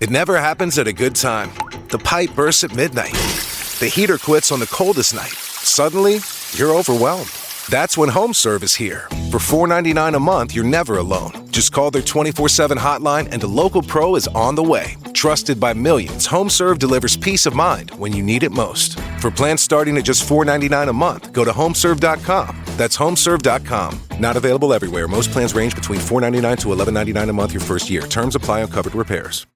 It never happens at a good time. The pipe bursts at midnight. The heater quits on the coldest night. Suddenly, you're overwhelmed. That's when HomeServe is here. For $4.99 a month, you're never alone. Just call their 24/7 hotline and a local pro is on the way. Trusted by millions, HomeServe delivers peace of mind when you need it most. For plans starting at just $4.99 a month, go to homeserve.com. That's homeserve.com. Not available everywhere. Most plans range between $4.99 to $11.99 a month your first year. Terms apply on covered repairs.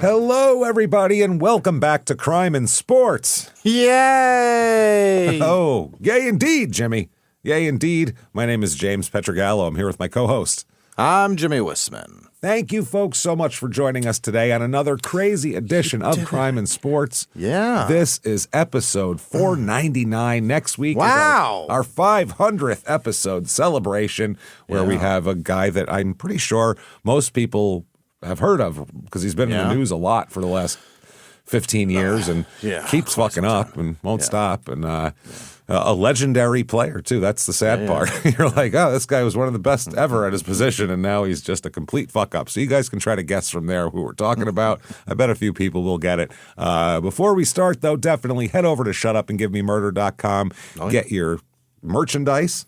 Hello, everybody, and welcome back to Crime in Sports. Yay! Oh, yay indeed, Jimmy. Yay indeed. My name is James Pietragallo. I'm here with my co-host. I'm Jimmie Whisman. Thank you, folks, so much for joining us today on another crazy edition of Crime in Sports. Yeah. This is episode 499. Next week is our 500th episode celebration, where we have a guy that I'm pretty sure most people have heard of because he's been in the news a lot for the last 15 years and keeps fucking up and won't stop. And a legendary player, too. That's the sad part. You're like, oh, this guy was one of the best ever at his position, and now he's just a complete fuck up. So you guys can try to guess from there who we're talking about. I bet a few people will get it. Before we start, though, definitely head over to shutupandgivememurder.com. Get your merchandise.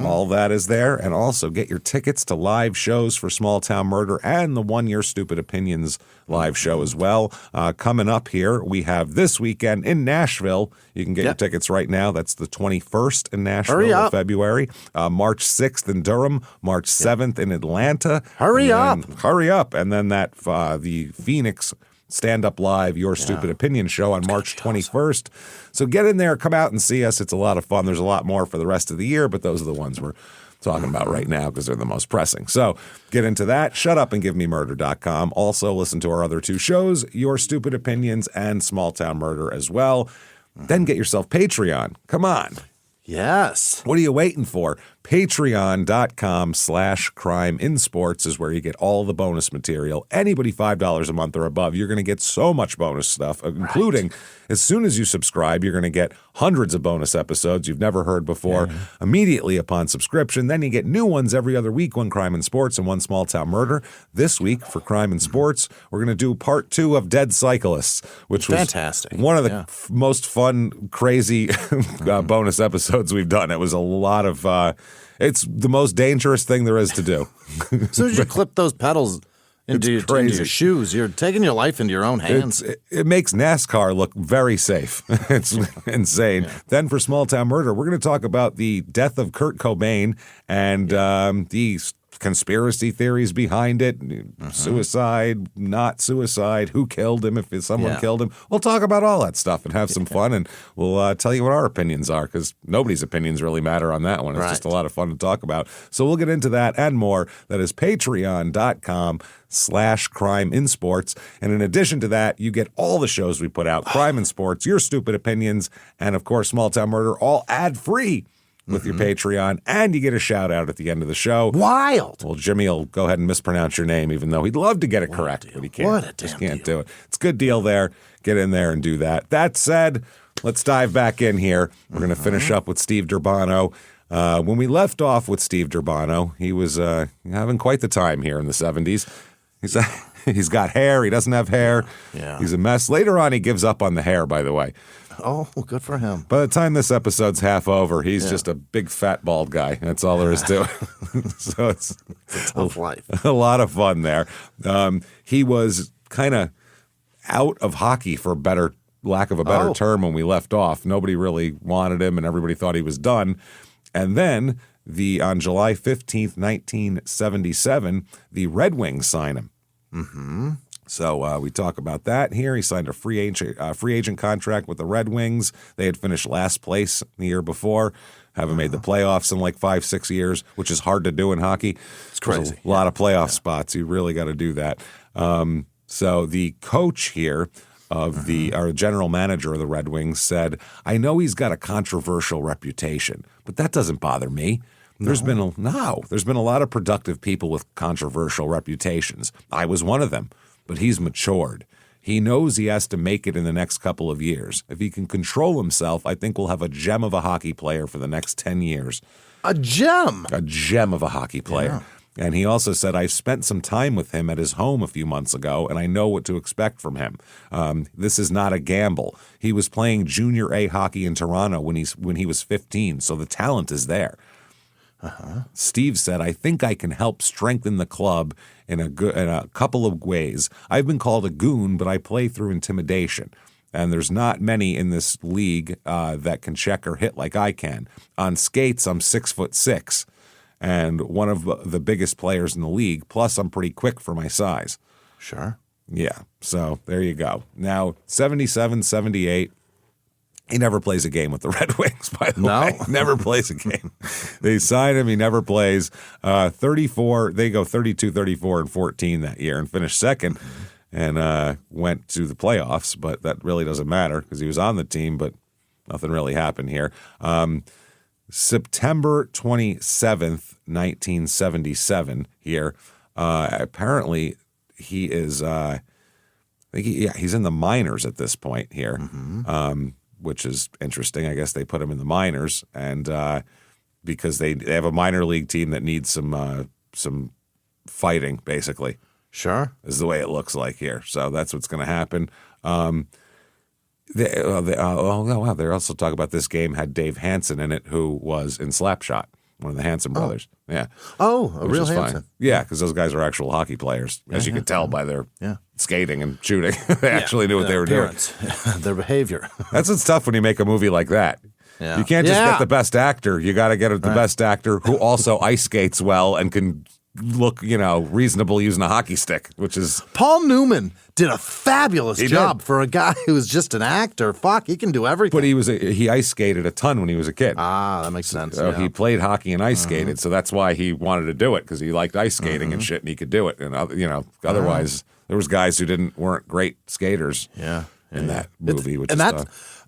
All that is there, and also get your tickets to live shows for Small Town Murder and the 1 Year Stupid Opinions live show as well. Coming up here, we have this weekend in Nashville. You can get your tickets right now. That's the 21st in Nashville of February. March 6th in Durham. March 7th in Atlanta. Hurry up. And then the Phoenix Stand Up Live, Your Stupid Opinion show on March 21st. So get in there, come out and see us. It's a lot of fun. There's a lot more for the rest of the year, but those are the ones we're talking about right now because they're the most pressing. So get into that. Shutupandgivememurder.com. Also listen to our other two shows, Your Stupid Opinions and Small Town Murder as well. Then get yourself Patreon. Come on. Yes. What are you waiting for? Patreon.com/crimeinsports is where you get all the bonus material. Anybody $5 a month or above, you're going to get so much bonus stuff, including as soon as you subscribe, you're going to get hundreds of bonus episodes you've never heard before immediately upon subscription. Then you get new ones every other week, one Crime in Sports and one Small Town Murder. This week for Crime in Sports, we're going to do part 2 of Dead Cyclists, which was fantastic. One of the most fun, crazy bonus episodes we've done. It was a lot of it's the most dangerous thing there is to do. As soon as you clip those pedals into your shoes, you're taking your life into your own hands. It makes NASCAR look very safe. It's insane. Then for Small Town Murder, we're going to talk about the death of Kurt Cobain and the conspiracy theories behind it, suicide, not suicide, who killed him, if someone killed him. We'll talk about all that stuff and have some fun, and we'll tell you what our opinions are, because nobody's opinions really matter on that one. It's just a lot of fun to talk about. So we'll get into that and more. That is patreon.com/crimeinsports. And in addition to that, you get all the shows we put out, Crime in Sports, Your Stupid Opinions, and of course, Small Town Murder, all ad-free with your Patreon, and you get a shout-out at the end of the show. Wild. Well, Jimmy will go ahead and mispronounce your name, even though he'd love to get it correct, but he can't. What a just damn can't do it. It's a good deal there. Get in there and do that. That said, let's dive back in here. We're going to finish up with Steve Durbano. When we left off with Steve Durbano, he was having quite the time here in the 70s. He's got hair. He doesn't have hair. Yeah. He's a mess. Later on, he gives up on the hair, by the way. Oh, good for him. By the time this episode's half over, he's just a big fat bald guy. That's all there is to it. So it's a tough life. A lot of fun there. He was kind of out of hockey, for lack of a better term, when we left off. Nobody really wanted him, and everybody thought he was done. And then on July 15th, 1977, the Red Wings signed him. Mm-hmm. So we talk about that here. He signed a free agent contract with the Red Wings. They had finished last place the year before, haven't made the playoffs in like 5-6 years, which is hard to do in hockey. It's crazy. There's a lot of playoff spots. You really got to do that. So the coach here of our general manager of the Red Wings said, "I know he's got a controversial reputation, but that doesn't bother me. There's been a lot of productive people with controversial reputations. I was one of them, but he's matured. He knows he has to make it in the next couple of years. If he can control himself, I think we'll have a gem of a hockey player for the next 10 years. A gem? A gem of a hockey player. Yeah. And he also said, I spent some time with him at his home a few months ago, and I know what to expect from him. This is not a gamble. He was playing junior A hockey in Toronto when he was 15, so the talent is there. Steve said, I think I can help strengthen the club in a couple of ways. I've been called a goon, but I play through intimidation. And there's not many in this league that can check or hit like I can. On skates, I'm 6'6", and one of the biggest players in the league. Plus, I'm pretty quick for my size. Sure. Yeah, so there you go. Now, 77, 78. He never plays a game with the Red Wings, by the way. Never plays a game. They sign him. He never plays. 34. They go 32, 34, and 14 that year and finished second and went to the playoffs. But that really doesn't matter because he was on the team, but nothing really happened here. September 27th, 1977 here. Apparently, he is he's in the minors at this point here. Which is interesting. I guess they put him in the minors, and because they have a minor league team that needs some fighting, basically. Sure, is the way it looks like here. So that's what's going to happen. They also talk about this game had Dave Hansen in it, who was in Slapshot, one of the Hansen brothers. Yeah. Oh, a real Hansen. Yeah, because those guys are actual hockey players, as you can tell by their skating and shooting. They actually knew what they were doing. Their behavior. That's what's tough when you make a movie like that. Yeah. You can't just get the best actor. You got to get the best actor who also ice skates well and can look, reasonable using a hockey stick, which is... Paul Newman did a fabulous job for a guy who was just an actor. Fuck, he can do everything. But he ice skated a ton when he was a kid. Ah, that makes sense. So he played hockey and ice skated, so that's why he wanted to do it, because he liked ice skating and shit, and he could do it. And otherwise, there was guys who weren't great skaters in that movie, which is tough.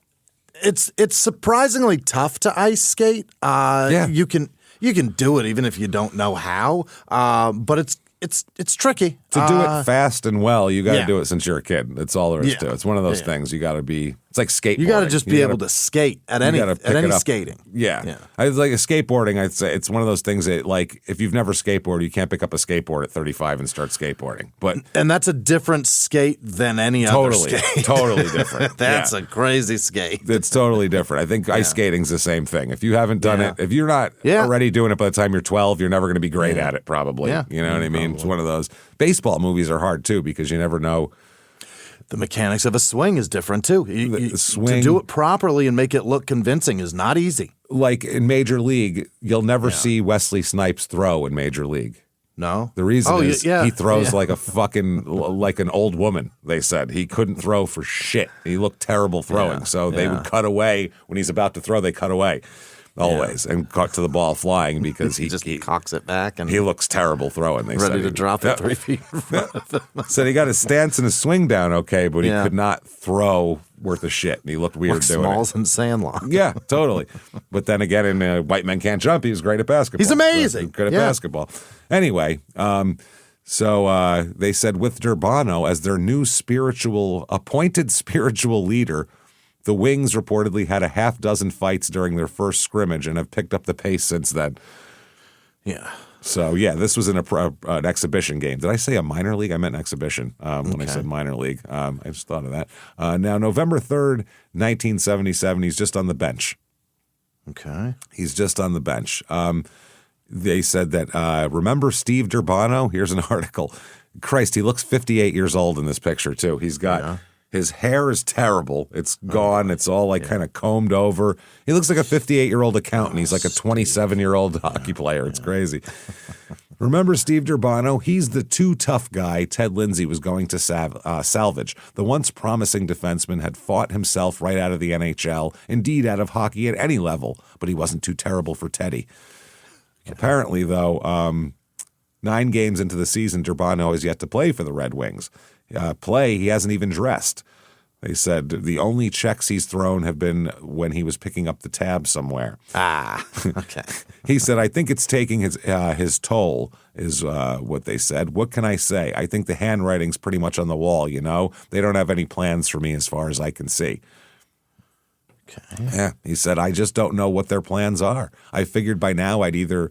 It's surprisingly tough to ice skate. You can do it even if you don't know how, but it's tricky. To do it fast and well, you got to do it since you're a kid. That's all there is to it. It's one of those things. You got to be. It's like skateboarding. You got to just be able to skate at any skating. Yeah. I was like a skateboarding. I'd say it's one of those things that, like, if you've never skateboarded, you can't pick up a skateboard at 35 and start skateboarding. And that's a different skate than any other skate. Totally different. That's a crazy skate. It's totally different. I think ice skating's the same thing. If you haven't done it, if you're not already doing it by the time you're 12, you're never going to be great at it. Probably. Yeah. You know what I mean? Probably. It's one of those. Baseball movies are hard too because you never know. The mechanics of a swing is different too. To do it properly and make it look convincing is not easy. Like in Major League, you'll never see Wesley Snipes throw in Major League. No. The reason is he throws like a fucking, like an old woman, they said. He couldn't throw for shit. He looked terrible throwing. So they would cut away. When he's about to throw, they cut away. Always, and cut to the ball flying because he cocks it back and he looks terrible throwing. They ready said to drop it 3 feet in front of him. Said he got his stance and his swing down okay, but he could not throw worth a shit, and he looked weird doing Smalls it. and Sandlot. Yeah, totally. But then again, in White Men Can't Jump, he was great at basketball. He's amazing. Good at basketball. Anyway, so they said with Durbano as their new appointed spiritual leader. The Wings reportedly had a half dozen fights during their first scrimmage and have picked up the pace since then. Yeah. So, this was an exhibition game. Did I say a minor league? I meant an exhibition when I said minor league. I just thought of that. Now, November 3rd, 1977, he's just on the bench. Okay. He's just on the bench. They said that, remember Steve Durbano? Here's an article. Christ, he looks 58 years old in this picture, too. He's got... Yeah. His hair is terrible. It's gone. It's all kind of combed over. He looks like a 58-year-old accountant. He's like a 27-year-old hockey player. It's crazy. Remember Steve Durbano? He's the too tough guy Ted Lindsay was going to salvage. The once promising defenseman had fought himself right out of the NHL, indeed out of hockey at any level, but he wasn't too terrible for Teddy. Apparently, though, 9 games into the season, Durbano has yet to play for the Red Wings. He hasn't even dressed. They said the only checks he's thrown have been when he was picking up the tab somewhere. Okay. He said, I think it's taking his toll, is what they said. What can I say? I think the handwriting's pretty much on the wall, you know? They don't have any plans for me as far as I can see. Okay. Yeah, he said, I just don't know what their plans are. I figured by now I'd either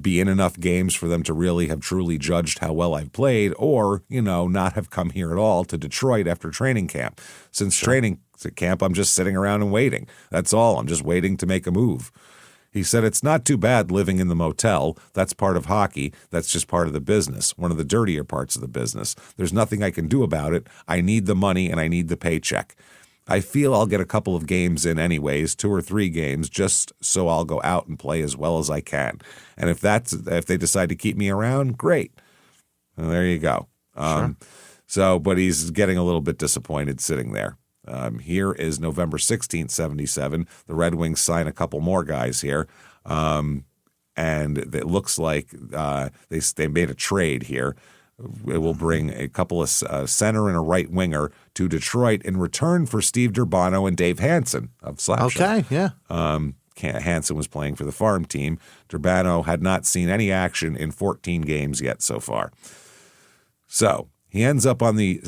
be in enough games for them to really have truly judged how well I've played or, you know, not have come here at all to Detroit after training camp. Since training camp, I'm just sitting around and waiting. That's all. I'm just waiting to make a move. He said, it's not too bad living in the motel. That's part of hockey. That's just part of the business, one of the dirtier parts of the business. There's nothing I can do about it. I need the money and I need the paycheck. I feel I'll get a couple of games in anyways, 2 or 3 games, just so I'll go out and play as well as I can. And if they decide to keep me around, great. Well, there you go. Sure. But he's getting a little bit disappointed sitting there. Here is November 16th, 77. The Red Wings sign a couple more guys here. And it looks like they made a trade here. It will bring a couple of center and a right winger to Detroit in return for Steve Durbano and Dave Hansen of Slapshot. Okay, yeah. Hansen was playing for the farm team. Durbano had not seen any action in 14 games yet so far. So he ends up on the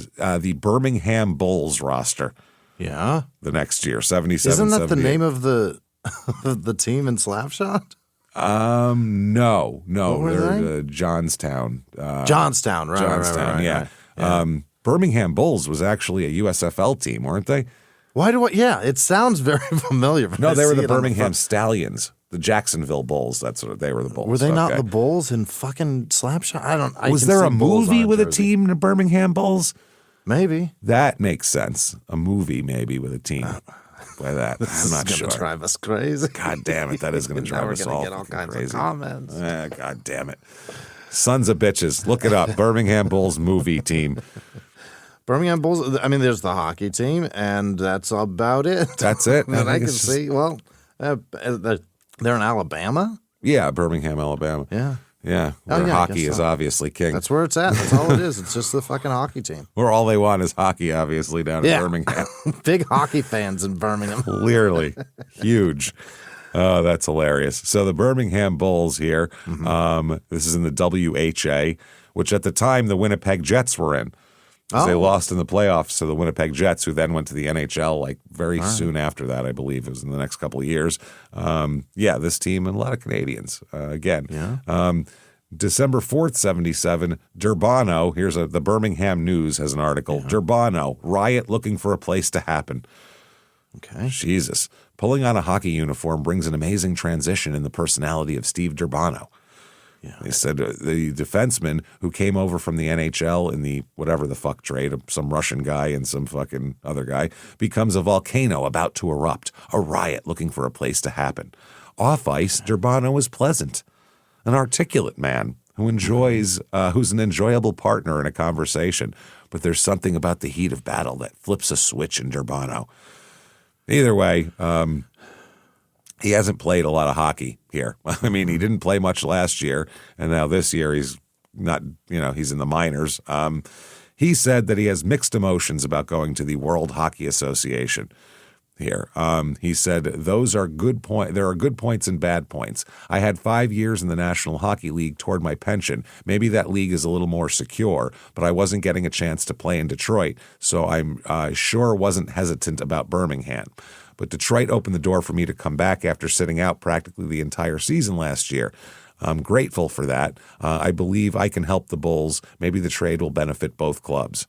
Birmingham Bulls roster. Yeah. The next year, 77. Isn't that 78. the name of the team in Slapshot? No, What were they're Johnstown. Johnstown, right? Johnstown, right, yeah. yeah. Birmingham Bulls was actually a USFL team, weren't they? Yeah, it sounds very familiar. No, they were the Birmingham Stallions, the Jacksonville Bulls. That's what they were. The Bulls. Were they not the Bulls in fucking Slapshot? Was there a movie with a team, the Birmingham Bulls? Maybe. That makes sense. A movie maybe with a team. By that, I'm not sure. This is going to drive us crazy. God damn it, that is going to drive us all get all kinds crazy. of comments. God damn it. Sons of bitches. Look it up. Birmingham Bulls movie team. Birmingham Bulls, I mean, there's the hockey team, and that's about it. That's it. that I can see. Well, they're in Alabama? Yeah, Birmingham, Alabama. Yeah. Yeah, where hockey is obviously king. That's where it's at. That's all it is. It's just the fucking hockey team. Where all they want is hockey, obviously, down in Birmingham. Big hockey fans in Birmingham. Clearly. Huge. Oh, that's hilarious. So the Birmingham Bulls here, this is in the WHA, which at the time the Winnipeg Jets were in. They lost in the playoffs to the Winnipeg Jets, who then went to the NHL like very soon after that, I believe. It was in the next couple of years. This team and a lot of Canadians again. Yeah. December 4th, 77, Durbano, the Birmingham News has an article. Yeah. Durbano, riot looking for a place to happen. Okay. Jesus. Pulling on a hockey uniform brings an amazing transition in the personality of Steve Durbano. Yeah. They said the defenseman who came over from the NHL in the whatever the fuck trade, some Russian guy and some fucking other guy, becomes a volcano about to erupt, a riot looking for a place to happen. Off ice, Durbano is pleasant, an articulate man who enjoys, who's an enjoyable partner in a conversation, but there's something about the heat of battle that flips a switch in Durbano. Either way, he hasn't played a lot of hockey here. I mean, he didn't play much last year, and now this year he's not, he's in the minors. He said that he has mixed emotions about going to the World Hockey Association here. He said, there are good points and bad points. I had 5 years in the National Hockey League toward my pension. Maybe that league is a little more secure, but I wasn't getting a chance to play in Detroit, so I'm sure wasn't hesitant about Birmingham. But Detroit opened the door for me to come back after sitting out practically the entire season last year. I'm grateful for that. I believe I can help the Bulls. Maybe the trade will benefit both clubs.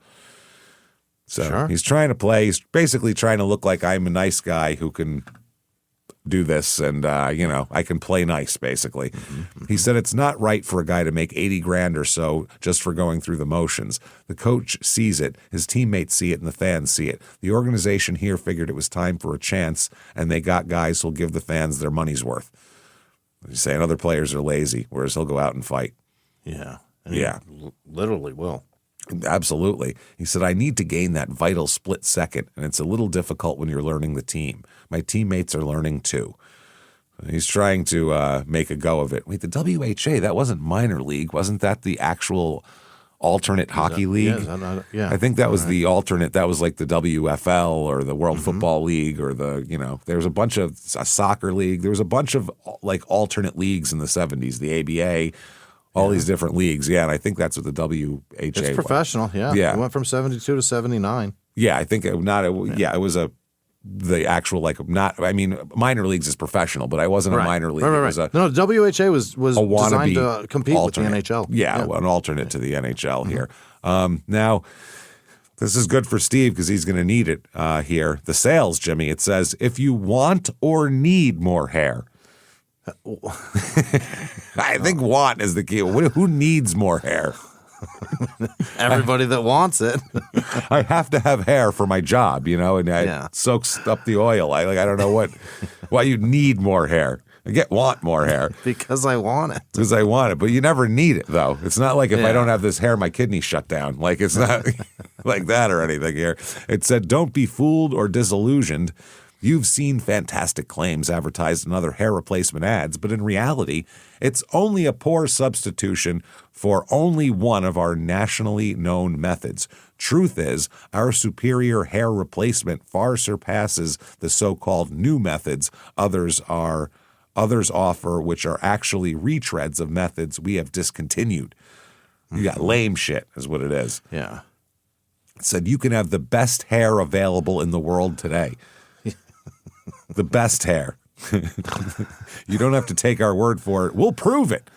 So He's trying to play. He's basically trying to look like I'm a nice guy who can do this and, I can play nice, basically. Mm-hmm. He said it's not right for a guy to make $80,000 or so just for going through the motions. The coach sees it, his teammates see it, and the fans see it. The organization here figured it was time for a chance, and they got guys who'll give the fans their money's worth. He's saying other players are lazy, whereas he'll go out and fight. Yeah. Literally will. Absolutely. He said, I need to gain that vital split second, and it's a little difficult when you're learning the team. My teammates are learning too. He's trying to make a go of it. Wait, the WHA, that wasn't minor league. Wasn't that the actual alternate hockey league. Yeah, I think that was the alternate. That was like the WFL or the World Football League or there was a bunch of a soccer league. There was a bunch of like alternate leagues in the 70s, the ABA, all these different leagues. Yeah, and I think that's what the WHA It's professional, yeah. It went from 72 to 79. Yeah, I think it was the actual minor leagues is professional, but I wasn't a minor league. Right. No, WHA was designed to compete alternate. with the NHL. Yeah, an alternate to the NHL here. Now, this is good for Steve because he's going to need it here. The sales, Jimmy, it says, if you want or need more hair. I think want is the key. Who needs more hair? Everybody that wants it. I have to have hair for my job, and it soaks up the oil. I don't know why you need more hair. Want more hair. Because I want it. Because I want it. But you never need it, though. It's not like if I don't have this hair, my kidneys shut down. Like, it's not like that or anything here. It said, don't be fooled or disillusioned. You've seen fantastic claims advertised in other hair replacement ads, but in reality, it's only a poor substitution for only one of our nationally known methods. Truth is, our superior hair replacement far surpasses the so-called new methods others offer, which are actually retreads of methods we have discontinued. You got lame shit is what it is. Yeah. It said you can have the best hair available in the world today. The best hair. You don't have to take our word for it. We'll prove it.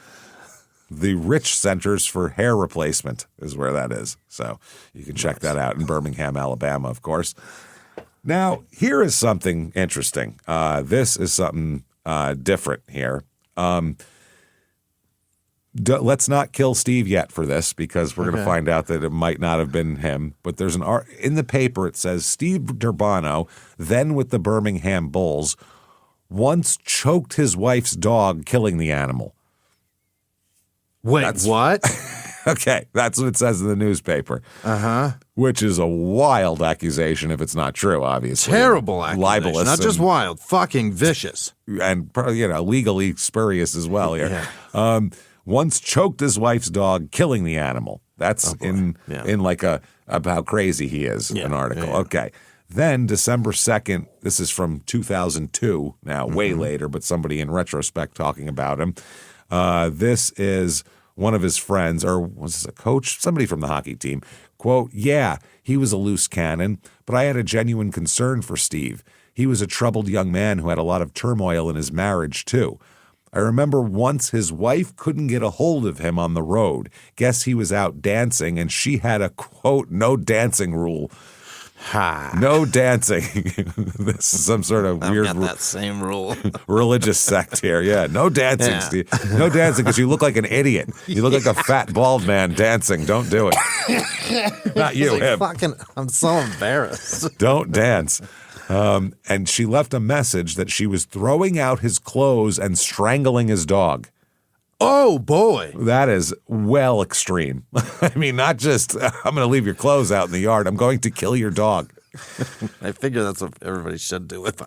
The Rich Centers for Hair Replacement is where that is. So you can check that out in Birmingham, Alabama, of course. Now, here is something interesting. This is something different here. Let's not kill Steve yet for this because we're going to find out that it might not have been him. But there's an art in the paper. It says Steve Durbano, then with the Birmingham Bulls, once choked his wife's dog, killing the animal. Wait, what? Okay, that's what it says in the newspaper. Which is a wild accusation if it's not true, obviously. Terrible accusation. Libelous. Not just wild, fucking vicious. And, legally spurious as well here. Yeah. Once choked his wife's dog, killing the animal. That's in like about how crazy he is, an article. Yeah. Okay. Then December 2nd, this is from 2002, now way later, but somebody in retrospect talking about him. This is one of his friends, or was this a coach? Somebody from the hockey team. Quote, yeah, he was a loose cannon, but I had a genuine concern for Steve. He was a troubled young man who had a lot of turmoil in his marriage, too. I remember once his wife couldn't get a hold of him on the road. Guess he was out dancing, and she had a, quote, no dancing rule. No dancing. This is some sort of weird. I've got that same rule. Religious sect here. Yeah, no dancing, Steve. No dancing because you look like an idiot. You look like a fat bald man dancing. Don't do it. Not you, him. I'm so embarrassed. Don't dance. And she left a message that she was throwing out his clothes and strangling his dog. Oh, boy. That is well extreme. I mean, not just, I'm going to leave your clothes out in the yard. I'm going to kill your dog. I figure that's what everybody should do if I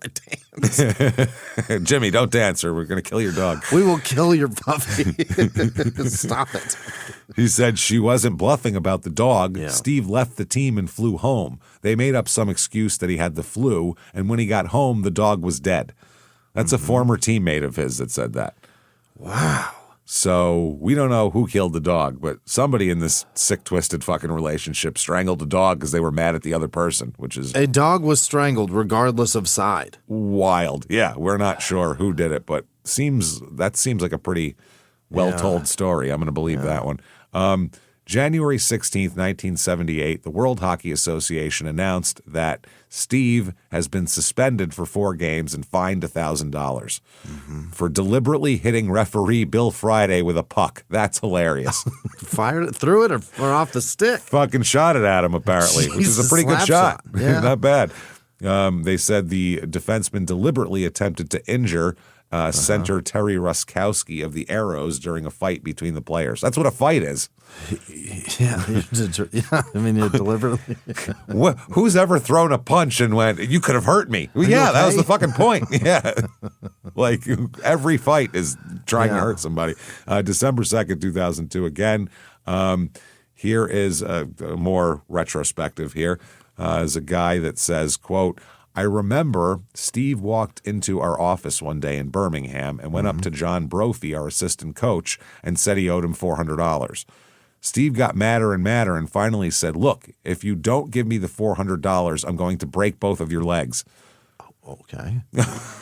dance. Jimmie, don't dance or we're going to kill your dog. We will kill your puppy. Stop it. He said she wasn't bluffing about the dog. Yeah. Steve left the team and flew home. They made up some excuse that he had the flu, and when he got home, the dog was dead. That's a former teammate of his that said that. Wow. So we don't know who killed the dog, but somebody in this sick, twisted fucking relationship strangled the dog because they were mad at the other person, which is... A dog was strangled regardless of side. Wild. Yeah, we're not sure who did it, but that seems like a pretty well-told story. I'm going to believe that one. January 16th, 1978, the World Hockey Association announced that Steve has been suspended for 4 games and fined $1,000 for deliberately hitting referee Bill Friday with a puck. That's hilarious. Fired it through it or off the stick? Fucking shot it at him, apparently, which is a pretty good shot. Yeah. Not bad. They said the defenseman deliberately attempted to injure center Terry Ruskowski of the Arrows during a fight between the players. That's what a fight is. Yeah, I mean, you deliberately. Who's ever thrown a punch and went, you could have hurt me? Well, yeah, that was the fucking point. Yeah. Like every fight is trying to hurt somebody. December 2nd, 2002, again. Here is a more retrospective here. Is a guy that says, quote, I remember Steve walked into our office one day in Birmingham and went up to John Brophy, our assistant coach, and said he owed him $400. Steve got madder and madder and finally said, look, if you don't give me the $400, I'm going to break both of your legs. Okay.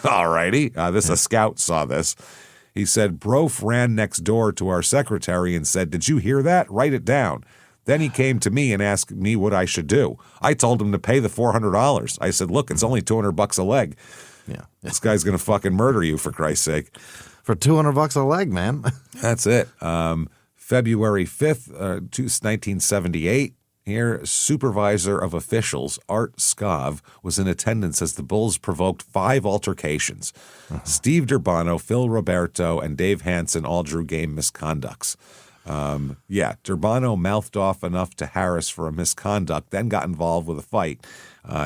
All righty. A scout saw this. He said, Brof ran next door to our secretary and said, did you hear that? Write it down. Then he came to me and asked me what I should do. I told him to pay the $400. I said, look, it's only $200 a leg. Yeah. This guy's going to fucking murder you, for Christ's sake. For $200 a leg, man. That's it. February 5th, 1978. Here, supervisor of officials, Art Scov, was in attendance as the Bulls provoked 5 altercations. Steve Durbano, Phil Roberto, and Dave Hansen all drew game misconducts. Durbano mouthed off enough to Harris for a misconduct, then got involved with a fight.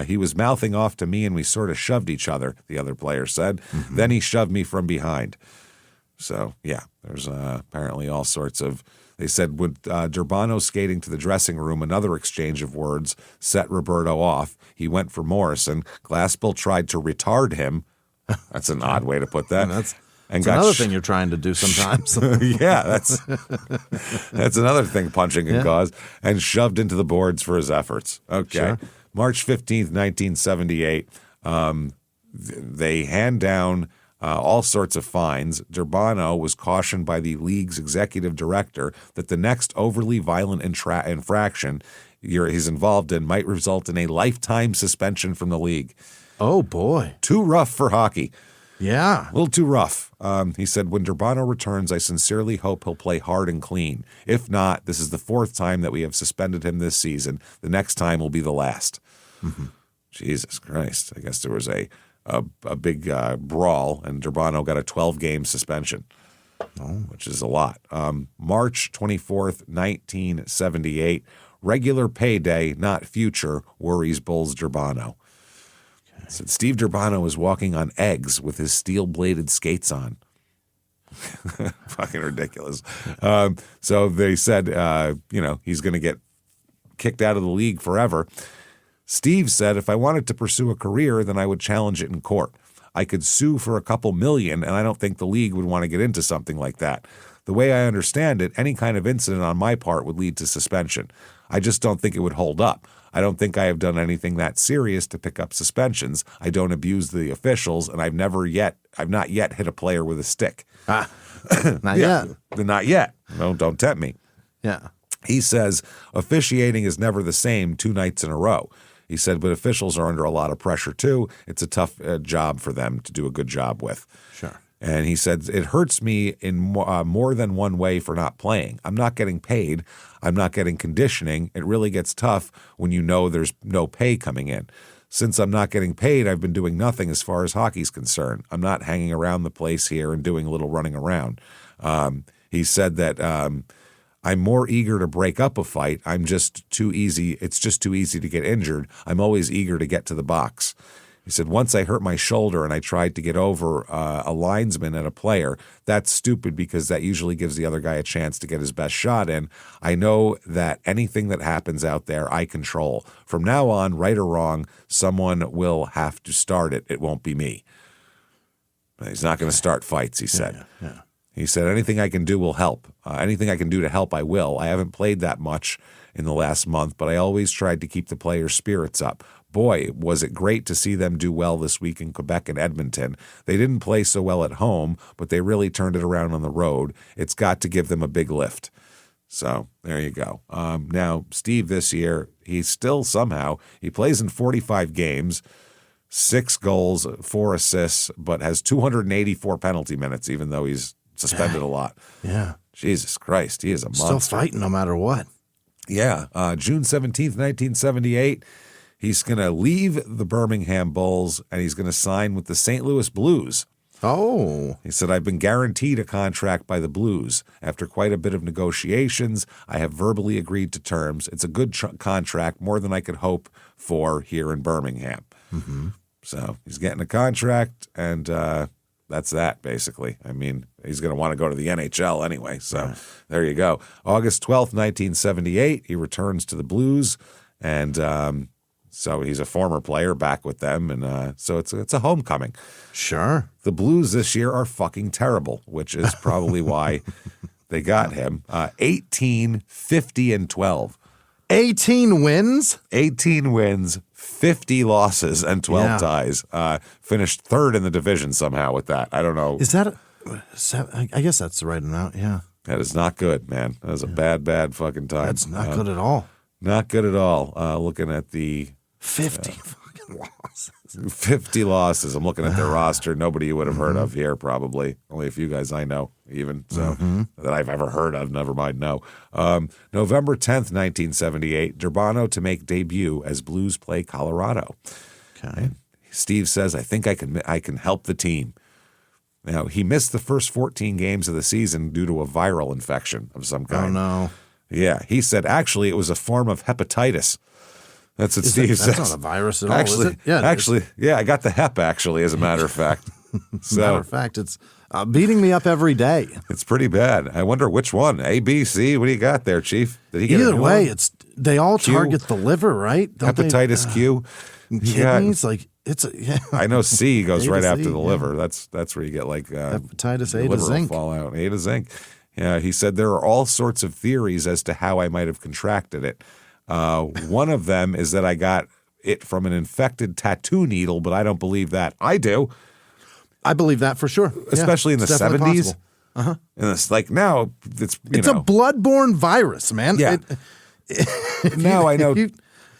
He was mouthing off to me and we sort of shoved each other, the other player said. Then he shoved me from behind. So, yeah, there's apparently all sorts of... They said with Durbano skating to the dressing room, another exchange of words set Roberto off. He went for Morrison. Glassbill tried to retard him. That's an odd way to put that. That's another thing you're trying to do sometimes. Yeah, that's another thing punching can cause. And shoved into the boards for his efforts. Okay. Sure. March 15th, 1978, they hand down all sorts of fines. Durbano was cautioned by the league's executive director that the next overly violent infraction he's involved in might result in a lifetime suspension from the league. Oh, boy. Too rough for hockey. Yeah. A little too rough. He said, when Durbano returns, I sincerely hope he'll play hard and clean. If not, this is the 4th time that we have suspended him this season. The next time will be the last. Jesus Christ. I guess there was a big brawl, and Durbano got a 12-game suspension, which is a lot. March 24th, 1978, regular payday, not future, worries Bulls Durbano. Said Steve Durbano was walking on eggs with his steel-bladed skates on. Fucking ridiculous. So they said, he's going to get kicked out of the league forever. Steve said, if I wanted to pursue a career, then I would challenge it in court. I could sue for a couple million, and I don't think the league would want to get into something like that. The way I understand it, any kind of incident on my part would lead to suspension. I just don't think it would hold up. I don't think I have done anything that serious to pick up suspensions. I don't abuse the officials, and I've not yet hit a player with a stick. Not yet. Not yet. No, don't tempt me. Yeah. He says, officiating is never the same 2 nights in a row. He said, but officials are under a lot of pressure too. It's a tough job for them to do a good job with. Sure. And he said, it hurts me in more than one way for not playing. I'm not getting paid. I'm not getting conditioning. It really gets tough when you know there's no pay coming in. Since I'm not getting paid, I've been doing nothing as far as hockey's concerned. I'm not hanging around the place here and doing a little running around. He said that I'm more eager to break up a fight. I'm just too easy. It's just too easy to get injured. I'm always eager to get to the box. He said, once I hurt my shoulder and I tried to get over a linesman and a player, that's stupid because that usually gives the other guy a chance to get his best shot in. I know that anything that happens out there, I control. From now on, right or wrong, someone will have to start it. It won't be me. He's not going to start fights, he said. Yeah. He said, anything I can do will help. Anything I can do to help, I will. I haven't played that much in the last month, but I always tried to keep the players' spirits up. Boy, was it great to see them do well this week in Quebec and Edmonton. They didn't play so well at home, but they really turned it around on the road. It's got to give them a big lift. So there you go. Now, Steve this year, he's still somehow, he plays in 45 games, 6 goals, 4 assists, but has 284 penalty minutes, even though he's suspended a lot. Yeah. Jesus Christ, he is a monster. Still fighting no matter what. Yeah. June 17th, 1978, he's going to leave the Birmingham Bulls and he's going to sign with the St. Louis Blues. Oh. He said, I've been guaranteed a contract by the Blues. After quite a bit of negotiations, I have verbally agreed to terms. It's a good contract, more than I could hope for here in Birmingham. Mm-hmm. So he's getting a contract, and that's that, basically. I mean, he's going to want to go to the NHL anyway. So there you go. August 12th, 1978, he returns to the Blues. And so he's a former player back with them. And so it's a homecoming. Sure. The Blues this year are fucking terrible, which is probably why they got him. 18, 50, and 12. 18 wins? 18 wins, 50 losses, and 12 ties. Finished third in the division somehow with that. I don't know. Is that I guess that's the right amount, yeah. That is not good, man. That was a bad fucking time. That's not good at all. Not good at all. Looking at the 50 fucking losses. 50 losses. I'm looking at their roster. Nobody you would have heard of here, probably. Only a few guys I know, even, so that I've ever heard of. Never mind, no. November 10th, 1978, Durbano to make debut as Blues play Colorado. Okay. And Steve says, I think I can help the team. Now, he missed the first 14 games of the season due to a viral infection of some kind. Oh, no. Yeah, he said, actually, it was a form of hepatitis. That's what Steve says. That's not a virus at all, actually, is it? Yeah, I got the hep, actually, as a matter of fact. Matter of fact, it's beating me up every day. It's pretty bad. I wonder which one. A, B, C? What do you got there, Chief? Did he get Either way, one? they all Q? target the liver, right? Don't Hepatitis Q? Kidneys? I know C goes A right to after Z, the liver. That's where you get like hepatitis A to liver zinc. fallout. A to zinc. Yeah, he said there are all sorts of theories as to how I might have contracted it. One of them is that I got it from an infected tattoo needle, but I don't believe that. I do. I believe that for sure. Especially in the 70s. Uh-huh. And it's like now it's a bloodborne virus, man. Yeah. Now I know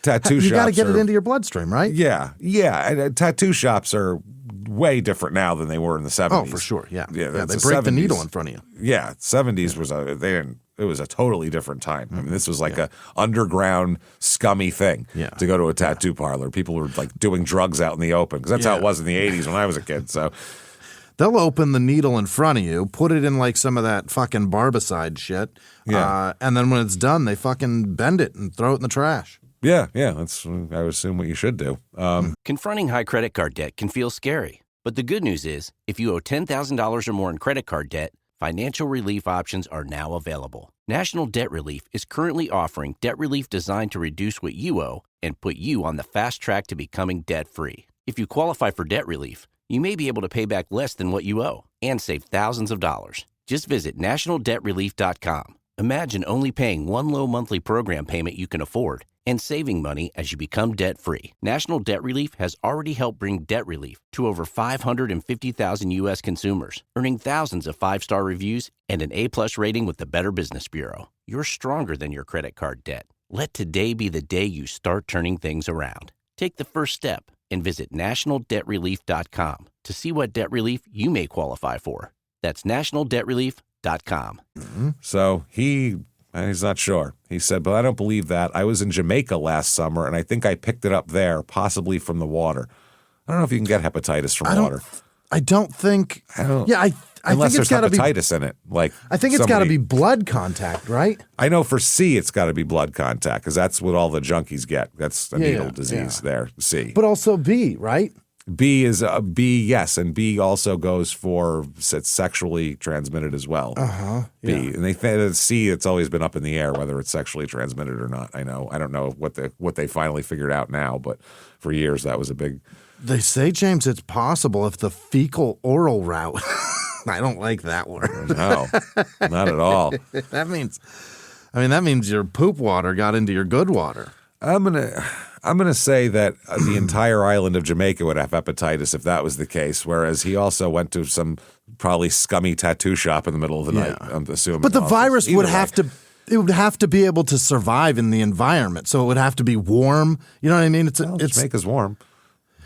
tattoo shops. You got to get it into your bloodstream, right? Yeah. Yeah. And, tattoo shops are way different now than they were in the 70s. Oh, for sure. Yeah. Yeah. They the break 70s. the needle in front of you. Yeah. 70s was it was a totally different time. I mean, this was like a underground scummy thing to go to a tattoo parlor. People were like doing drugs out in the open because that's how it was in the 80s when I was a kid. So they'll open the needle in front of you, put it in like some of that fucking barbicide shit, and then when it's done, they fucking bend it and throw it in the trash. Yeah, that's I would assume what you should do. Confronting high credit card debt can feel scary, but the good news is if you owe $10,000 or more in credit card debt, financial relief options are now available. National Debt Relief is currently offering debt relief designed to reduce what you owe and put you on the fast track to becoming debt-free. If you qualify for debt relief, you may be able to pay back less than what you owe and save thousands of dollars. Just visit nationaldebtrelief.com. Imagine only paying one low monthly program payment you can afford and saving money as you become debt-free. National Debt Relief has already helped bring debt relief to over 550,000 U.S. consumers, earning thousands of 5-star reviews and an A-plus rating with the Better Business Bureau. You're stronger than your credit card debt. Let today be the day you start turning things around. Take the first step and visit nationaldebtrelief.com to see what debt relief you may qualify for. That's nationaldebtrelief.com. So he's not sure. He said, but I don't believe that. I was in Jamaica last summer, and I think I picked it up there, possibly from the water. I don't know if you can get hepatitis from water. I don't think. Yeah, I unless think it's there's got to be hepatitis in it. Like I think it's got to be blood contact, right? I know for C, it's got to be blood contact because that's what all the junkies get. That's a needle disease there. C, but also B, right? B is B, yes, and B also goes for it's sexually transmitted as well. B, and they think C, it's always been up in the air whether it's sexually transmitted or not. I don't know what they finally figured out now, but for years that was a big. They say, James, it's possible if the fecal oral route. I don't like that word. No, not at all. That means your poop water got into your good water. I'm gonna say that the entire island of Jamaica would have hepatitis if that was the case. Whereas he also went to some probably scummy tattoo shop in the middle of the night. I'm assuming. But the virus would have to. It would have to be able to survive in the environment, so it would have to be warm. You know what I mean? Jamaica's warm.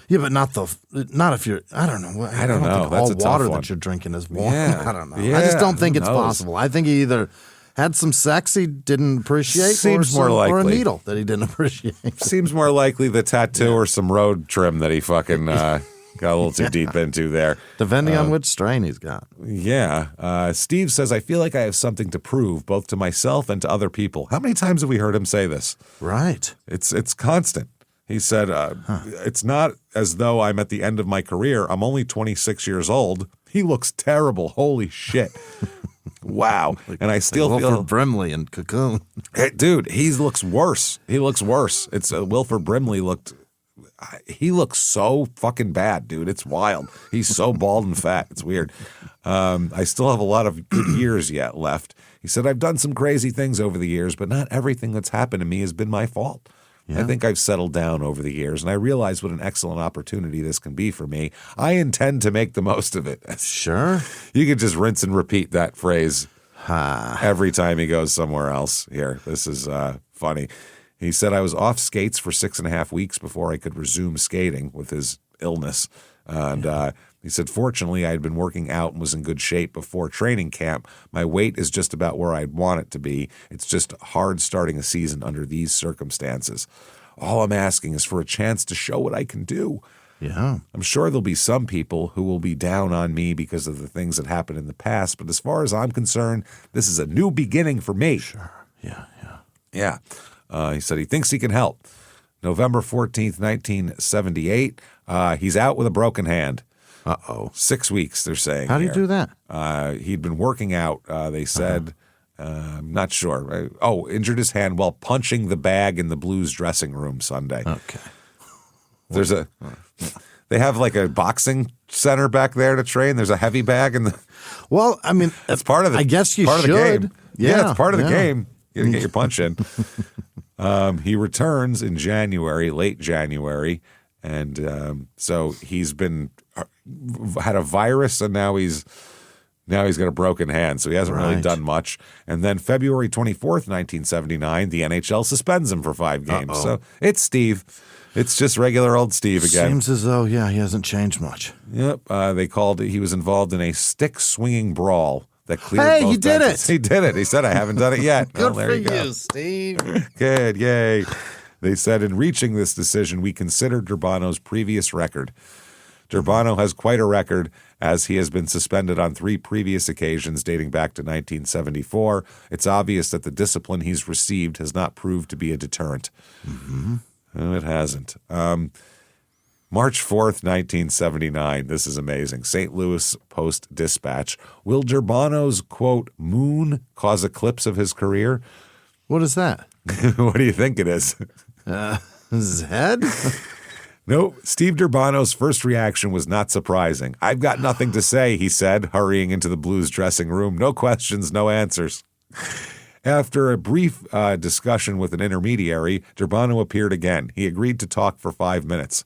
Yeah, but not if you're. I don't know. I don't know. think That's all a tough water one. that you're drinking is warm. Yeah. I don't know. Yeah, I just don't think who it's knows? possible. I think he either had some sex he didn't appreciate, Seems more or a likely. needle that he didn't appreciate. Seems more likely the tattoo or some road trim that he fucking got a little too deep into there. Depending on which strain he's got. Yeah. Steve says, I feel like I have something to prove both to myself and to other people. How many times have we heard him say this? Right. It's constant. He said, it's not as though I'm at the end of my career. I'm only 26 years old. He looks terrible. Holy shit. Wow. And I still feel Wilford Brimley and Cocoon. Hey, dude, he looks worse. He looks worse. It's Wilford Brimley he looks so fucking bad, dude. It's wild. He's so bald and fat. It's weird. I still have a lot of good years yet left. He said, I've done some crazy things over the years, but not everything that's happened to me has been my fault. Yeah. I think I've settled down over the years, and I realize what an excellent opportunity this can be for me. I intend to make the most of it. Sure. You could just rinse and repeat that phrase every time he goes somewhere else. Here, this is funny. He said, I was off skates for 6.5 weeks before I could resume skating with his illness. And he said, fortunately, I had been working out and was in good shape before training camp. My weight is just about where I'd want it to be. It's just hard starting a season under these circumstances. All I'm asking is for a chance to show what I can do. Yeah. I'm sure there'll be some people who will be down on me because of the things that happened in the past. But as far as I'm concerned, this is a new beginning for me. Sure. Yeah. Yeah. He said he thinks he can help. November 14th, 1978, he's out with a broken hand. Uh-oh. 6 weeks, they're saying. How do you do that? He'd been working out, they said. I'm not sure. Injured his hand while punching the bag in the Blues dressing room Sunday. Okay. They have like a boxing center back there to train. There's a heavy bag in the. Well, I mean, that's part of the. I guess you part should. Of the game. Yeah, it's part of the yeah. game. You gotta get your punch in. He returns in January, late January, and so he's had a virus, and now he's got a broken hand, so he hasn't really done much. And then February 24th, 1979, the NHL suspends him for 5 games. So it's Steve. It's just regular old Steve again. Seems as though, he hasn't changed much. Yep. He was involved in a stick-swinging brawl that cleared both he did benches. it. He did it. He said, I haven't done it yet. Good there for you go. you, Steve. Good. Yay. They said, in reaching this decision, we considered Durbano's previous record. Durbano has quite a record, as he has been suspended on 3 previous occasions dating back to 1974. It's obvious that the discipline he's received has not proved to be a deterrent. Mm-hmm. No, it hasn't. March 4th, 1979. This is amazing. St. Louis Post-Dispatch. Will Durbano's, quote, moon cause eclipse of his career? What is that? What do you think it is? His head? No, Steve Durbano's first reaction was not surprising. I've got nothing to say, he said, hurrying into the Blues dressing room. No questions, no answers. After a brief discussion with an intermediary, Durbano appeared again. He agreed to talk for 5 minutes.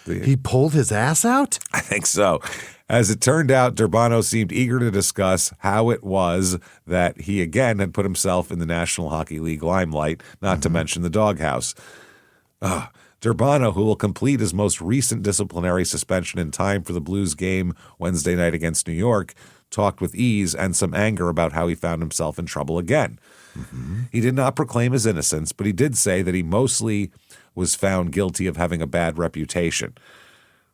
He pulled his ass out? I think so. As it turned out, Durbano seemed eager to discuss how it was that he again had put himself in the National Hockey League limelight, not to mention the doghouse. Durbano, who will complete his most recent disciplinary suspension in time for the Blues game Wednesday night against New York, talked with ease and some anger about how he found himself in trouble again. Mm-hmm. He did not proclaim his innocence, but he did say that he mostly was found guilty of having a bad reputation,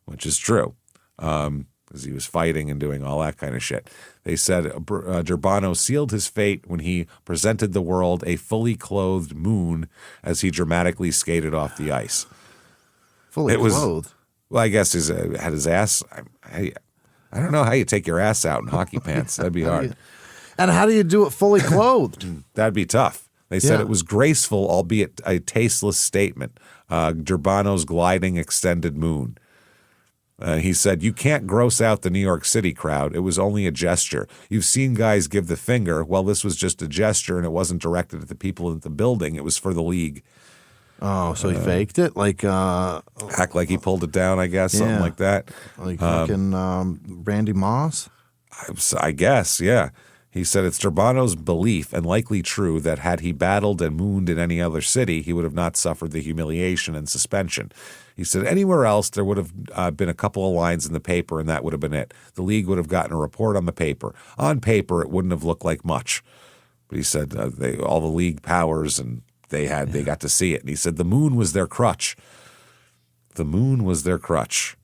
which is true, because he was fighting and doing all that kind of shit. They said Durbano sealed his fate when he presented the world a fully clothed moon as he dramatically skated off the ice. Fully clothed? Well, I guess had his ass. I don't know how you take your ass out in hockey pants. That'd be hard. And how do you do it fully clothed? That'd be tough. They said it was graceful, albeit a tasteless statement. Durbano's gliding extended moon. He said, you can't gross out the New York City crowd. It was only a gesture. You've seen guys give the finger. Well, this was just a gesture, and it wasn't directed at the people in the building. It was for the league. Oh, so he faked it? Like act like he pulled it down, I guess, something like that. Like fucking Randy Moss? I guess, yeah. He said it's Durbano's belief, and likely true, that had he battled and mooned in any other city, he would have not suffered the humiliation and suspension. He said anywhere else there would have been a couple of lines in the paper, and that would have been it. The league would have gotten a report on the paper. On paper, it wouldn't have looked like much. But he said all the league powers, and they got to see it. And he said the moon was their crutch. The moon was their crutch.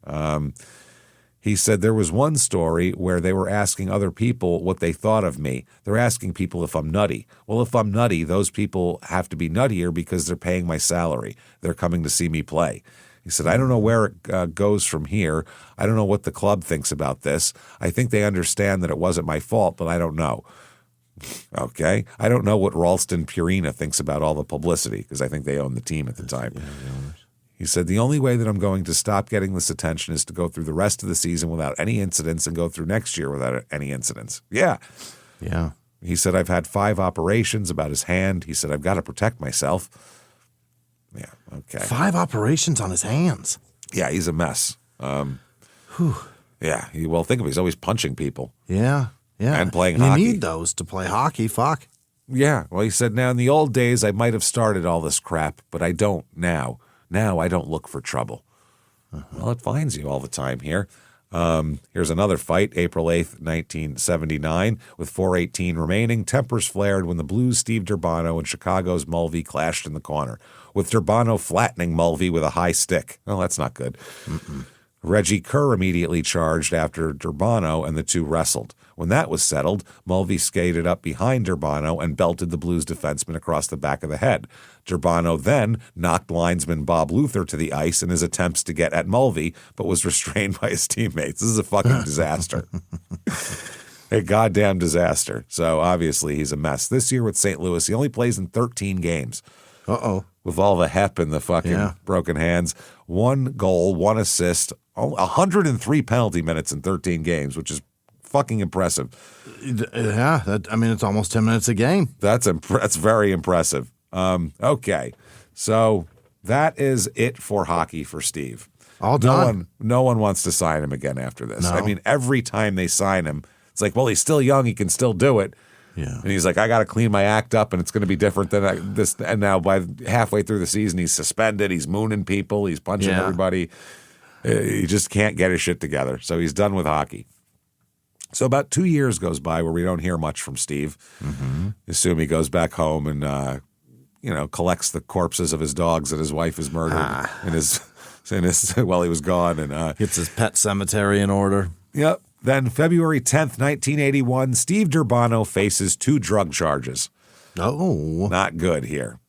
He said there was one story where they were asking other people what they thought of me. They're asking people if I'm nutty. Well, if I'm nutty, those people have to be nuttier because they're paying my salary. They're coming to see me play. He said, I don't know where it goes from here. I don't know what the club thinks about this. I think they understand that it wasn't my fault, but I don't know. Okay. I don't know what Ralston Purina thinks about all the publicity because I think they owned the team at the time. He said, the only way that I'm going to stop getting this attention is to go through the rest of the season without any incidents and go through next year without any incidents. Yeah. Yeah. He said, I've had 5 operations about his hand. He said, I've got to protect myself. Yeah. Okay. 5 operations on his hands. Yeah. He's a mess. Yeah. Well, think of it. He's always punching people. Yeah. Yeah. And playing hockey. You need those to play hockey. Fuck. Yeah. Well, he said, now in the old days, I might have started all this crap, but I don't now. Now I don't look for trouble. Well, it finds you all the time here. Here's another fight, April 8th, 1979. With 4:18 remaining, tempers flared when the Blues' Steve Durbano and Chicago's Mulvey clashed in the corner, with Durbano flattening Mulvey with a high stick. Well, that's not good. Reggie Kerr immediately charged after Durbano, and the two wrestled. When that was settled, Mulvey skated up behind Durbano and belted the Blues defenseman across the back of the head. Durbano then knocked linesman Bob Luther to the ice in his attempts to get at Mulvey, but was restrained by his teammates. This is a fucking disaster. A goddamn disaster. So obviously he's a mess. This year with St. Louis, he only plays in 13 games. Uh-oh. With all the hep and the fucking broken hands. 1 goal, 1 assist, 103 penalty minutes in 13 games, which is fucking impressive. Yeah, it's almost 10 minutes a game. That's very impressive. Okay, so that is it for hockey for Steve. All done. No one wants to sign him again after this. No. I mean, every time they sign him, it's like, well, he's still young, he can still do it. Yeah. And he's like, I got to clean my act up, and it's going to be different than this. And now by halfway through the season, he's suspended. He's mooning people. He's punching everybody. He just can't get his shit together. So he's done with hockey. So about 2 years goes by where we don't hear much from Steve. Assume he goes back home and collects the corpses of his dogs that his wife has murdered in his while he was gone, and gets his pet cemetery in order. Yep. Then February 10th, 1981, Steve Durbano faces 2 drug charges. Oh. Not good here.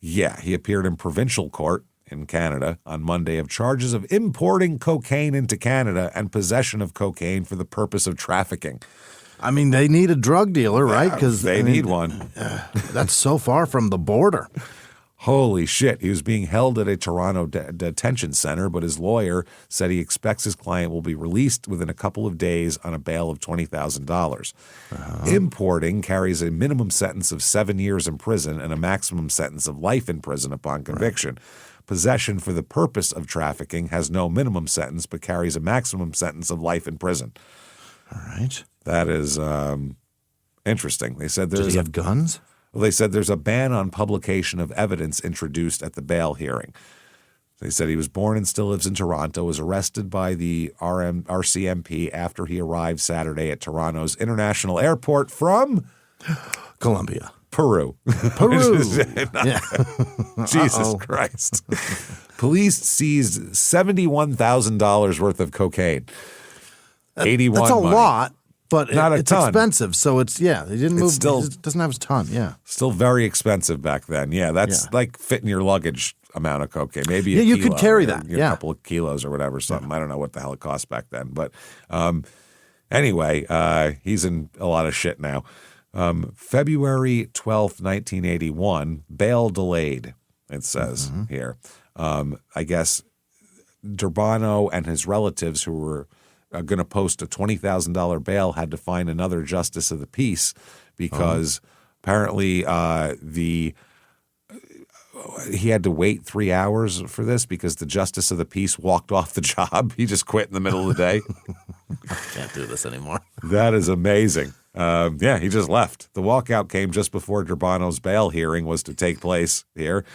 He appeared in provincial court in Canada on Monday of charges of importing cocaine into Canada and possession of cocaine for the purpose of trafficking. I mean, they need a drug dealer, right? Because they need one. That's so far from the border. Holy shit. He was being held at a Toronto detention center, but his lawyer said he expects his client will be released within a couple of days on a bail of $20,000. Importing carries a minimum sentence of 7 years in prison and a maximum sentence of life in prison upon conviction. Possession for the purpose of trafficking has no minimum sentence but carries a maximum sentence of life in prison. All right. That is interesting. They said Does he have guns? Well, they said there's a ban on publication of evidence introduced at the bail hearing. They said he was born and still lives in Toronto, was arrested by the RCMP after he arrived Saturday at Toronto's International Airport from Colombia. Peru. Jesus Christ. Police seized $71,000 worth of cocaine. 81 That's a money. lot. But Not a it's ton. expensive, so he didn't move. He doesn't have a ton, Still very expensive back then. Yeah, that's like fitting your luggage amount of cocaine. Maybe you could carry that. A couple of kilos or whatever, something. I don't know what the hell it cost back then. But anyway, he's in a lot of shit now. February 12th, 1981, bail delayed, it says here. I guess Durbano and his relatives who were going to post a $20,000 bail had to find another justice of the peace because apparently he had to wait 3 hours for this because the justice of the peace walked off the job. He just quit in the middle of the day. I can't do this anymore. That is amazing. He just left. The walkout came just before Durbano's bail hearing was to take place here.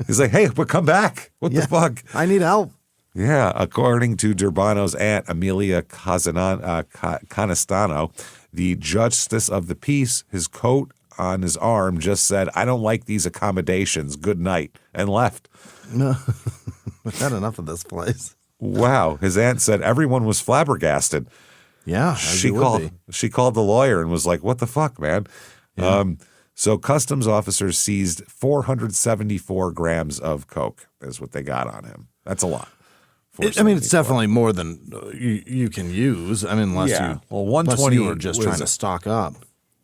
He's like, hey, but come back. What the fuck? I need help. Yeah, according to Durbano's aunt, Amelia Canestano, the justice of the peace, his coat on his arm just said, I don't like these accommodations. Good night, and left. No, we've had enough of this place. Wow. His aunt said everyone was flabbergasted. Yeah, she called the lawyer and was like, what the fuck, man? Yeah. So customs officers seized 474 grams of coke is what they got on him. That's a lot. It's definitely more than you can use. I mean, unless you were just trying to stock up.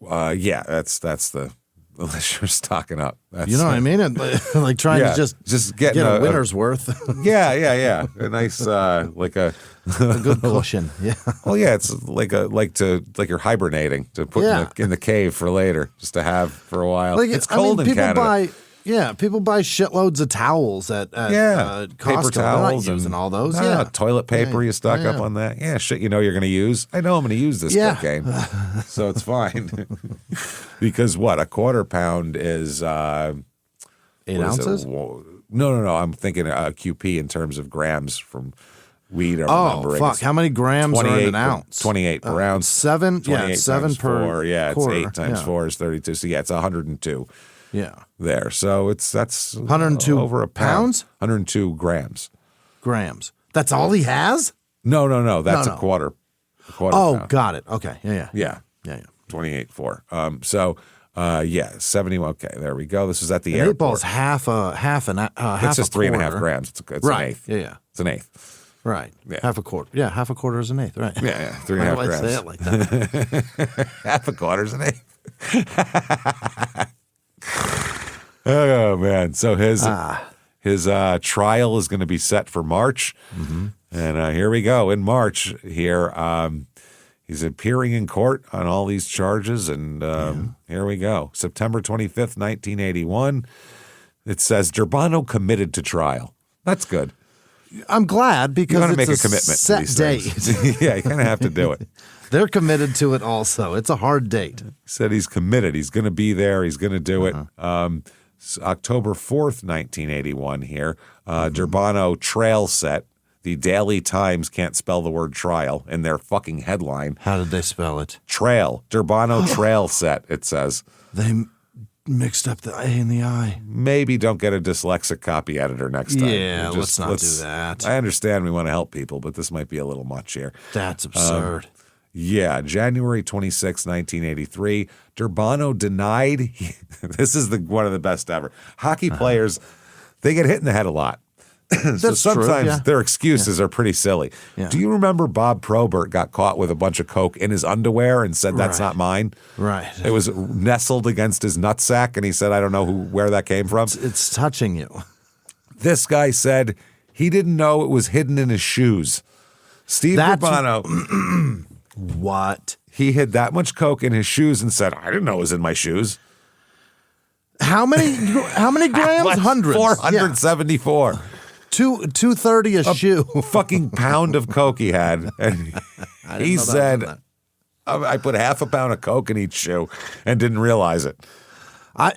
That's the unless you're stocking up. That's, you know what I mean? Like trying to just get a winter's worth. Yeah. A nice like a good cushion. Yeah. Well, yeah, it's like you're hibernating to put in the cave for later, just to have for a while. Like, it's cold in Canada. People buy shitloads of towels at Costco. Paper towels and all those. Toilet paper, you stock up on that. Yeah, shit you know you're going to use. I know I'm going to use this cocaine, so it's fine. Because what, a quarter pound is 8 ounces? No. I'm thinking QP in terms of grams from weed. Oh, fuck. How many grams are in an ounce? 28 per ounce. 7 per four. Yeah, quarter. It's 8 times 4 is 32. So, it's 102. Yeah. There. So that's 102 over a pound. 102 grams. Grams. That's all he has? No. That's a quarter. Pound. Got it. Okay. Yeah. 28.4. 70. Okay, there we go. This is at the airport. 8 ball's half It's just 3.5 grams. It's right. An eighth. Yeah. It's an eighth. Right. Yeah. Half a quarter. Yeah, half a quarter is an eighth. Right. Yeah. 3.5 grams. Why do I say it like that? Half a quarter is an eighth. Oh man! So his trial is going to be set for March, and here we go. In March, he's appearing in court on all these charges, and here we go. September 25th, 1981. It says Durbano committed to trial. That's good. I'm glad because you want to it's make a commitment set to these date. Things. Yeah, you kind of have to do it. They're committed to it also. It's a hard date. He said he's committed. He's going to be there. He's going to do it. October 4th, 1981 here. Durbano trail set. The Daily Times can't spell the word trial in their fucking headline. How did they spell it? Trail. Durbano trail set, it says. They mixed up the A and the I. Maybe don't get a dyslexic copy editor next time. Yeah, let's not do that. I understand we want to help people, but this might be a little much here. That's absurd. January 26, 1983. Durbano denied. This is one of the best ever. Hockey players, they get hit in the head a lot. So sometimes their excuses are pretty silly. Yeah. Do you remember Bob Probert got caught with a bunch of coke in his underwear and said, that's not mine? Right. It was nestled against his nutsack, and he said, I don't know where that came from. It's touching you. This guy said he didn't know it was hidden in his shoes. Durbano. What? He hid that much coke in his shoes and said, I didn't know it was in my shoes. How many grams? Hundreds. 474. 230 a shoe. Fucking pound of coke he had. And he said, I put half a pound of coke in each shoe and didn't realize it.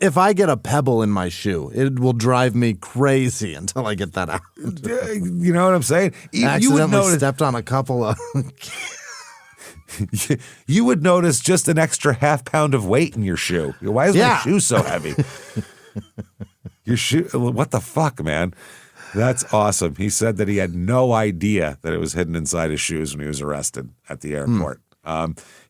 If I get a pebble in my shoe, it will drive me crazy until I get that out. You know what I'm saying? You would notice, stepped on a couple of... You would notice just an extra half pound of weight in your shoe. Why is my shoe so heavy? Your shoe, what the fuck, man? That's awesome. He said that he had no idea that it was hidden inside his shoes when he was arrested at the airport.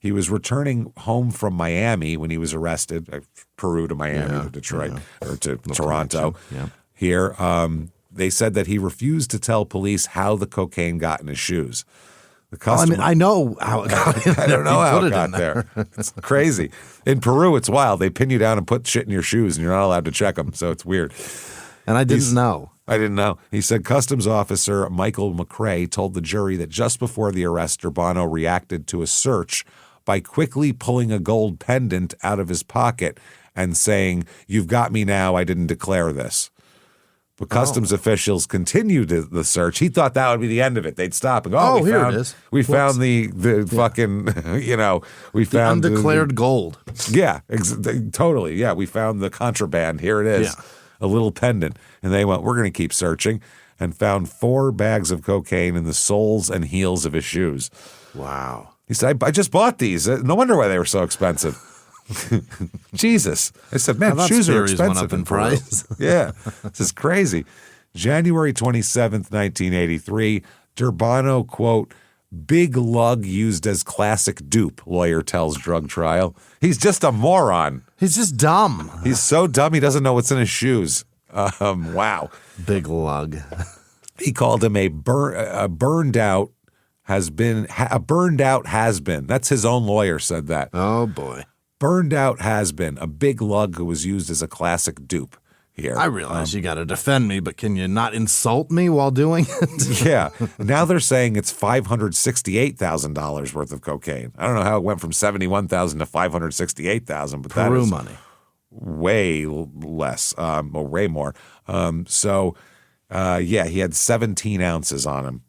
He was returning home from Miami when he was arrested, Peru to Miami to Detroit or to Toronto. Yeah. Here, they said that he refused to tell police how the cocaine got in his shoes. I know how it got in there. I don't know how it got there. It's crazy. In Peru, it's wild. They pin you down and put shit in your shoes, and you're not allowed to check them, so it's weird. And I didn't know. I didn't know. He said customs officer Michael McRae told the jury that just before the arrest, Durbano reacted to a search by quickly pulling a gold pendant out of his pocket and saying, "You've got me now. I didn't declare this." But customs officials continued the search. He thought that would be the end of it. They'd stop and go, here it is. We found the fucking, we found the undeclared gold. Yeah, totally. Yeah, we found the contraband. Here it is, a little pendant. And they went, we're going to keep searching, and found 4 bags of cocaine in the soles and heels of his shoes. Wow. He said, I just bought these. No wonder why they were so expensive. Jesus. I said, man, shoes are expensive. Went up in price. Yeah, this is crazy. January 27th, 1983, Durbano, quote, Big lug used as classic dupe, lawyer tells drug trial. He's just a moron. He's just dumb. He's so dumb he doesn't know what's in his shoes. Wow. Big lug. He called him a burned out has been. That's his own lawyer said that. Oh, boy. Burned out has been. A big lug who was used as a classic dupe. Here. I realize you got to defend me, but can you not insult me while doing it? Yeah. Now they're saying it's $568,000 worth of cocaine. I don't know how it went from $71,000 to $568,000, but that is money. Way less, or way more. Yeah, he had 17 ounces on him.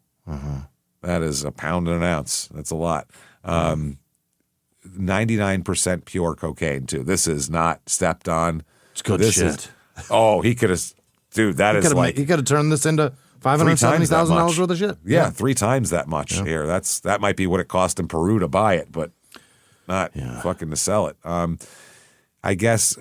That is a pound and an ounce. That's a lot. 99% pure cocaine, too. This is not stepped on. It's good shit. He could have, dude. He could have turned this into $570,000 worth of shit. Yeah, 3 times that much here. That might be what it cost in Peru to buy it, but not fucking to sell it. I guess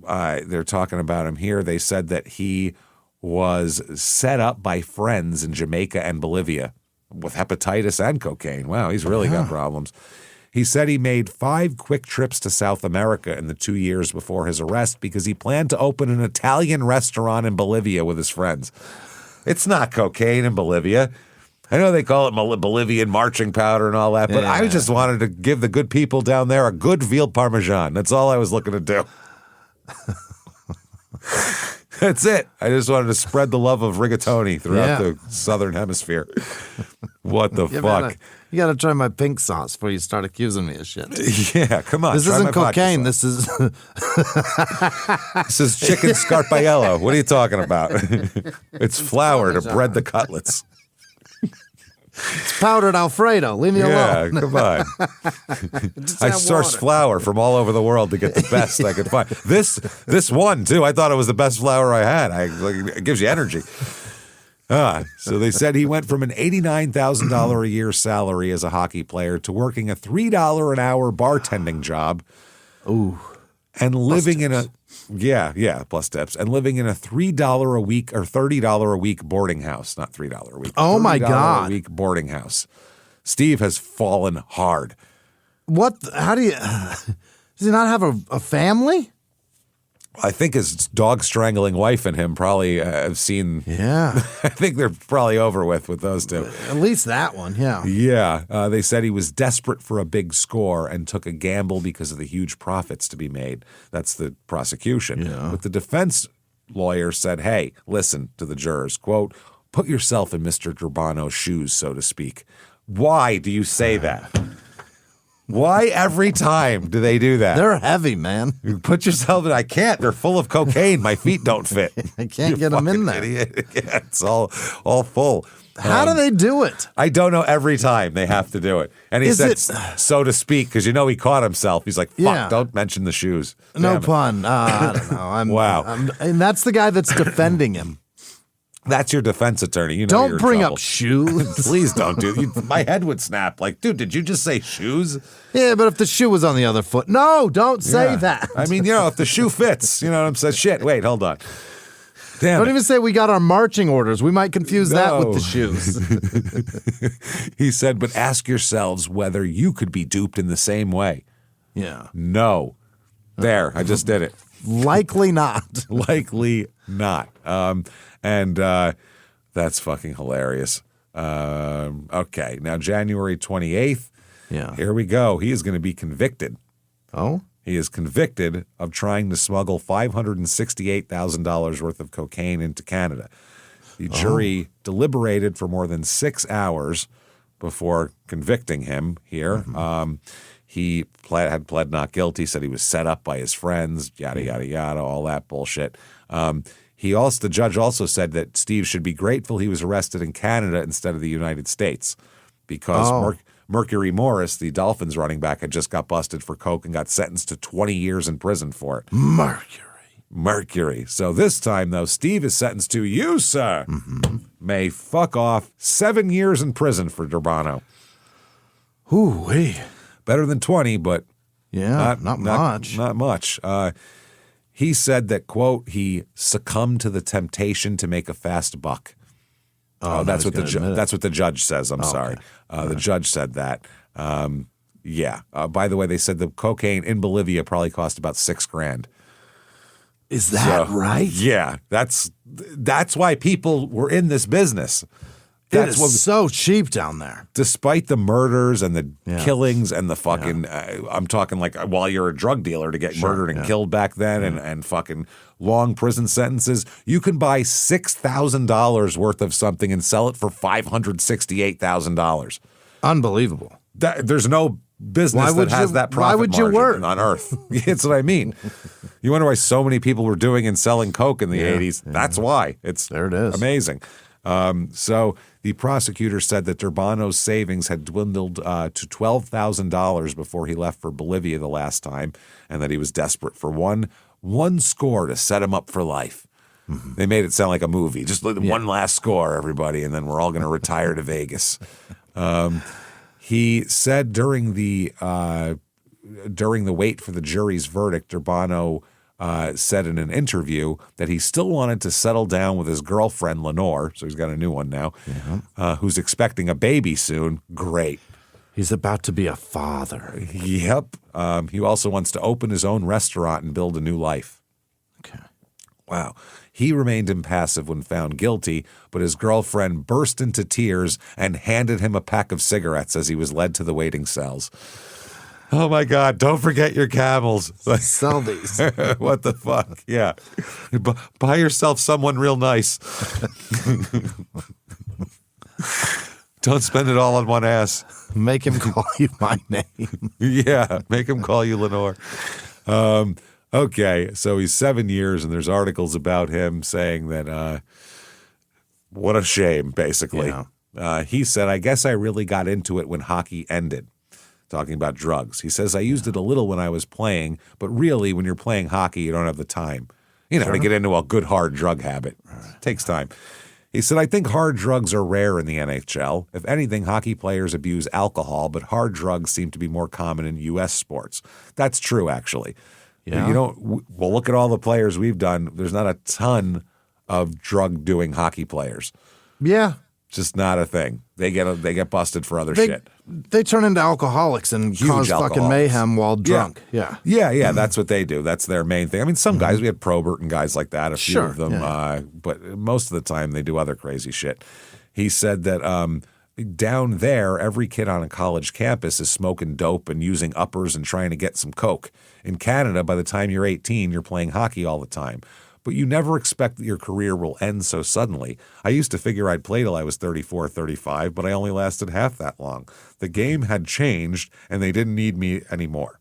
they're talking about him here. They said that he was set up by friends in Jamaica and Bolivia with hepatitis and cocaine. Wow, he's really got problems. He said he made 5 quick trips to South America in the 2 years before his arrest because he planned to open an Italian restaurant in Bolivia with his friends. It's not cocaine in Bolivia. I know they call it Bolivian marching powder and all that, but I just wanted to give the good people down there a good veal parmesan. That's all I was looking to do. That's it. I just wanted to spread the love of rigatoni throughout the Southern Hemisphere. What the fuck? You got to try my pink sauce before you start accusing me of shit. Yeah, come on. This isn't cocaine. This is this is chicken scarpaiello. What are you talking about? It's flour to bread the cutlets. It's powdered Alfredo. Leave me alone. Yeah, come on. I sourced flour from all over the world to get the best I could find. This one, too, I thought it was the best flour I had. It gives you energy. So they said he went from an $89,000 a year salary as a hockey player to working a $3 an hour bartending job. Ooh. And living in a plus tips, and living in a $3 a week or $30 a week boarding house, not $3 a week. Oh my God. $30 a week boarding house. Steve has fallen hard. What? How do you? Does he not have a family? I think his dog strangling wife and him probably have seen. Yeah. I think they're probably over with those two. At least that one, yeah. Yeah. They said he was desperate for a big score and took a gamble because of the huge profits to be made. That's the prosecution. Yeah. But the defense lawyer said, hey, listen to the jurors, quote, put yourself in Mr. Durbano's shoes, so to speak. Why do you say that? Why every time do they do that? They're heavy, man. You put yourself in. I can't. They're full of cocaine. My feet don't fit. I can't get them in there. Idiot. Yeah, it's all full. How do they do it? I don't know. Every time they have to do it. And he said, so to speak, because he caught himself. He's like, fuck, don't mention the shoes. No pun. I don't know. Wow. And that's the guy that's defending him. That's your defense attorney. You know don't you're bring in trouble. up shoes. Please don't do it. My head would snap. Like, dude, did you just say shoes? Yeah, but if the shoe was on the other foot. No, don't say that. I mean, if the shoe fits, you know what I'm saying? Shit, wait, hold on. Damn. Don't even say we got our marching orders. We might confuse that with the shoes. He said, but ask yourselves whether you could be duped in the same way. Yeah. No. There, I just did it. Likely not. Likely not. And that's fucking hilarious. Okay, now January 28th. Yeah. Here we go. He is going to be convicted. Oh? He is convicted of trying to smuggle $568,000 worth of cocaine into Canada. The jury deliberated for more than 6 hours before convicting him here. Mm-hmm. He had pled not guilty, said he was set up by his friends, yada, yada, yada, all that bullshit. The judge also said that Steve should be grateful he was arrested in Canada instead of the United States because Mercury Morris, the Dolphins running back, had just got busted for coke and got sentenced to 20 years in prison for it. Mercury. So this time, though, Steve is sentenced to, you, sir, may fuck off 7 years in prison for Durbano. Ooh-wee. Better than 20, but not much. Not much. He said that, quote, he succumbed to the temptation to make a fast buck. Oh, that's what the judge says. I'm sorry. Okay. The judge said that. Yeah. By the way, they said the cocaine in Bolivia probably cost about $6,000. Is that right? Yeah. That's why people were in this business. That's so cheap down there. Despite the murders and the killings and the fucking, I'm talking like while you're a drug dealer to get murdered and killed back then and fucking long prison sentences, you can buy $6,000 worth of something and sell it for $568,000. Unbelievable. There's no business that has that profit margin on earth. That's what I mean. You wonder why so many people were doing and selling coke in the 80s. Yeah. That's why. There it is. Amazing. So the prosecutor said that Durbano's savings had dwindled to $12,000 before he left for Bolivia the last time, and that he was desperate for one score to set him up for life. Mm-hmm. They made it sound like a movie. Just one last score, everybody, and then we're all going to retire to Vegas. He said during the wait for the jury's verdict, Durbano said in an interview that he still wanted to settle down with his girlfriend, Lenore, so he's got a new one now, who's expecting a baby soon. Great. He's about to be a father. Yep. He also wants to open his own restaurant and build a new life. Okay. Wow. He remained impassive when found guilty, but his girlfriend burst into tears and handed him a pack of cigarettes as he was led to the waiting cells. Oh, my God. Don't forget your Camels. Sell these. What the fuck? Yeah. Buy yourself someone real nice. Don't spend it all on one ass. Make him call you my name. Yeah. Make him call you Lenore. Okay. So he's 7 years, and there's articles about him saying that what a shame, basically. Yeah. He said, I guess I really got into it when hockey ended. Talking about drugs. He says, I used it a little when I was playing, but really when you're playing hockey, you don't have the time, to get into a good hard drug habit. It takes time. He said, I think hard drugs are rare in the NHL. If anything, hockey players abuse alcohol, but hard drugs seem to be more common in U.S. sports. That's true, actually. Yeah. Well, look at all the players we've done. There's not a ton of drug-doing hockey players. Yeah. Just not a thing. They get busted for other shit. They turn into alcoholics and cause fucking mayhem while drunk. Yeah. That's what they do. That's their main thing. I mean, some guys, we had Probert and guys like that, a few of them, but most of the time they do other crazy shit. He said that down there, every kid on a college campus is smoking dope and using uppers and trying to get some coke. In Canada, by the time you're 18, you're playing hockey all the time. But you never expect that your career will end so suddenly. I used to figure I'd play till I was 34, 35, but I only lasted half that long. The game had changed, and they didn't need me anymore.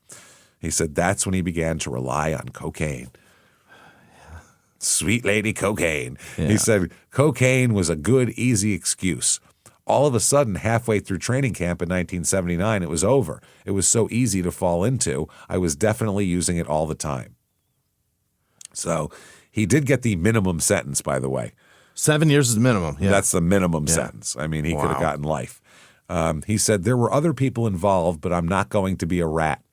He said that's when he began to rely on cocaine. Yeah. Sweet lady cocaine. Yeah. He said cocaine was a good, easy excuse. All of a sudden, halfway through training camp in 1979, it was over. It was so easy to fall into. I was definitely using it all the time. So he did get the minimum sentence, by the way. 7 years is the minimum. Yeah. That's the minimum sentence. I mean, he could have gotten life. He said, there were other people involved, but I'm not going to be a rat.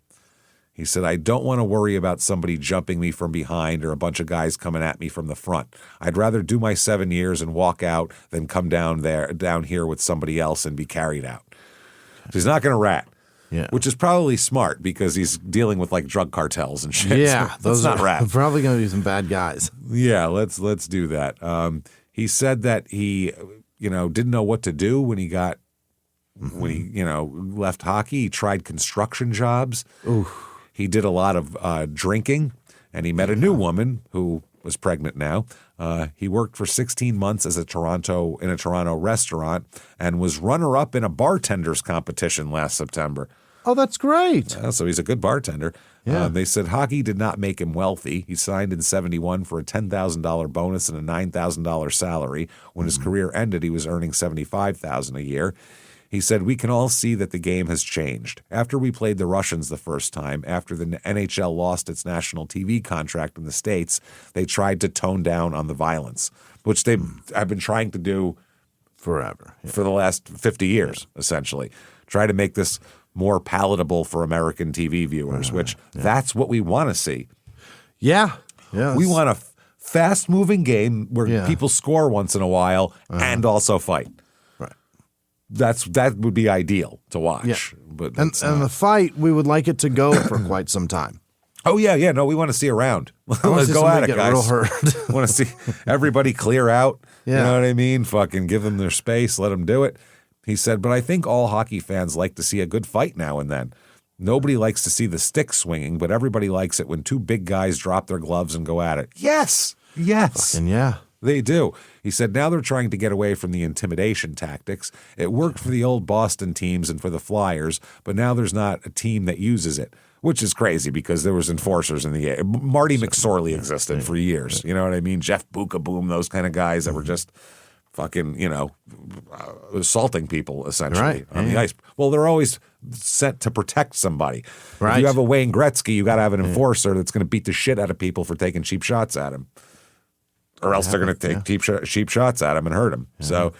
He said, I don't want to worry about somebody jumping me from behind or a bunch of guys coming at me from the front. I'd rather do my 7 years and walk out than come down here with somebody else and be carried out. So he's not going to rat. Yeah. Which is probably smart because he's dealing with like drug cartels and shit. Yeah, so those are rat. Probably going to be some bad guys. Yeah, let's do that. He said that he, didn't know what to do when he left hockey. He tried construction jobs. Ooh. He did a lot of drinking, and he met a new woman who was pregnant now. He worked for 16 months in a Toronto restaurant and was runner-up in a bartender's competition last September. Oh, that's great. So he's a good bartender. Yeah. They said hockey did not make him wealthy. He signed in 71 for a $10,000 bonus and a $9,000 salary. When his career ended, he was earning $75,000 a year. He said, we can all see that the game has changed. After we played the Russians the first time, after the NHL lost its national TV contract in the States, they tried to tone down on the violence, which they have been trying to do forever, for the last 50 years, essentially. Try to make this more palatable for American TV viewers, which that's what we want to see. Yeah. Yeah. We want a fast-moving game where people score once in a while and also fight. Right. That would be ideal to watch. Yeah. But and the fight, we would like it to go for quite some time. Oh, yeah. No, we want to see a round. Let's go at it, guys. Real hurt. Want to see everybody clear out. Yeah. You know what I mean? Fucking give them their space. Let them do it. He said, but I think all hockey fans like to see a good fight now and then. Nobody likes to see the stick swinging, but everybody likes it when two big guys drop their gloves and go at it. Yes. Fucking yeah. They do. He said now they're trying to get away from the intimidation tactics. It worked for the old Boston teams and for the Flyers, but now there's not a team that uses it, which is crazy because there was enforcers in the game. Marty McSorley existed for years. You know what I mean? Jeff Bukaboom, those kind of guys that were just fucking, assaulting people essentially on the ice. Well, they're always sent to protect somebody. Right. If you have a Wayne Gretzky, you got to have an enforcer that's going to beat the shit out of people for taking cheap shots at him. Or else they're going to take cheap shots at him and hurt him. Yeah. So,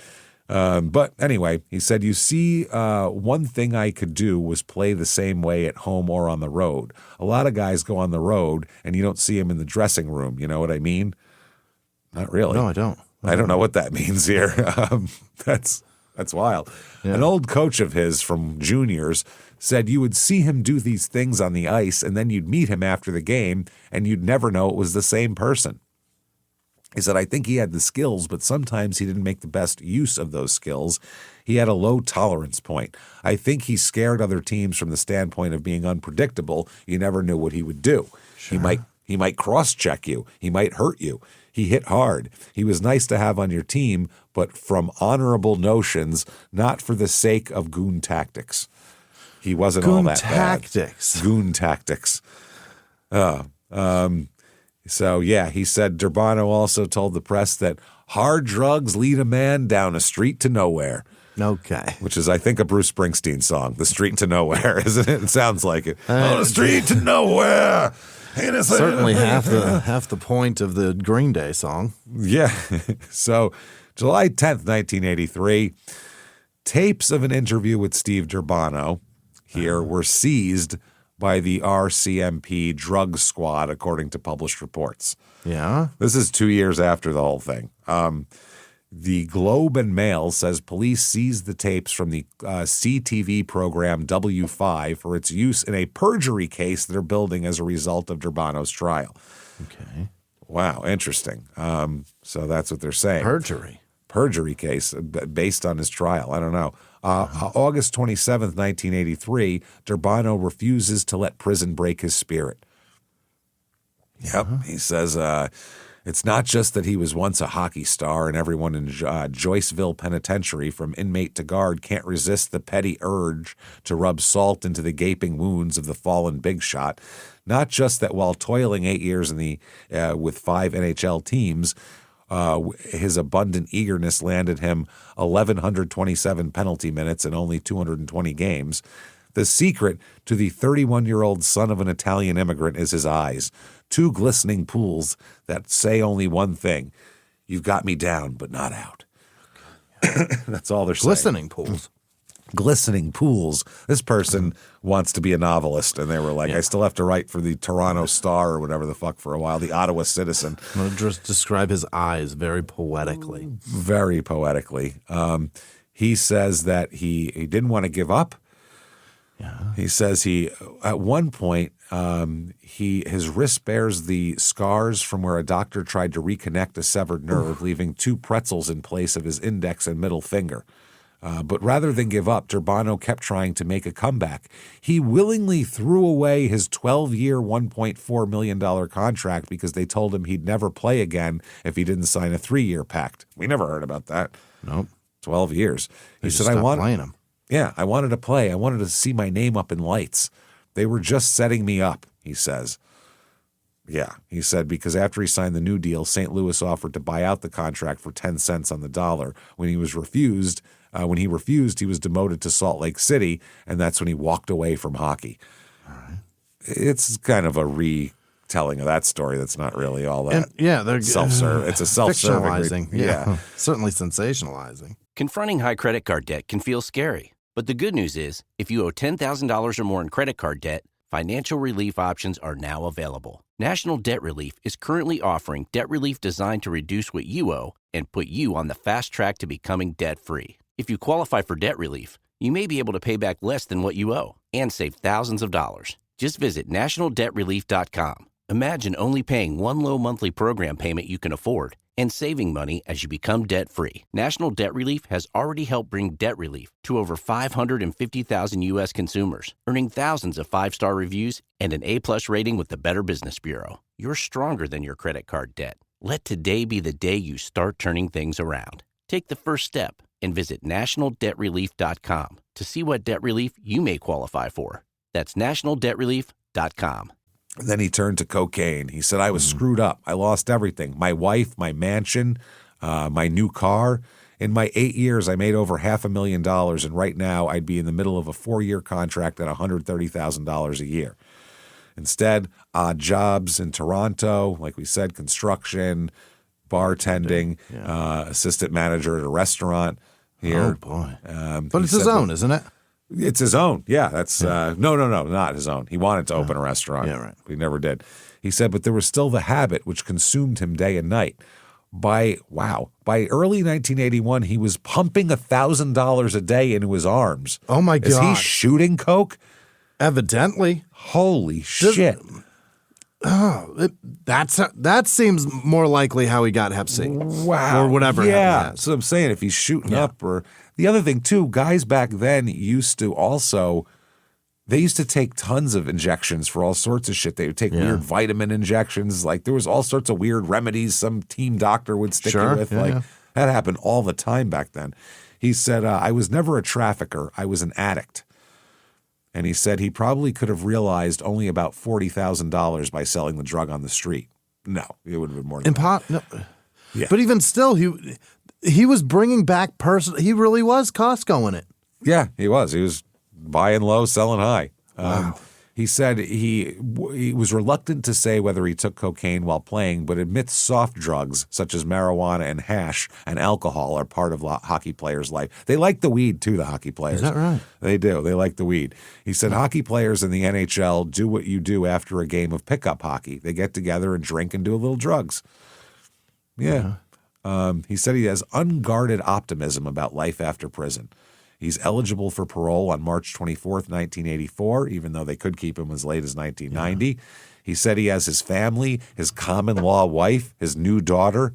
but anyway, he said, you see, one thing I could do was play the same way at home or on the road. A lot of guys go on the road and you don't see them in the dressing room. You know what I mean? Not really. No, I don't. I don't know what that means here. That's wild. Yeah. An old coach of his from juniors said you would see him do these things on the ice and then you'd meet him after the game and you'd never know it was the same person. He said, I think he had the skills, but sometimes he didn't make the best use of those skills. He had a low tolerance point. I think he scared other teams from the standpoint of being unpredictable. You never knew what he would do. Sure. He might cross-check you. He might hurt you. He hit hard. He was nice to have on your team, but from honorable notions, not for the sake of goon tactics. He wasn't all that bad. Goon tactics. So, yeah, he said Durbano also told the press that hard drugs lead a man down a street to nowhere. Okay. Which is, I think, a Bruce Springsteen song, The Street to Nowhere, isn't it? It sounds like it. On the street to nowhere. Certainly half the point of the Green Day song. Yeah. So, July 10th, 1983, tapes of an interview with Steve Durbano here were seized by the RCMP drug squad, according to published reports. Yeah. This is 2 years after the whole thing. The Globe and Mail says police seized the tapes from the CTV program W5 for its use in a perjury case they're building as a result of Durbano's trial. Okay. Wow, interesting. So that's what they're saying. Perjury case based on his trial. I don't know. August 27th, 1983, Durbano refuses to let prison break his spirit. Yep. He says it's not just that he was once a hockey star and everyone in Joyceville Penitentiary from inmate to guard can't resist the petty urge to rub salt into the gaping wounds of the fallen big shot. Not just that while toiling 8 years with 5 NHL teams, his abundant eagerness landed him 1,127 penalty minutes in only 220 games. The secret to the 31-year-old son of an Italian immigrant is his eyes, 2 glistening pools that say only one thing: you've got me down, but not out. That's all they're saying. Glistening pools. This person wants to be a novelist, and they were like, I still have to write for the Toronto Star or whatever the fuck for a while, the Ottawa Citizen. I'm going to just describe his eyes very poetically. Very poetically. He says that he didn't want to give up. Yeah. He says at one point, his wrist bears the scars from where a doctor tried to reconnect a severed nerve, leaving 2 pretzels in place of his index and middle finger. But rather than give up, Durbano kept trying to make a comeback. He willingly threw away his 12-year, $1.4 million contract because they told him he'd never play again if he didn't sign a 3-year pact. We never heard about that. Nope. 12 years. He said, I want playing him. Yeah, I wanted to play. I wanted to see my name up in lights. They were just setting me up, he says. Yeah, he said, because after he signed the new deal, St. Louis offered to buy out the contract for 10 cents on the dollar. When he refused, he was demoted to Salt Lake City, and that's when he walked away from hockey. All right. It's kind of a retelling of that story that's not really all that they're self-serving. It's a self-serving. Fictionalizing. Yeah. Certainly sensationalizing. Confronting high credit card debt can feel scary, but the good news is if you owe $10,000 or more in credit card debt, Financial relief options are now available. National Debt Relief is currently offering debt relief designed to reduce what you owe and put you on the fast track to becoming debt-free. If you qualify for debt relief, you may be able to pay back less than what you owe and save thousands of dollars. Just visit nationaldebtrelief.com. Imagine only paying one low monthly program payment you can afford and saving money as you become debt-free. National Debt Relief has already helped bring debt relief to over 550,000 U.S. consumers, earning thousands of five-star reviews and an A-plus rating with the Better Business Bureau. You're stronger than your credit card debt. Let today be the day you start turning things around. Take the first step and visit nationaldebtrelief.com to see what debt relief you may qualify for. That's nationaldebtrelief.com. Then he turned to cocaine. He said, I was screwed up. I lost everything. My wife, my mansion, my new car. In my 8 years, I made over $500,000, and right now I'd be in the middle of a 4-year contract at $130,000 a year. Instead, odd jobs in Toronto, like we said, construction, bartending, assistant manager at a restaurant here. Oh, boy. But it's his own, isn't it? It's his own. Yeah, that's no, not his own. He wanted to open a restaurant. Yeah, right. He never did. He said, but there was still the habit which consumed him day and night. By early 1981, he was pumping $1,000 a day into his arms. Oh, my God. Is he shooting coke? Evidently. Holy shit. That seems more likely how he got Hep C. Wow. Or whatever. Yeah. So I'm saying if he's shooting up or the other thing too, guys back then used to take tons of injections for all sorts of shit. They would take weird vitamin injections. Like there was all sorts of weird remedies some team doctor would stick you with. That happened all the time back then. He said, I was never a trafficker. I was an addict. And he said he probably could have realized only about $40,000 by selling the drug on the street. No, it would have been more than that. No. Yeah. But even still, he was bringing back He really was Costco-ing it. Yeah, he was. He was buying low, selling high. Wow. He said he was reluctant to say whether he took cocaine while playing, but admits soft drugs such as marijuana and hash and alcohol are part of hockey players' life. They like the weed too, the hockey players. Is that right? They do. They like the weed. He said hockey players in the NHL do what you do after a game of pickup hockey. They get together and drink and do a little drugs. Yeah. He said he has unguarded optimism about life after prison. He's eligible for parole on March 24th, 1984, even though they could keep him as late as 1990. Yeah. He said he has his family, his common law wife, his new daughter,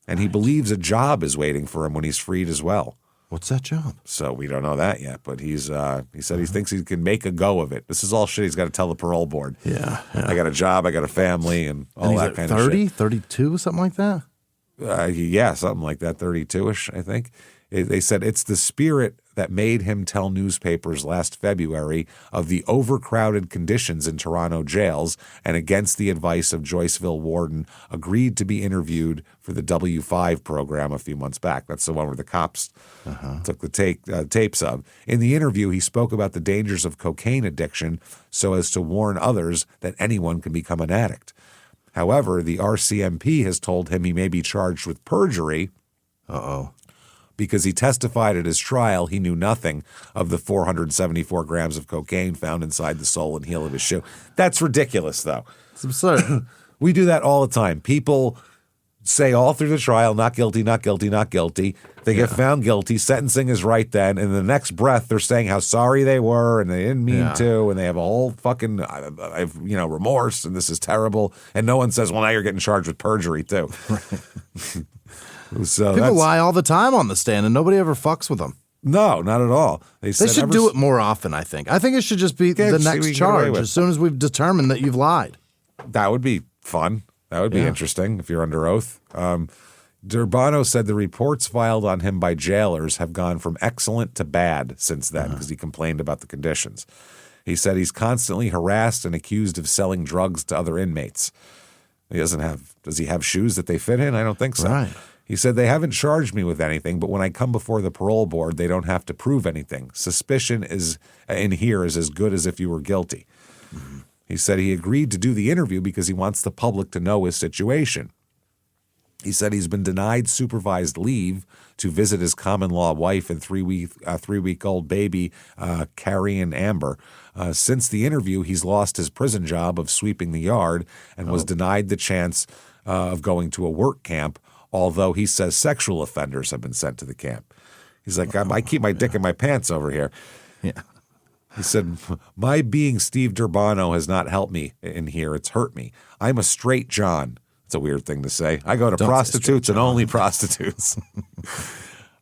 and he believes a job is waiting for him when he's freed as well. What's that job? So we don't know that yet, but he said he thinks he can make a go of it. This is all shit he's got to tell the parole board. Yeah. I got a job, I got a family, and all that kind 30, of shit. 32, something like that? Yeah, something like that, 32-ish, I think. They said it's the spirit that made him tell newspapers last February of the overcrowded conditions in Toronto jails and against the advice of Joyceville warden, agreed to be interviewed for the W5 program a few months back. That's the one where the cops took the tapes of. In the interview, he spoke about the dangers of cocaine addiction so as to warn others that anyone can become an addict. However, the RCMP has told him he may be charged with perjury. Because he testified at his trial, he knew nothing of the 474 grams of cocaine found inside the sole and heel of his shoe. That's ridiculous, though. It's absurd. We do that all the time. People say all through the trial, not guilty, not guilty, not guilty. They get found guilty. Sentencing is right then. And in the next breath, they're saying how sorry they were and they didn't mean to. And they have a whole fucking, remorse. And this is terrible. And no one says, well, now you're getting charged with perjury, too. So people lie all the time on the stand, and nobody ever fucks with them. No, not at all. They should do it more often, I think. I think it should just be the next charge as soon as we've determined that you've lied. That would be fun. That would be interesting if you're under oath. Durbano said the reports filed on him by jailers have gone from excellent to bad since then because he complained about the conditions. He said he's constantly harassed and accused of selling drugs to other inmates. Does he have shoes that they fit in? I don't think so. Right. He said, they haven't charged me with anything, but when I come before the parole board, they don't have to prove anything. Suspicion is in here is as good as if you were guilty. Mm-hmm. He said he agreed to do the interview because he wants the public to know his situation. He said he's been denied supervised leave to visit his common-law wife and three-week-old baby, Carrie and Amber. Since the interview, he's lost his prison job of sweeping the yard and was denied the chance of going to a work camp, although he says sexual offenders have been sent to the camp. He's like, I keep my dick in my pants over here. Yeah. He said, my being Steve Durbano has not helped me in here. It's hurt me. I'm a straight John. It's a weird thing to say. I go to prostitutes and only prostitutes.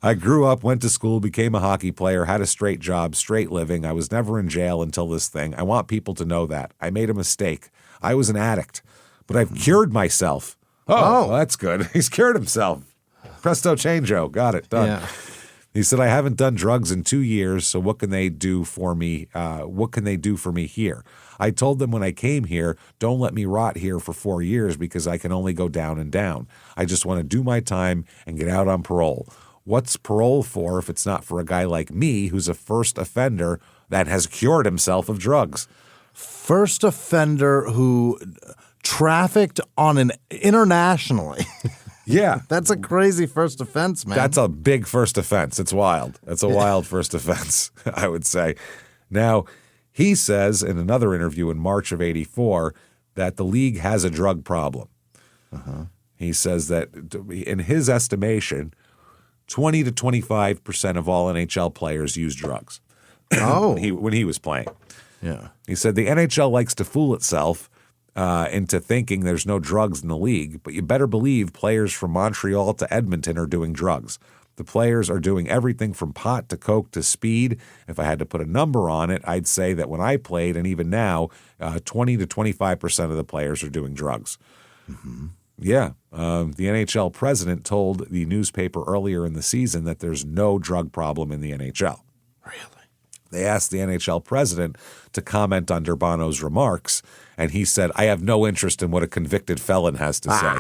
I grew up, went to school, became a hockey player, had a straight job, straight living. I was never in jail until this thing. I want people to know that. I made a mistake. I was an addict, but I've cured myself. Oh, well, that's good. He's cured himself. Presto changeo. Got it. Done. Yeah. He said, I haven't done drugs in 2 years, so what can they do for me? What can they do for me here? I told them when I came here, don't let me rot here for 4 years because I can only go down and down. I just want to do my time and get out on parole. What's parole for if it's not for a guy like me who's a first offender that has cured himself of drugs? First offender who trafficked on an internationally. Yeah. That's a crazy first offense, man. That's a big first offense. It's wild. That's a wild first offense, I would say. Now, he says in another interview in March of '84 that the league has a drug problem. He says that in his estimation, 20 to 25% of all NHL players use drugs. Oh. when he was playing. Yeah. He said the NHL likes to fool itself into thinking there's no drugs in the league, but you better believe players from Montreal to Edmonton are doing drugs. The players are doing everything from pot to coke to speed. If I had to put a number on it, I'd say that when I played, and even now, 20 to 25% of the players are doing drugs. Mm-hmm. Yeah. The NHL president told the newspaper earlier in the season that there's no drug problem in the NHL. Really? They asked the NHL president to comment on Durbano's remarks, and he said, I have no interest in what a convicted felon has to say.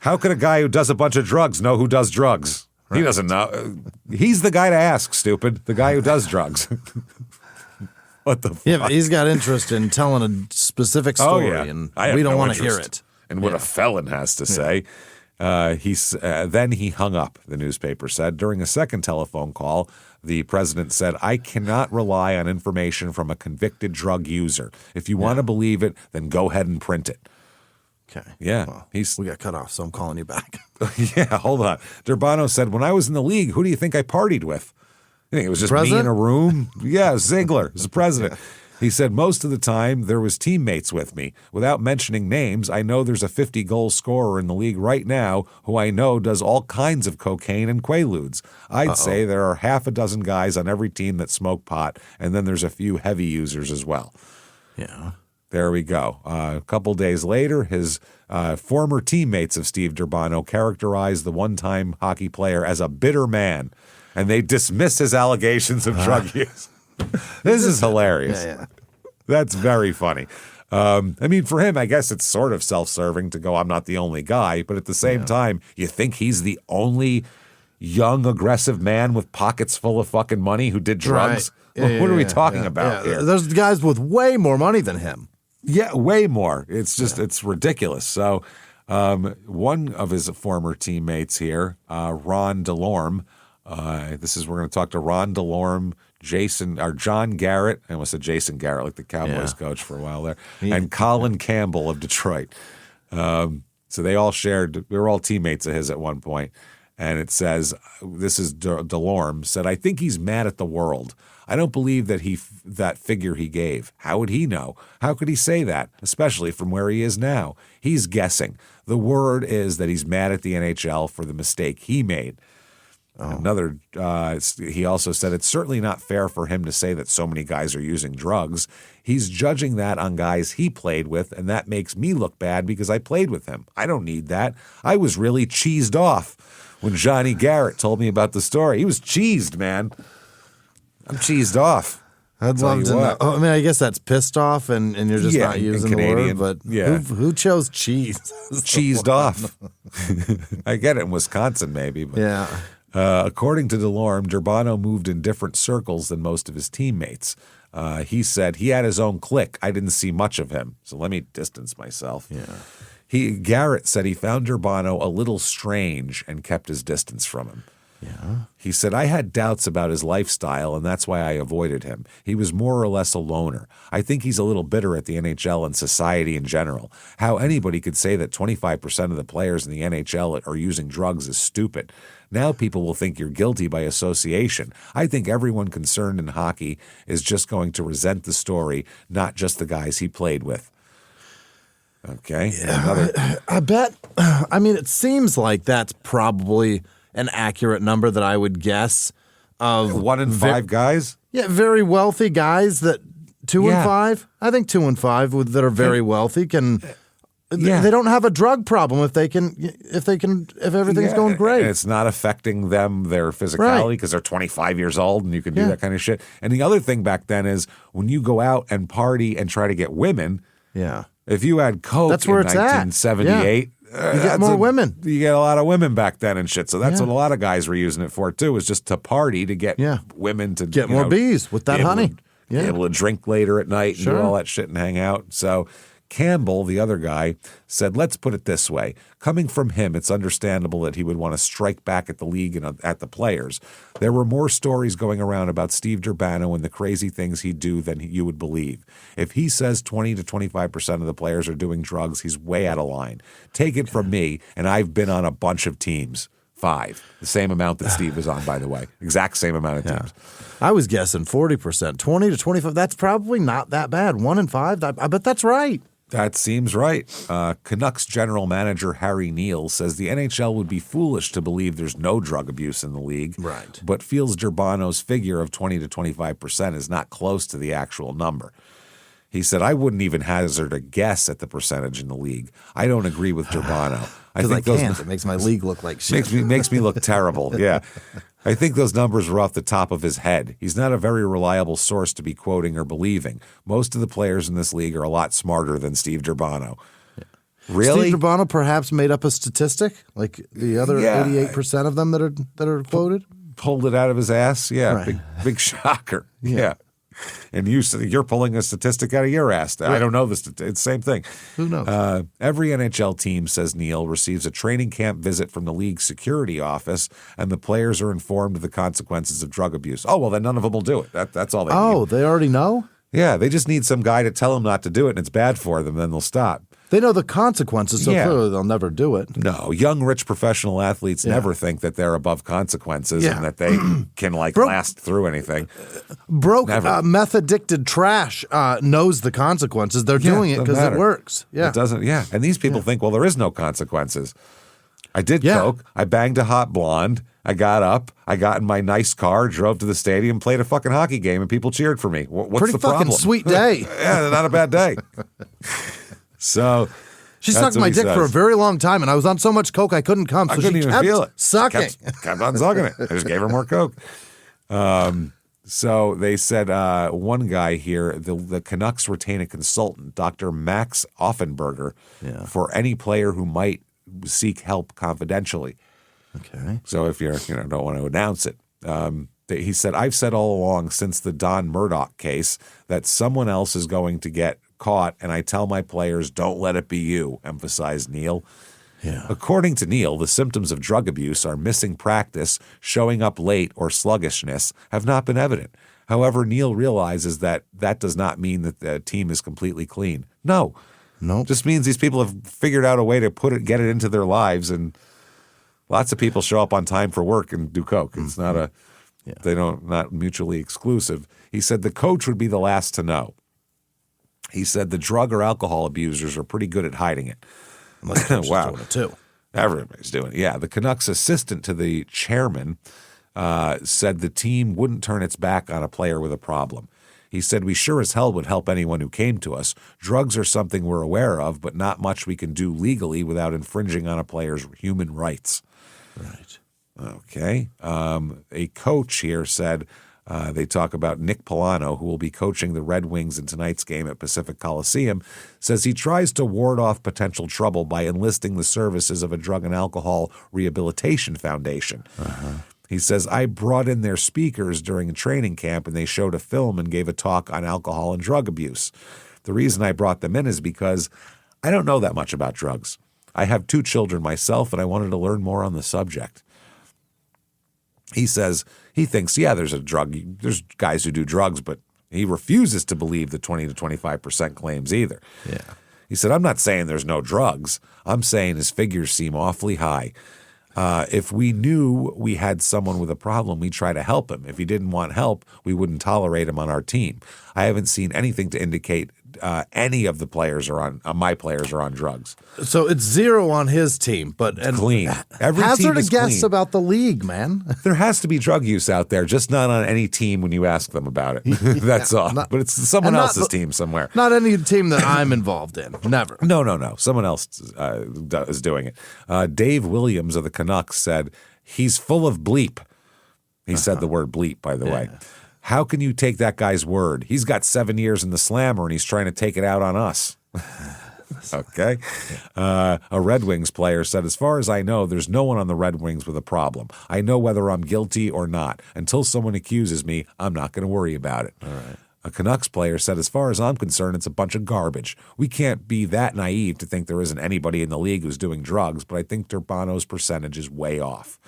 How could a guy who does a bunch of drugs know who does drugs? Right. He doesn't know. He's the guy to ask, stupid. The guy who does drugs. What the fuck? Yeah, but he's got interest in telling a specific story, and we don't want to hear it. And what a felon has to say. Then he hung up, the newspaper said. During a second telephone call, the president said, I cannot rely on information from a convicted drug user. If you want to believe it, then go ahead and print it. Okay. Yeah. Well, we got cut off, so I'm calling you back. Yeah, hold on. Durbano said, when I was in the league, who do you think I partied with? You think it was just me in a room? Yeah, Ziegler was the president. He said, most of the time, there was teammates with me. Without mentioning names, I know there's a 50-goal scorer in the league right now who I know does all kinds of cocaine and Quaaludes. I'd say there are half a dozen guys on every team that smoke pot, and then there's a few heavy users as well. Yeah. There we go. A couple days later, his former teammates of Steve Durbano characterized the one-time hockey player as a bitter man, and they dismiss his allegations of drug use. This is hilarious. Yeah. That's very funny. I mean, for him, I guess it's sort of self-serving to go, I'm not the only guy. But at the same time, you think he's the only young, aggressive man with pockets full of fucking money who did drugs? Right. What are we talking about here? There's guys with way more money than him. Yeah, way more. It's just, it's ridiculous. So one of his former teammates here, Ron DeLorme, we're going to talk to Ron DeLorme, John Garrett, I almost said Jason Garrett, like the Cowboys coach for a while there, and Colin Campbell of Detroit. So they were all teammates of his at one point. And it says, this is DeLorme, said, I think he's mad at the world. I don't believe that figure he gave. How would he know? How could he say that, especially from where he is now? He's guessing. The word is that he's mad at the NHL for the mistake he made. He also said it's certainly not fair for him to say that so many guys are using drugs. He's judging that on guys he played with, and that makes me look bad because I played with him. I don't need that. I was really cheesed off when Johnny Garrett told me about the story. He was cheesed, man. I'm cheesed off. I'd love to know. I mean, I guess that's pissed off, and you're just not using the word, but who chose cheese? Cheesed off. I get it in Wisconsin, maybe. But. Yeah. According to DeLorme, Durbano moved in different circles than most of his teammates. He said he had his own clique. I didn't see much of him, so let me distance myself. Yeah. Garrett said he found Durbano a little strange and kept his distance from him. Yeah. He said, I had doubts about his lifestyle, and that's why I avoided him. He was more or less a loner. I think he's a little bitter at the NHL and society in general. How anybody could say that 25% of the players in the NHL are using drugs is stupid. Now people will think you're guilty by association. I think everyone concerned in hockey is just going to resent the story, not just the guys he played with. Okay. Yeah. I bet. I mean, it seems like that's probably an accurate number that I would guess of 1 in 5 guys. Yeah, very wealthy guys that 2 and 5. I think 2 and 5 that are very wealthy can. They don't have a drug problem if everything's going great. And it's not affecting them, their physicality, because they're 25 years old and you can do that kind of shit. And the other thing back then is when you go out and party and try to get women. Yeah. If you had coke that's where in it's 1978, you get more women. You get a lot of women back then and shit. So that's what a lot of guys were using it for too, was just to party, to get women to get more bees with that honey. Be able to drink later at night and do all that shit and hang out. So Campbell, the other guy, said, let's put it this way. Coming from him, it's understandable that he would want to strike back at the league and at the players. There were more stories going around about Steve Durbano and the crazy things he'd do than you would believe. If he says 20 to 25% of the players are doing drugs, he's way out of line. Take it from me, and I've been on a bunch of teams. 5. The same amount that Steve was on, by the way. Exact same amount of teams. I was guessing 40%. 20 to 25. That's probably not that bad. 1 in 5. I bet that's right. That seems right. Canucks general manager Harry Neal says the NHL would be foolish to believe there's no drug abuse in the league, but feels Durbano's figure of 20 to 25% is not close to the actual number. He said, I wouldn't even hazard a guess at the percentage in the league. I don't agree with Durbano. I can't. It makes my league look like shit. Makes me look terrible, yeah. I think those numbers were off the top of his head. He's not a very reliable source to be quoting or believing. Most of the players in this league are a lot smarter than Steve Durbano. Yeah. Really? Steve Durbano perhaps made up a statistic, like the other 88% of them that are quoted? Pulled it out of his ass? Yeah, right. Big shocker. Yeah. And you're pulling a statistic out of your ass. I don't know this. It's the same thing. Who knows? Every NHL team, says Neal, receives a training camp visit from the league's security office, and the players are informed of the consequences of drug abuse. Oh, well, then none of them will do it. That's all they need. Oh, they already know? Yeah, they just need some guy to tell them not to do it, and it's bad for them. Then they'll stop. They know the consequences, so clearly they'll never do it. No, young, rich professional athletes never think that they're above consequences and that they can last through anything. Broke, meth-addicted trash knows the consequences. They're doing it because it works. Yeah, it doesn't. Yeah, and these people think, well, there is no consequences. I did coke. I banged a hot blonde. I got up. I got in my nice car, drove to the stadium, played a fucking hockey game, and people cheered for me. What's Pretty the problem? fucking sweet day. Yeah, not a bad day. So she sucked my dick for a very long time, and I was on so much coke I couldn't come. So I couldn't even feel it. Sucking. Kept on sucking it. I just gave her more coke. So they said one guy here, the Canucks retain a consultant, Dr. Max Offenberger, for any player who might seek help confidentially. Okay. So if you don't want to announce it. He said, I've said all along since the Don Murdoch case that someone else is going to get caught, and I tell my players, don't let it be you, emphasized Neal. Yeah. According to Neal, the symptoms of drug abuse are missing practice, showing up late, or sluggishness have not been evident. However, Neal realizes that does not mean that the team is completely clean. No. Just means these people have figured out a way to get it into their lives, and lots of people show up on time for work and do coke. It's not not mutually exclusive. He said the coach would be the last to know. He said the drug or alcohol abusers are pretty good at hiding it. Wow. Doing it too. Everybody's doing it. Yeah. The Canucks assistant to the chairman said the team wouldn't turn its back on a player with a problem. He said, we sure as hell would help anyone who came to us. Drugs are something we're aware of, but not much we can do legally without infringing on a player's human rights. Right. Okay. A coach here said, they talk about Nick Polano, who will be coaching the Red Wings in tonight's game at Pacific Coliseum, says he tries to ward off potential trouble by enlisting the services of a drug and alcohol rehabilitation foundation. He says, I brought in their speakers during a training camp, and they showed a film and gave a talk on alcohol and drug abuse. The reason I brought them in is because I don't know that much about drugs. I have 2 children myself, and I wanted to learn more on the subject. He says he thinks, there's guys who do drugs, but he refuses to believe the 20 to 25% claims either. Yeah. He said, I'm not saying there's no drugs. I'm saying his figures seem awfully high. If we knew we had someone with a problem, we'd try to help him. If he didn't want help, we wouldn't tolerate him on our team. I haven't seen anything to indicate any of the players my players are on drugs. So it's 0 on his team, but clean. Every hazard team is a guess clean. about the league, man. There has to be drug use out there, just not on any team when you ask them about it. That's all. But it's someone else's team somewhere. Not any team that I'm involved in. Never. No. Someone else is doing it. Dave Williams of the Canucks said, he's full of bleep. He said the word bleep, by the way. How can you take that guy's word? He's got 7 years in the slammer, and he's trying to take it out on us. Okay. A Red Wings player said, as far as I know, there's no one on the Red Wings with a problem. I know whether I'm guilty or not. Until someone accuses me, I'm not going to worry about it. All right. A Canucks player said, as far as I'm concerned, it's a bunch of garbage. We can't be that naive to think there isn't anybody in the league who's doing drugs, but I think Durbano's percentage is way off.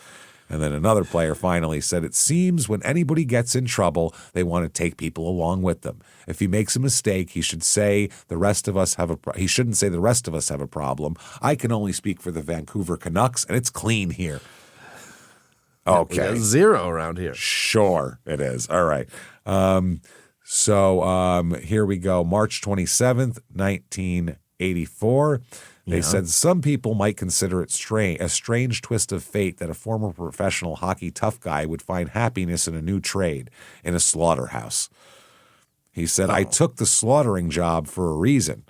And then another player finally said, it seems when anybody gets in trouble, they want to take people along with them. If he makes a mistake, he should say the rest of us have he shouldn't say the rest of us have a problem. I can only speak for the Vancouver Canucks, and it's clean here. Okay. 0 around here. Sure, it is. All right. Here we go. March 27th, 1984. They said some people might consider it a strange twist of fate that a former professional hockey tough guy would find happiness in a new trade, in a slaughterhouse. He said, I took the slaughtering job for a reason.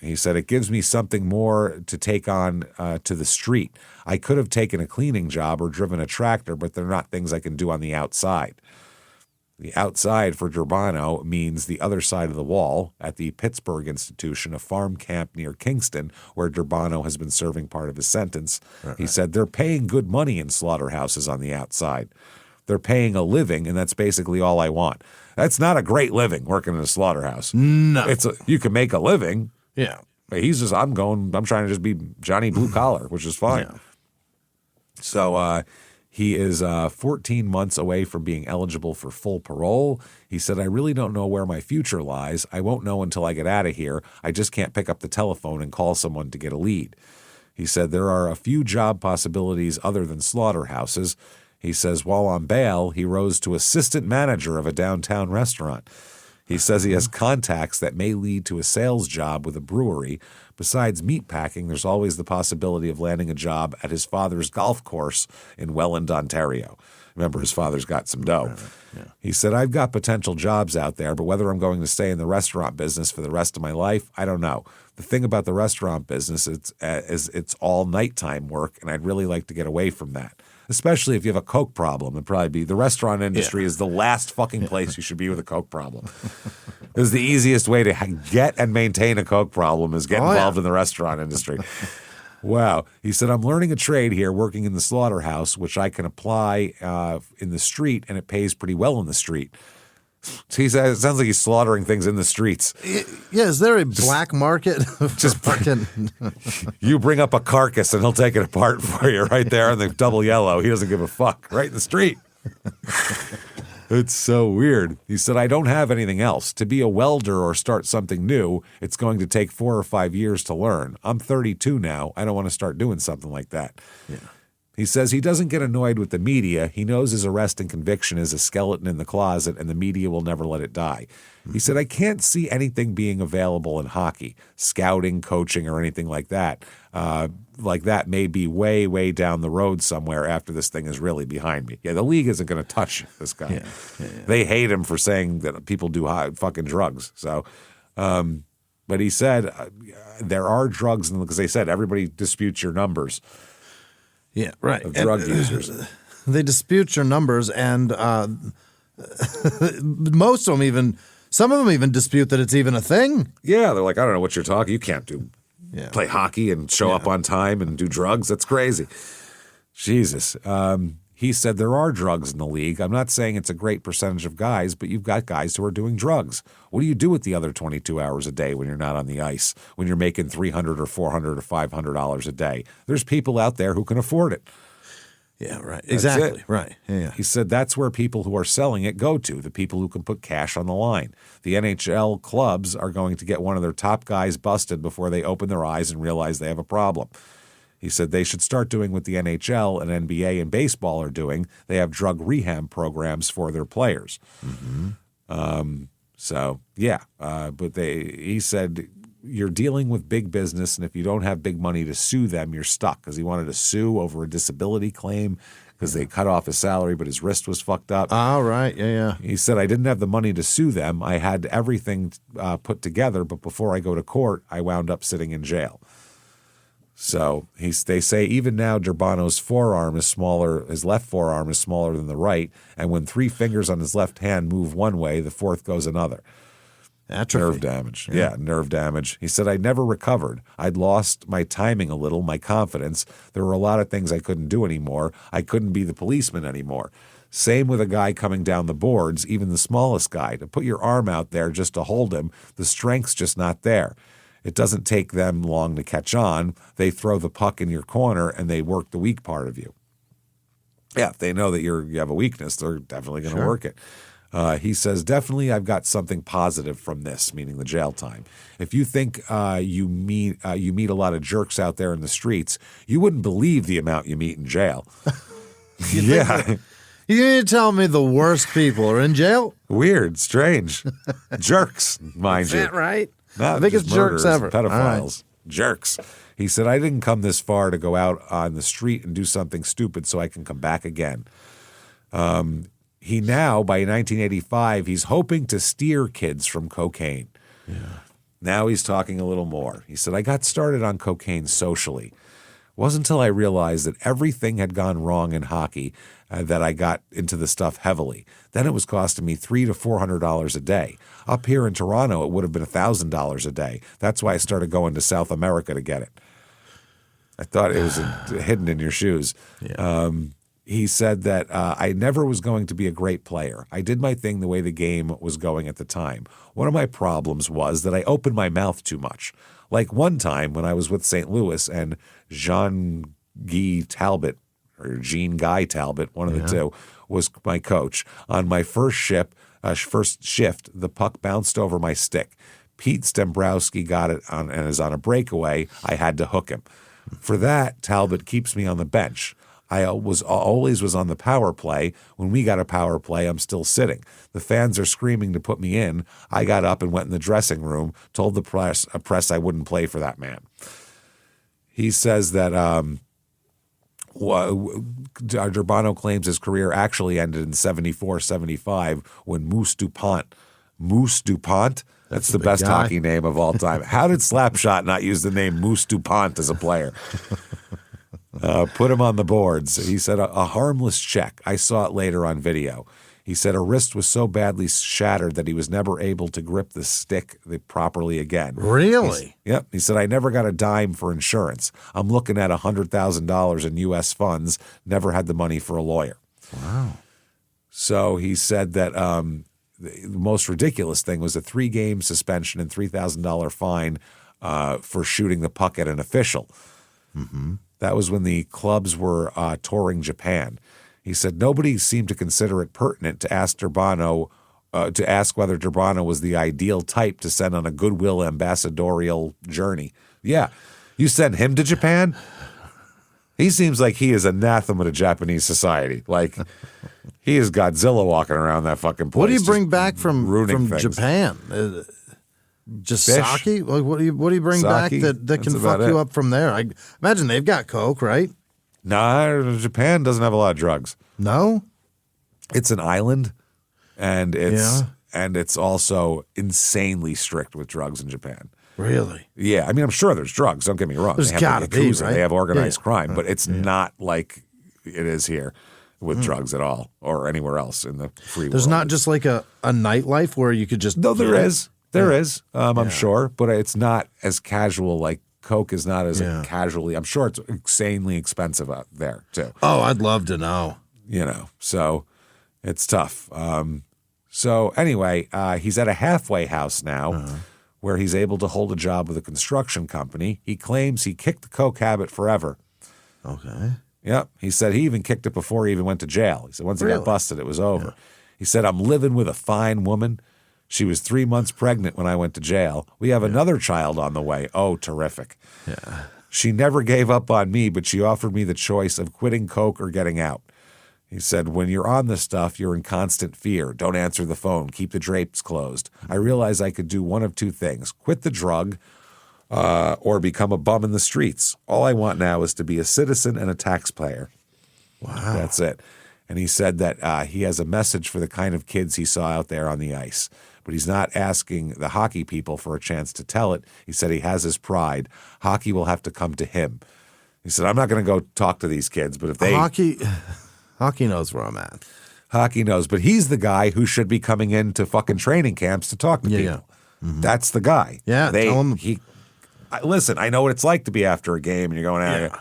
He said, it gives me something more to take on to the street. I could have taken a cleaning job or driven a tractor, but they're not things I can do on the outside. The outside for Durbano means the other side of the wall at the Pittsburgh institution, a farm camp near Kingston, where Durbano has been serving part of his sentence. Right. He said they're paying good money in slaughterhouses on the outside. They're paying a living, and that's basically all I want. That's not a great living, working in a slaughterhouse. No. You can make a living. Yeah. But I'm trying to just be Johnny Blue Collar, which is fine. Yeah. So, he is 14 months away from being eligible for full parole. He said, I really don't know where my future lies. I won't know until I get out of here. I just can't pick up the telephone and call someone to get a lead. He said there are a few job possibilities other than slaughterhouses. He says while on bail, he rose to assistant manager of a downtown restaurant. He says he has contacts that may lead to a sales job with a brewery. Besides meatpacking, there's always the possibility of landing a job at his father's golf course in Welland, Ontario. Remember, his father's got some dough. Right. Yeah. He said, I've got potential jobs out there, but whether I'm going to stay in the restaurant business for the rest of my life, I don't know. The thing about the restaurant business is it's all nighttime work, and I'd really like to get away from that. Especially if you have a coke problem, it'd probably be the restaurant industry is the last fucking place you should be with a coke problem. It is the easiest way to get and maintain a coke problem is get involved in the restaurant industry. Wow. He said, I'm learning a trade here working in the slaughterhouse, which I can apply in the street, and it pays pretty well in the street. So he says, it sounds like he's slaughtering things in the streets. Yeah, is there a black market? Just fucking. You bring up a carcass and he'll take it apart for you right there on the double yellow. He doesn't give a fuck. Right in the street. It's so weird. He said, I don't have anything else. To be a welder or start something new, it's going to take 4 or 5 years to learn. I'm 32 now. I don't want to start doing something like that. Yeah. He says he doesn't get annoyed with the media. He knows his arrest and conviction is a skeleton in the closet, and the media will never let it die. He said, I can't see anything being available in hockey, scouting, coaching, or anything like that. Like that may be way, way down the road somewhere after this thing is really behind me. Yeah, the league isn't going to touch this guy. Yeah. They hate him for saying that people do fucking drugs. So, but he said there are drugs, because they said everybody disputes your numbers. Yeah, right. Of drug users. They dispute your numbers, and most of them some of them even dispute that it's even a thing. Yeah, they're like, I don't know what you're talking. You can't play hockey and show up on time and do drugs. That's crazy. Jesus. he said there are drugs in the league. I'm not saying it's a great percentage of guys, but you've got guys who are doing drugs. What do you do with the other 22 hours a day when you're not on the ice, when you're making $300 or $400 or $500 a day? There's people out there who can afford it. Yeah, right. That's Exactly. it. Right. Yeah. He said that's where people who are selling it go to, the people who can put cash on the line. The NHL clubs are going to get one of their top guys busted before they open their eyes and realize they have a problem. He said they should start doing what the NHL and NBA and baseball are doing. They have drug rehab programs for their players. Mm-hmm. But he said you're dealing with big business, and if you don't have big money to sue them, you're stuck. Because he wanted to sue over a disability claim because they cut off his salary, but his wrist was fucked up. Oh, right. Yeah. He said, I didn't have the money to sue them. I had everything put together, but before I go to court, I wound up sitting in jail. So they say even now Durbano's forearm is smaller, his left forearm is smaller than the right, and when 3 fingers on his left hand move one way, the fourth goes another. Atrophy. Nerve damage. Yeah, nerve damage. He said, I never recovered. I'd lost my timing a little, my confidence. There were a lot of things I couldn't do anymore. I couldn't be the policeman anymore. Same with a guy coming down the boards, even the smallest guy. To put your arm out there just to hold him, the strength's just not there. It doesn't take them long to catch on. They throw the puck in your corner and they work the weak part of you. Yeah, if they know that you have a weakness, they're definitely going to work it. He says, definitely I've got something positive from this, meaning the jail time. If you think you meet a lot of jerks out there in the streets, you wouldn't believe the amount you meet in jail. Yeah. You need to tell me the worst people are in jail? Weird, strange. Jerks, mind you. Is that right? Not I think it's just jerks murderers ever. and pedophiles. Right. Jerks. He said, I didn't come this far to go out on the street and do something stupid so I can come back again. He now, by 1985, he's hoping to steer kids from cocaine. Yeah. Now he's talking a little more. He said, I got started on cocaine socially. It wasn't until I realized that everything had gone wrong in hockey that I got into the stuff heavily. Then it was costing me $300 to $400 a day. Up here in Toronto, it would have been $1,000 a day. That's why I started going to South America to get it. I thought it was hidden in your shoes. Yeah. He said that I never was going to be a great player. I did my thing the way the game was going at the time. One of my problems was that I opened my mouth too much. Like one time when I was with St. Louis and Jean-Guy Talbot, or Jean Guy Talbot, one of the two, was my coach. On my first shift, the puck bounced over my stick. Pete Stembrowski got it and is on a breakaway. I had to hook him. For that, Talbot keeps me on the bench. I always was on the power play. When we got a power play, I'm still sitting. The fans are screaming to put me in. I got up and went in the dressing room, told the press I wouldn't play for that man. He says that Durbano claims his career actually ended in 74-75 when Moose DuPont, that's the best hockey name of all time. How did Slapshot not use the name Moose DuPont as a player? Put him on the boards. He said a harmless check. I saw it later on video. He said a wrist was so badly shattered that he was never able to grip the stick properly again. Really? Yep. He said, I never got a dime for insurance. I'm looking at $100,000 in U.S. funds. Never had the money for a lawyer. Wow. So he said that the most ridiculous thing was a 3-game suspension and $3,000 fine for shooting the puck at an official. Mm-hmm. That was when the clubs were touring Japan. He said nobody seemed to consider it pertinent to ask Durbano, to ask whether Durbano was the ideal type to send on a goodwill ambassadorial journey. Yeah, you send him to Japan? He seems like he is anathema to Japanese society. Like he is Godzilla walking around that fucking place. What do you bring back from Japan? Just Fish. sake? Like what do you bring back that can fuck you up from there? I imagine they've got coke, right? Nah, Japan doesn't have a lot of drugs. No? It's an island, and it's also insanely strict with drugs in Japan. Really? Yeah, I mean, I'm sure there's drugs. Don't get me wrong. There's gotta be, right? They have organized crime, but it's not like it is here with drugs at all, or anywhere else in the free world. There's not just like a nightlife where you could just. No, there is. There is. I'm sure, but it's not as casual. Like coke is not as casually. I'm sure it's insanely expensive out there too. Oh, I'd love to know. So it's tough. So anyway, he's at a halfway house now where he's able to hold a job with a construction company. He claims he kicked the coke habit forever. Okay. Yep. He said he even kicked it before he even went to jail. He said once he got busted, it was over. Yeah. He said, I'm living with a fine woman. She was 3 months pregnant when I went to jail. We have another child on the way. Oh, terrific. Yeah. She never gave up on me, but she offered me the choice of quitting coke or getting out. He said, when you're on this stuff, you're in constant fear. Don't answer the phone. Keep the drapes closed. I realized I could do one of two things, quit the drug or become a bum in the streets. All I want now is to be a citizen and a taxpayer. Wow. That's it. And he said that he has a message for the kind of kids he saw out there on the ice. But he's not asking the hockey people for a chance to tell it. He said he has his pride. Hockey will have to come to him. He said, I'm not going to go talk to these kids, but if they... Hockey knows where I'm at. Hockey knows, but he's the guy who should be coming into fucking training camps to talk to people. Yeah. Mm-hmm. That's the guy. Yeah, tell him. Listen, I know what it's like to be after a game and you're going out here.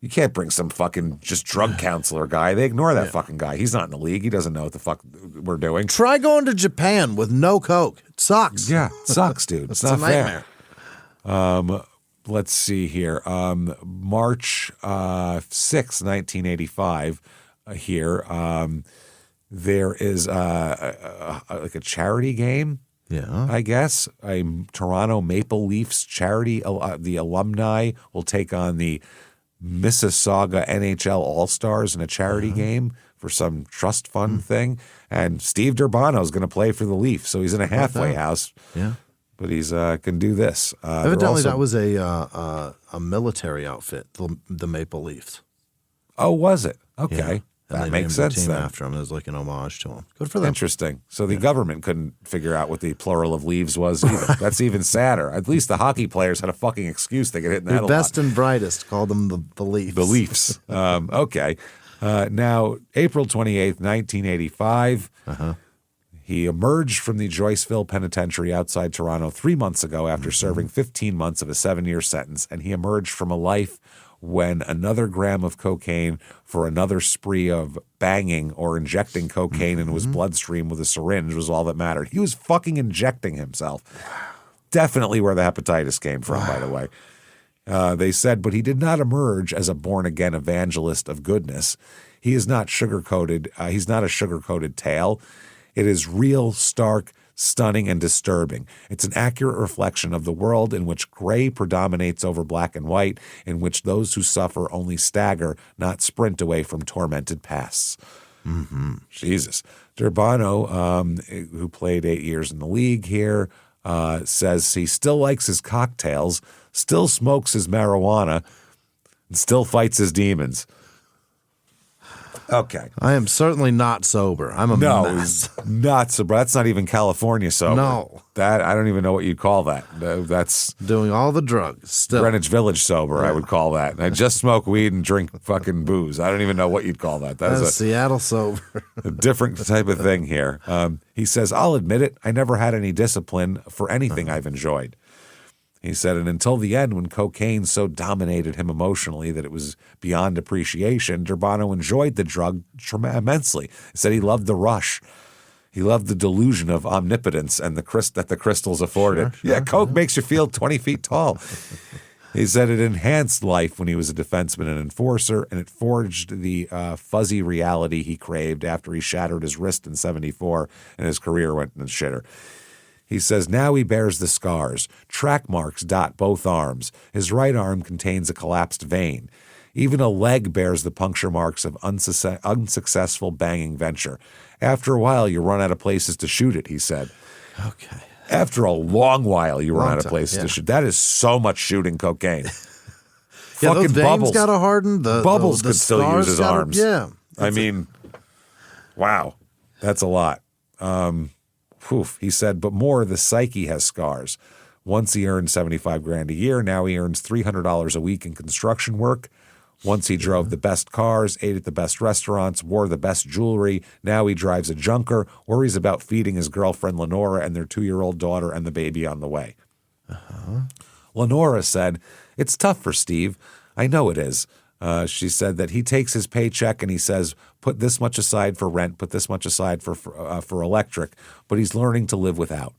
You can't bring some fucking just drug counselor guy. They ignore that fucking guy. He's not in the league. He doesn't know what the fuck we're doing. Try going to Japan with no coke. It sucks. Yeah, it sucks, dude. It's not a nightmare. Fair. Let's see here. March 6, 1985, here, there is like a charity game. Yeah, I guess a Toronto Maple Leafs charity. The alumni will take on the Mississauga NHL All-Stars in a charity game for some trust fund thing. And Steve Durbano is going to play for the Leafs, so he's in a halfway house. Yeah, but he's can do this. Evidently, that was a military outfit, the Maple Leafs. Oh, was it? Okay. Yeah. That makes sense team then. After him as like an homage to him. Good for them. Interesting. So the government couldn't figure out what the plural of leaves was either. That's even sadder. At least the hockey players had a fucking excuse. They could hit in that a lot. The best and brightest called them the Leafs. The Leafs. Okay. Now, April 28th, 1985, he emerged from the Joyceville Penitentiary outside Toronto 3 months ago after serving 15 months of a 7-year sentence, and he emerged from a life when another gram of cocaine for another spree of banging or injecting cocaine into his bloodstream with a syringe was all that mattered. He was fucking injecting himself. Definitely where the hepatitis came from, by the way. They said, but he did not emerge as a born-again evangelist of goodness. He is not sugar-coated. He's not a sugar-coated tale. It is real, stark, stunning, and disturbing. It's an accurate reflection of the world in which gray predominates over black and white, in which those who suffer only stagger, not sprint away from tormented pasts. Mm-hmm. Jesus. Durbano, who played 8 years in the league here, says he still likes his cocktails, still smokes his marijuana, and still fights his demons. Okay. I am certainly not sober. I'm a mess. Not sober. That's not even California sober. No. That, I don't even know what you'd call that. That's doing all the drugs still. Greenwich Village sober, I would call that. I just smoke weed and drink fucking booze. I don't even know what you'd call that. That's a Seattle sober. A different type of thing here. He says, I'll admit it, I never had any discipline for anything I've enjoyed. He said, and until the end, when cocaine so dominated him emotionally that it was beyond appreciation, Durbano enjoyed the drug immensely. He said he loved the rush. He loved the delusion of omnipotence and that the crystals afforded. Sure, coke makes you feel 20 feet tall. He said it enhanced life when he was a defenseman and enforcer, and it forged the fuzzy reality he craved after he shattered his wrist in 74 and his career went in the shitter. He says now he bears the scars. Track marks dot both arms. His right arm contains a collapsed vein. Even a leg bears the puncture marks of unsuccessful banging venture. After a while, you run out of places to shoot it, he said. Okay. After a long while, you run out of places to shoot. That is so much shooting cocaine. Fucking those veins got to harden. Bubbles could still use his arms. Yeah. I mean, wow. That's a lot. He said, but more, the psyche has scars. Once he earned $75,000 a year. Now he earns $300 a week in construction work. Once he drove the best cars, ate at the best restaurants, wore the best jewelry. Now he drives a junker, worries about feeding his girlfriend Lenora and their 2-year-old daughter and the baby on the way. Lenora said, it's tough for Steve. I know it is. She said that he takes his paycheck and he says, put this much aside for rent, put this much aside for electric, but he's learning to live without.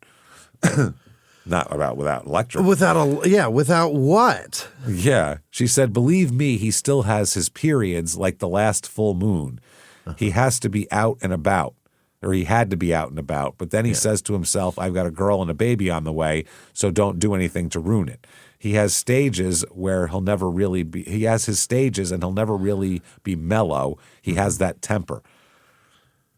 Not without electric. Without what? Yeah. She said, believe me, he still has his periods like the last full moon. He has to be out and about, or he had to be out and about. But then he says to himself, I've got a girl and a baby on the way, so don't do anything to ruin it. He has stages where he'll never really be, he has his stages and he'll never really be mellow. He has that temper.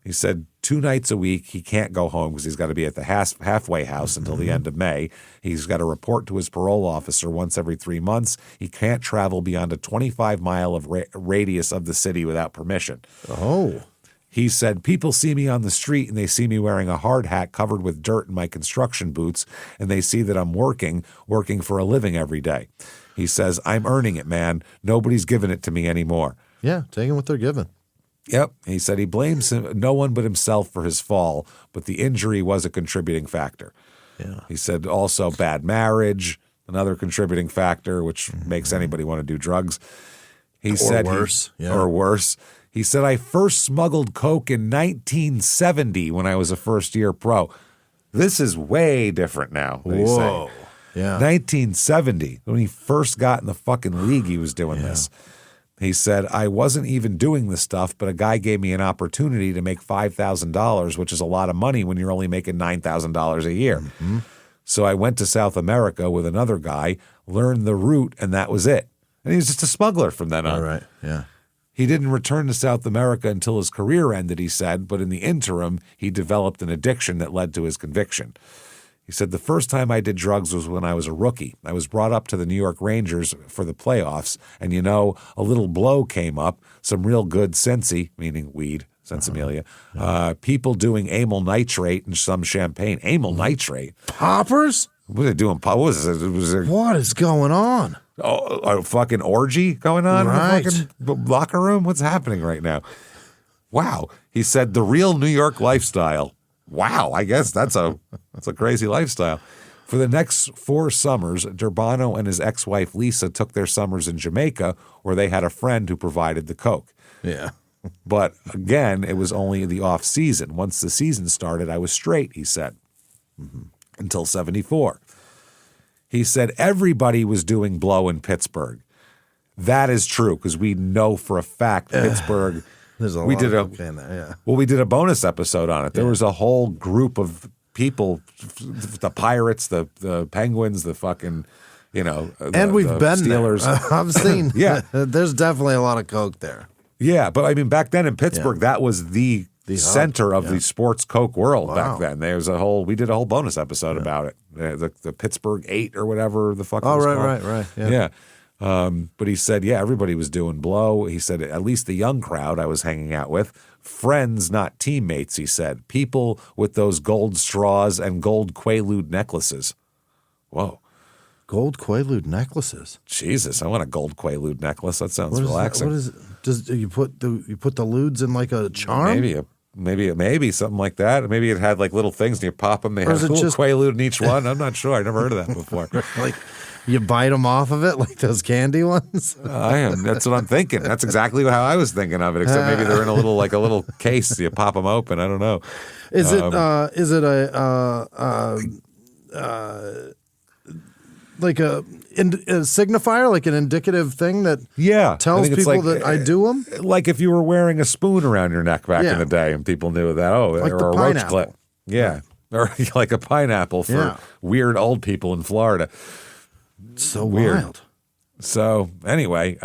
He said 2 nights a week he can't go home because he's got to be at the halfway house until the end of May. He's got to report to his parole officer once every 3 months. He can't travel beyond a 25-mile of radius of the city without permission. Oh. He said, people see me on the street and they see me wearing a hard hat covered with dirt in my construction boots, and they see that I'm working for a living every day. He says, I'm earning it, man. Nobody's giving it to me anymore. Yeah, taking what they're given. Yep. He said he blames no one but himself for his fall, but the injury was a contributing factor. Yeah. He said also bad marriage, another contributing factor, which makes anybody want to do drugs. He said worse. Or worse. He said, I first smuggled coke in 1970 when I was a first-year pro. This is way different now, they say. Yeah. 1970, when he first got in the fucking league, he was doing this. He said, I wasn't even doing this stuff, but a guy gave me an opportunity to make $5,000, which is a lot of money when you're only making $9,000 a year. Mm-hmm. So I went to South America with another guy, learned the route, and that was it. And he was just a smuggler from then on. All right, yeah. He didn't return to South America until his career ended, he said, but in the interim, he developed an addiction that led to his conviction. He said, the first time I did drugs was when I was a rookie. I was brought up to the New York Rangers for the playoffs, and a little blow came up, some real good Sensi, meaning weed, Sensimilia, people doing amyl nitrate and some champagne. Amyl nitrate? Poppers? What are they doing? What was it? What is going on? Oh, a fucking orgy going on right. in the fucking locker room? What's happening right now? Wow. He said, the real New York lifestyle. Wow, I guess that's a crazy lifestyle. For the next 4 summers, Durbano and his ex-wife Lisa took their summers in Jamaica, where they had a friend who provided the coke. Yeah. But again, it was only the off season. Once the season started, I was straight, he said, until 74. He said everybody was doing blow in Pittsburgh. That is true, because we know for a fact Pittsburgh. There's a lot of cocaine there, yeah. Well, we did a bonus episode on it. There was a whole group of people, the Pirates, the Penguins, the fucking, and we've been Steelers. There. I've seen. Yeah. There's definitely a lot of coke there. Yeah, but I mean, back then in Pittsburgh, that was the center of the sports coke world back then. We did a whole bonus episode about it. The Pittsburgh 8 or whatever the fuck it was called. Right. Yeah. But he said, everybody was doing blow. He said, at least the young crowd I was hanging out with, friends, not teammates, he said. People with those gold straws and gold Quaalude necklaces. Whoa. Gold Quaalude necklaces? Jesus, I want a gold Quaalude necklace. That sounds relaxing. What is it? Does you put the ludes in like a charm? Maybe something like that. Maybe it had like little things and you pop them. They had a little Quaalude in each one. I'm not sure. I never heard of that before. Like you bite them off of it like those candy ones? I am. That's what I'm thinking. That's exactly how I was thinking of it, except maybe they're in a little case. You pop them open. I don't know. Is it like a signifier, like an indicative thing that tells people that I do them? Like if you were wearing a spoon around your neck back in the day and people knew that, like or the a roach pineapple. clip. Yeah. Or like a pineapple for weird old people in Florida. So weird. Wild. So anyway,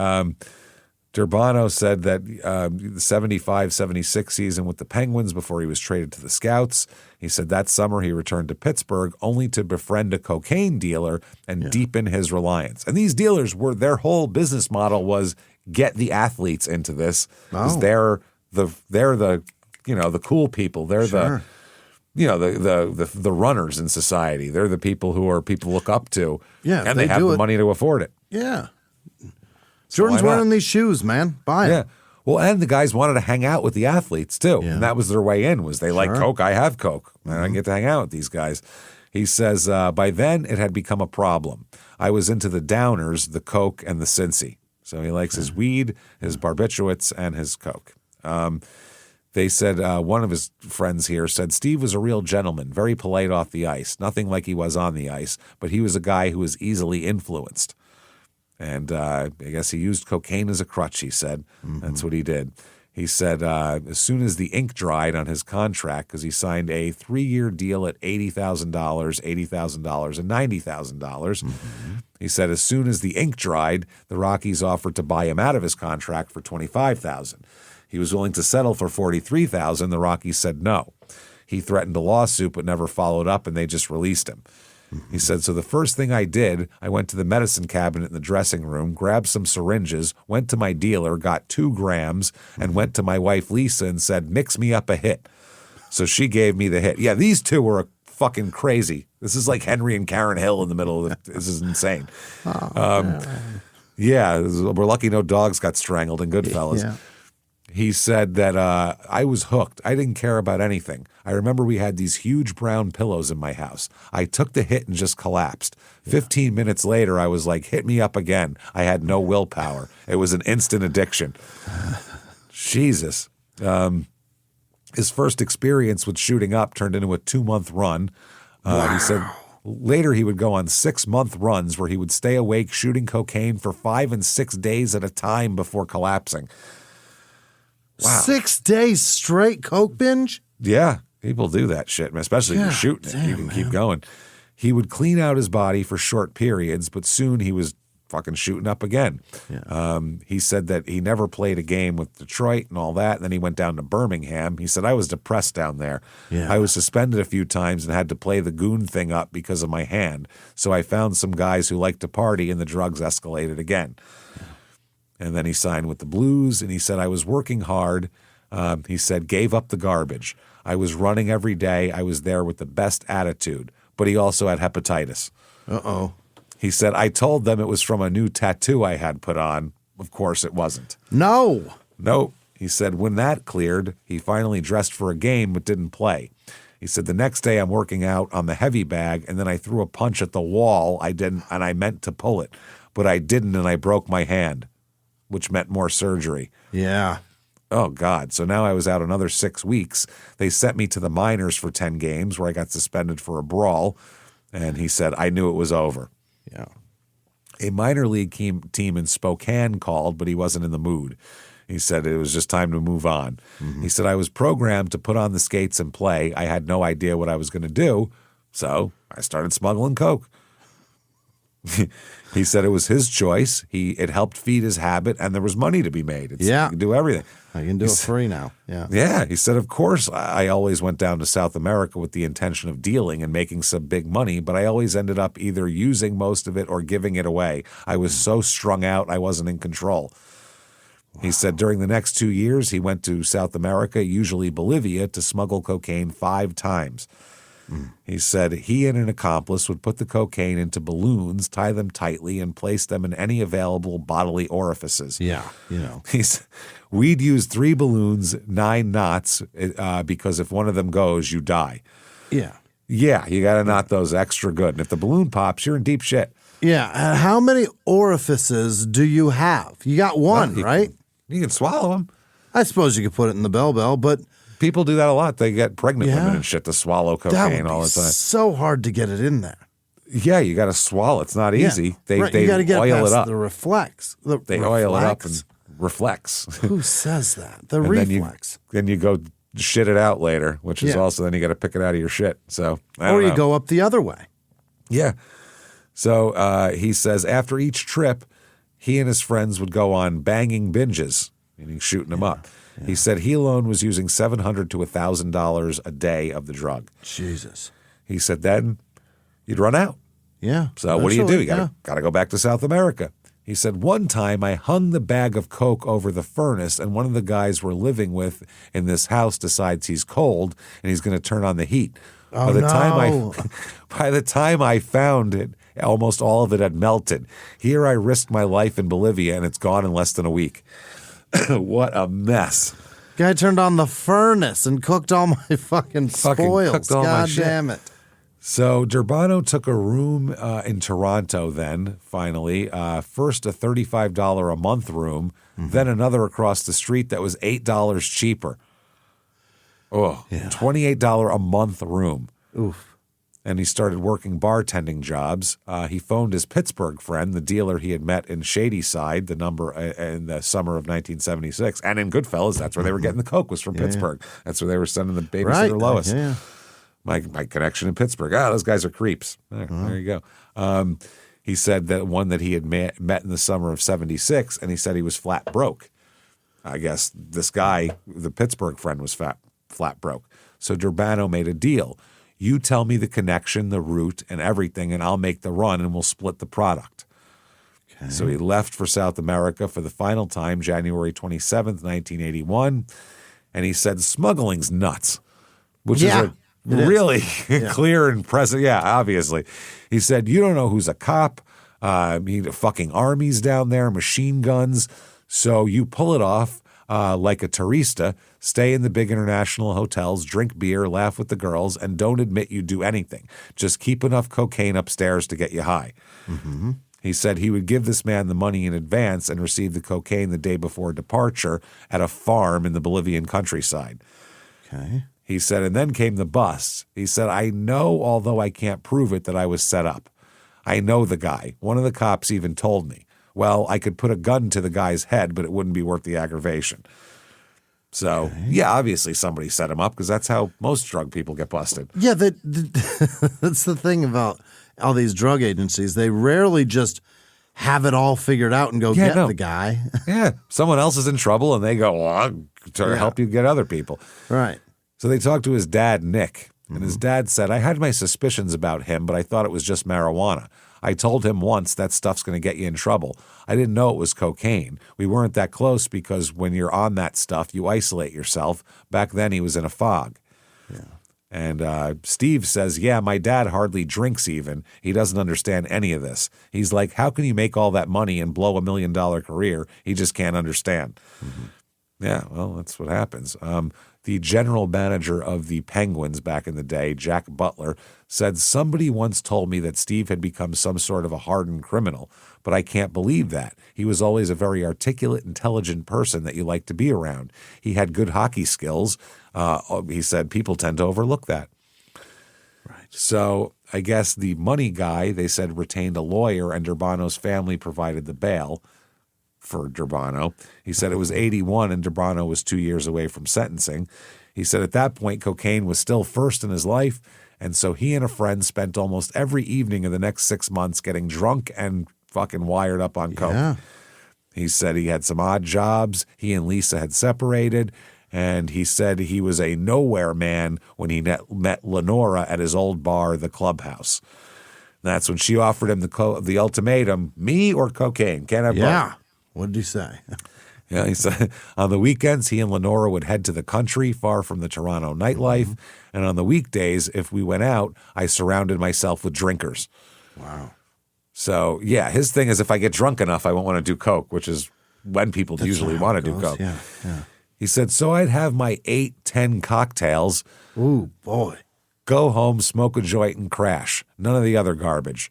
Durbano said that the 75-76 season with the Penguins before he was traded to the Scouts, he said that summer he returned to Pittsburgh only to befriend a cocaine dealer and deepen his reliance. And these dealers their whole business model was get the athletes into this because they're the cool people. They're the runners in society. They're the people who people look up to. Yeah, and they have the money to afford it. Yeah. Jordan's wearing these shoes, man. Buy them. Yeah. Well, and the guys wanted to hang out with the athletes too. Yeah. And that was their way in, was they like Coke, I have Coke. And I get to hang out with these guys. He says, by then it had become a problem. I was into the downers, the Coke, and the Cincy. So he likes his weed, his barbiturates, and his coke. They said one of his friends here said Steve was a real gentleman, very polite off the ice, nothing like he was on the ice, but he was a guy who was easily influenced. And I guess he used cocaine as a crutch, he said. That's what he did. He said as soon as the ink dried on his contract, because he signed a 3-year deal at $80,000, $80,000, and $90,000, he said as soon as the ink dried, the Rockies offered to buy him out of his contract for $25,000. He was willing to settle for $43,000. The Rockies said no. He threatened a lawsuit but never followed up, and they just released him. He said, so the first thing I did, I went to the medicine cabinet in the dressing room, grabbed some syringes, went to my dealer, got 2 grams, and went to my wife Lisa and said, mix me up a hit. So she gave me the hit. Yeah, these two were fucking crazy. This is like Henry and Karen Hill in the middle of this is insane. Yeah, we're lucky no dogs got strangled in Goodfellas. Yeah. He said that I was hooked. I didn't care about anything. I remember we had these huge brown pillows in my house. I took the hit and just collapsed. 15 minutes later, I was like, hit me up again. I had no willpower. It was an instant addiction. Jesus. His first experience with shooting up turned into a 2-month run. He said later he would go on 6-month runs where he would stay awake shooting cocaine for 5 and 6 days at a time before collapsing. Wow. 6 days straight coke binge? Yeah, people do that shit, especially if you're shooting it. You can keep going. He would clean out his body for short periods, but soon he was fucking shooting up again. Yeah. He said that he never played a game with Detroit and all that. And then he went down to Birmingham. He said, I was depressed down there. Yeah. I was suspended a few times and had to play the goon thing up because of my hand. So I found some guys who liked to party and the drugs escalated again. And then he signed with the Blues, and he said, I was working hard. He said, gave up the garbage. I was running every day. I was there with the best attitude. But he also had hepatitis. Uh-oh. He said, I told them it was from a new tattoo I had put on. Of course it wasn't. No. Nope. He said, when that cleared, he finally dressed for a game but didn't play. He said, the next day I'm working out on the heavy bag, and then I threw a punch at the wall. I didn't, and I meant to pull it. But I didn't, and I broke my hand, which meant more surgery. Yeah. Oh, God. So now I was out another 6 weeks. They sent me to the minors for 10 games where I got suspended for a brawl. And he said, I knew it was over. Yeah. A minor league team in Spokane called, but he wasn't in the mood. He said it was just time to move on. Mm-hmm. He said, I was programmed to put on the skates and play. I had no idea what I was going to do. So I started smuggling coke. He said it was his choice. It helped feed his habit, and there was money to be made. You can do everything. I can do it free now. Yeah. Yeah. He said, of course, I always went down to South America with the intention of dealing and making some big money, but I always ended up either using most of it or giving it away. I was so strung out, I wasn't in control. Wow. He said during the next 2 years, he went to South America, usually Bolivia, to smuggle cocaine 5 times. He said he and an accomplice would put the cocaine into balloons, tie them tightly, and place them in any available bodily orifices. Yeah, you know. We'd use 3 balloons, 9 knots, because if one of them goes, you die. Yeah. Yeah, you got to knot those extra good. And if the balloon pops, you're in deep shit. Yeah. How many orifices do you have? You got one, right? You can swallow them. I suppose you could put it in the bell, but people do that a lot. They get pregnant women and shit to swallow cocaine all the time. So hard to get it in there. Yeah, you got to swallow. It's not easy. They you got to get oil it up. The reflex. They oil it up and reflex. Who says that? The reflex. Then you go shit it out later, which is also then you got to pick it out of your shit. So or you go up the other way. Yeah. So he says after each trip, he and his friends would go on banging binges, meaning shooting them up. Yeah. He said he alone was using $700 to $1,000 a day of the drug. Jesus. He said then you'd run out. Yeah. So what do? You got to go back to South America. He said one time I hung the bag of coke over the furnace, and one of the guys we're living with in this house decides he's cold and he's going to turn on the heat. Oh, by the time I found it, almost all of it had melted. Here I risked my life in Bolivia, and it's gone in less than a week. What a mess. Guy turned on the furnace and cooked all my fucking spoils. God damn it. So Durbano took a room in Toronto then, finally. First a $35 a month room, then another across the street that was $8 cheaper. Oh, yeah. $28 a month room. Oof. And he started working bartending jobs. He phoned his Pittsburgh friend, the dealer he had met in Shadyside, in the summer of 1976. And in Goodfellas, that's where they were getting the coke, was from Pittsburgh. Yeah. That's where they were sending the babysitter Lois. Yeah. My connection in Pittsburgh. Those guys are creeps. There you go. He said that one that he had met in the summer of 76, and he said he was flat broke. I guess this guy, the Pittsburgh friend, was flat broke. So Durbano made a deal. You tell me the connection, the route, and everything, and I'll make the run, and we'll split the product. Okay. So he left for South America for the final time, January 27th, 1981, and he said, smuggling's nuts, which is a really clear and present. Yeah, obviously. He said, you don't know who's a cop. Fucking armies down there, machine guns. So you pull it off like a tourista, stay in the big international hotels, drink beer, laugh with the girls, and don't admit you do anything. Just keep enough cocaine upstairs to get you high. Mm-hmm. He said he would give this man the money in advance and receive the cocaine the day before departure at a farm in the Bolivian countryside. Okay. He said, and then came the bust. He said, I know, although I can't prove it, that I was set up. I know the guy. One of the cops even told me. Well, I could put a gun to the guy's head, but it wouldn't be worth the aggravation. So, obviously somebody set him up because that's how most drug people get busted. Yeah, that's the thing about all these drug agencies. They rarely just have it all figured out and go get the guy. Yeah, someone else is in trouble and they go, well, I'll try to help you get other people. Right. So they talked to his dad, Nick, and his dad said, I had my suspicions about him, but I thought it was just marijuana. I told him once that stuff's going to get you in trouble. I didn't know it was cocaine. We weren't that close because when you're on that stuff, you isolate yourself. Back then, he was in a fog. Yeah. And Steve says, my dad hardly drinks even. He doesn't understand any of this. He's like, how can you make all that money and blow $1 million career? He just can't understand. Mm-hmm. Yeah, well, that's what happens. The general manager of the Penguins back in the day, Jack Butler, said, somebody once told me that Steve had become some sort of a hardened criminal, but I can't believe that. He was always a very articulate, intelligent person that you like to be around. He had good hockey skills. He said people tend to overlook that. Right. So I guess the money guy, they said, retained a lawyer, and Durbano's family provided the bail for Durbano. He said it was 81 and Durbano was 2 years away from sentencing. He said at that point, cocaine was still first in his life, and so he and a friend spent almost every evening of the next 6 months getting drunk and fucking wired up on coke. Yeah. He said he had some odd jobs. He and Lisa had separated, and he said he was a nowhere man when he met Lenora at his old bar, the Clubhouse. That's when she offered him the ultimatum, me or cocaine? Can't have both. What did he say? Yeah, he said on the weekends, he and Lenora would head to the country, far from the Toronto nightlife. Mm-hmm. And on the weekdays, if we went out, I surrounded myself with drinkers. Wow. So, his thing is if I get drunk enough, I won't want to do coke, which is when people usually want to do coke. Yeah. He said, so I'd have my 8-10 cocktails. Ooh, boy. Go home, smoke a joint, and crash. None of the other garbage.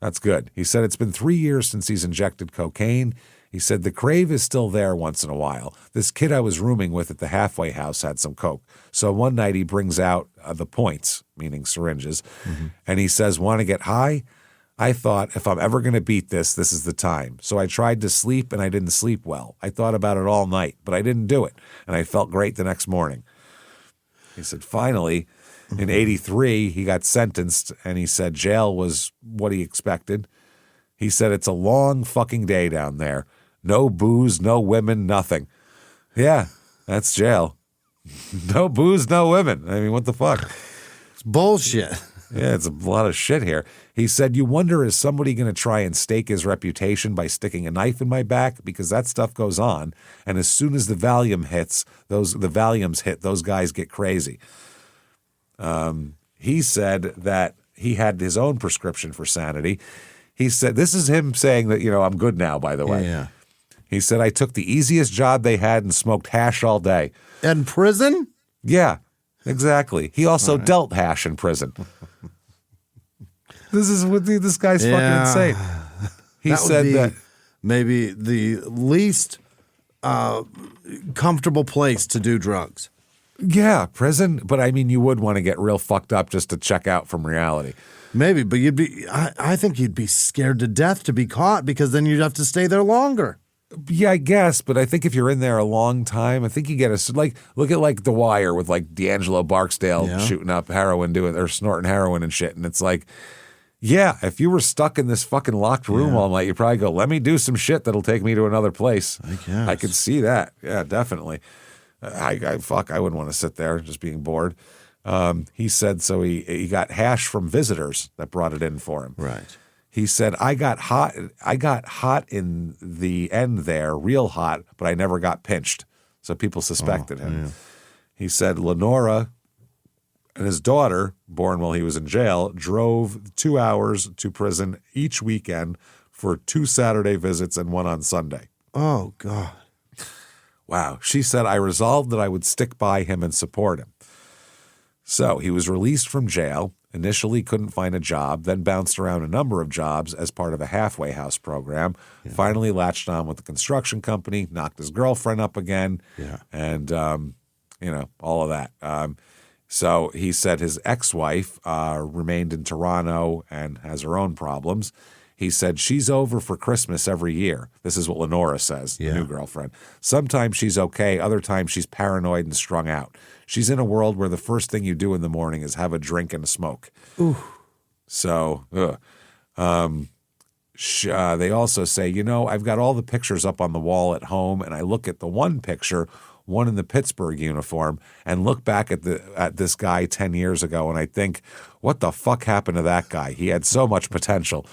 That's good. He said it's been 3 years since he's injected cocaine. He said the crave is still there once in a while. This kid I was rooming with at the halfway house had some coke. So one night he brings out the points, meaning syringes, and he says, want to get high? I thought, if I'm ever going to beat this, this is the time. So I tried to sleep, and I didn't sleep well. I thought about it all night, but I didn't do it, and I felt great the next morning. He said, finally, in 83, he got sentenced, and he said jail was what he expected. He said, it's a long fucking day down there. No booze, no women, nothing. Yeah, that's jail. No booze, no women. I mean, what the fuck? It's bullshit. Yeah, it's a lot of shit here. He said, you wonder, is somebody going to try and stake his reputation by sticking a knife in my back? Because that stuff goes on. And as soon as the Valiums hit, those guys get crazy. He said that he had his own prescription for sanity. He said, this is him saying that, I'm good now, by the way. Yeah. He said, I took the easiest job they had and smoked hash all day. In prison? Yeah, exactly. He also dealt hash in prison. This is what this guy's fucking insane. He said that maybe the least comfortable place to do drugs. Yeah, prison. But I mean, you would want to get real fucked up just to check out from reality. Maybe, but I think you'd be scared to death to be caught because then you'd have to stay there longer. Yeah, I guess, but I think if you're in there a long time, I think you get look at like The Wire with like D'Angelo Barksdale shooting up heroin, or snorting heroin and shit, and it's like, yeah, if you were stuck in this fucking locked room all night, you'd probably go, let me do some shit that'll take me to another place. I guess. I could see that. Yeah, definitely. I wouldn't want to sit there just being bored. He said so he got hash from visitors that brought it in for him. Right. He said, I got hot in the end there, real hot, but I never got pinched. So people suspected him. Yeah. He said Lenora and his daughter, born while he was in jail, drove 2 hours to prison each weekend for 2 Saturday visits and 1 on Sunday. Oh, God. Wow. She said, I resolved that I would stick by him and support him. So he was released from jail, initially couldn't find a job, then bounced around a number of jobs as part of a halfway house program, finally latched on with the construction company, knocked his girlfriend up again, and, all of that. So he said his ex-wife remained in Toronto and has her own problems. He said, she's over for Christmas every year. This is what Lenora says, the new girlfriend. Sometimes she's okay. Other times she's paranoid and strung out. She's in a world where the first thing you do in the morning is have a drink and a smoke. Ooh. So they also say, I've got all the pictures up on the wall at home, and I look at the one picture, one in the Pittsburgh uniform, and look back at this guy 10 years ago, and I think, what the fuck happened to that guy? He had so much potential.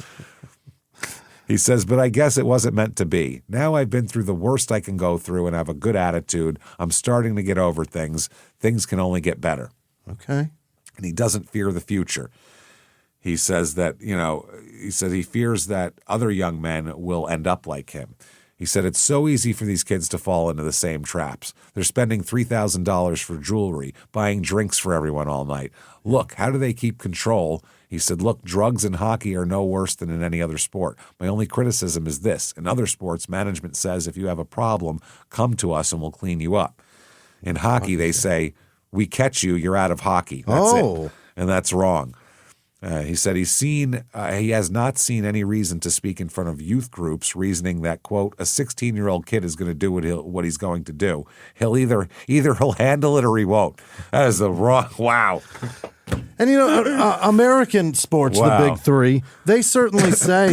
He says, but I guess it wasn't meant to be. Now I've been through the worst I can go through and have a good attitude. I'm starting to get over things. Things can only get better. Okay. And he doesn't fear the future. He says that, he fears that other young men will end up like him. He said it's so easy for these kids to fall into the same traps. They're spending $3,000 for jewelry, buying drinks for everyone all night. Look, how do they keep control? He said, look, drugs in hockey are no worse than in any other sport. My only criticism is this. In other sports, management says if you have a problem, come to us and we'll clean you up. In hockey, they say, we catch you, you're out of hockey. That's it. And that's wrong. He said he has not seen any reason to speak in front of youth groups, reasoning that, quote, a 16-year-old kid is going to do what he's going to do. He'll either he'll handle it or he won't. That is the wrong, wow. And, American sports, the big three, they certainly say,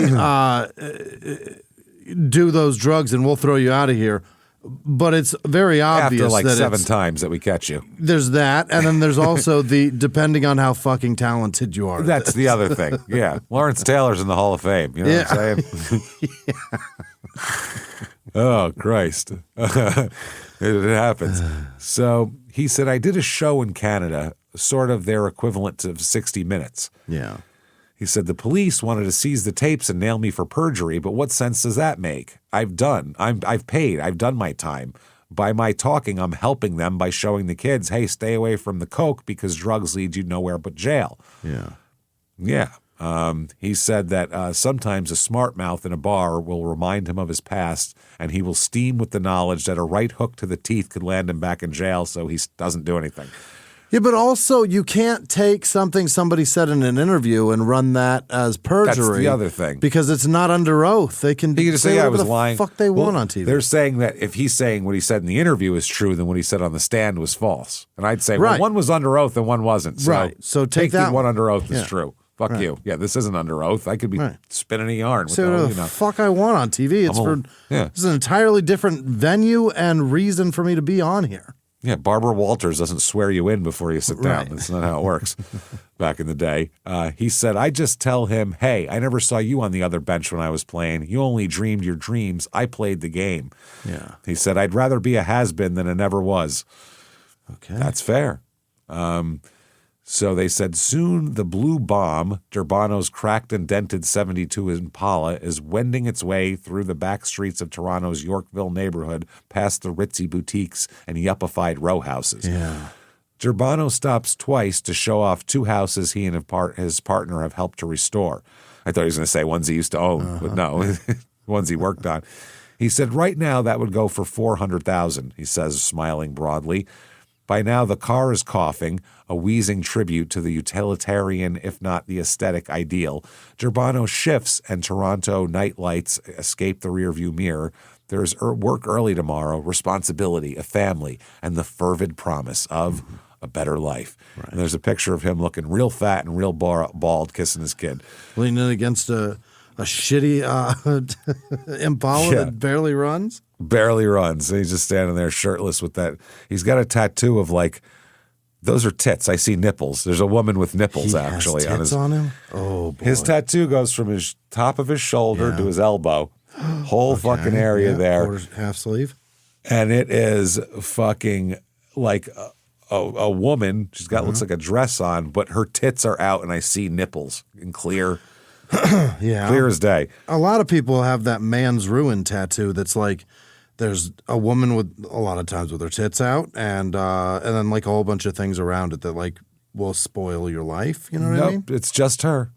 do those drugs and we'll throw you out of here. But it's very obvious after like that 7 times that we catch you. There's that, and then there's also the depending on how fucking talented you are. That's the other thing. Yeah, Lawrence Taylor's in the Hall of Fame. You know what I'm saying? Oh Christ, it happens. So he said, I did a show in Canada, sort of their equivalent to 60 Minutes. Yeah. He said, the police wanted to seize the tapes and nail me for perjury, but what sense does that make? I've paid. I've done my time. By my talking, I'm helping them by showing the kids, hey, stay away from the coke because drugs lead you nowhere but jail. Yeah. Yeah. He said that sometimes a smart mouth in a bar will remind him of his past, and he will steam with the knowledge that a right hook to the teeth could land him back in jail, so he doesn't do anything. Yeah, but also you can't take something somebody said in an interview and run that as perjury. That's the other thing. Because it's not under oath. They can just say I was lying. Fuck they want on TV. They're saying that if he's saying what he said in the interview is true, then what he said on the stand was false. And I'd say, well, one was under oath and one wasn't. So right. So take that the one under oath is true. Fuck you. Yeah, this isn't under oath. I could be spinning a yarn. Say whatever the fuck I want on TV. It's an entirely different venue and reason for me to be on here. Yeah, Barbara Walters doesn't swear you in before you sit down. That's not how it works back in the day. He said, I just tell him, hey, I never saw you on the other bench when I was playing. You only dreamed your dreams. I played the game. Yeah. He said, I'd rather be a has-been than a never was. Okay. That's fair. So they said, soon the blue bomb, Durbano's cracked and dented 72 Impala, is wending its way through the back streets of Toronto's Yorkville neighborhood, past the ritzy boutiques and yuppified row houses. Yeah. Durbano stops twice to show off 2 houses he and his partner have helped to restore. I thought he was going to say ones he used to own, but no, ones he worked on. He said right now that would go for $400,000, he says, smiling broadly. By now the car is coughing, a wheezing tribute to the utilitarian, if not the aesthetic ideal. Durbano shifts and Toronto night lights escape the rearview mirror. There's work early tomorrow, responsibility, a family, and the fervid promise of a better life. Right. And there's a picture of him looking real fat and real bald, kissing his kid. Leaning against a shitty Impala that barely runs? Barely runs. And he's just standing there shirtless with that. He's got a tattoo of those are tits. I see nipples. There's a woman with nipples actually has tits on him. Oh boy. His tattoo goes from his top of his shoulder to his elbow. Whole fucking area there. Quarter, half sleeve. And it is fucking like a woman. She's got looks like a dress on, but her tits are out and I see nipples in clear. Clear as day. A lot of people have that man's ruin tattoo that's like there's a woman with a lot of times with her tits out and then like a whole bunch of things around it that will spoil your life. You know what I mean? It's just her.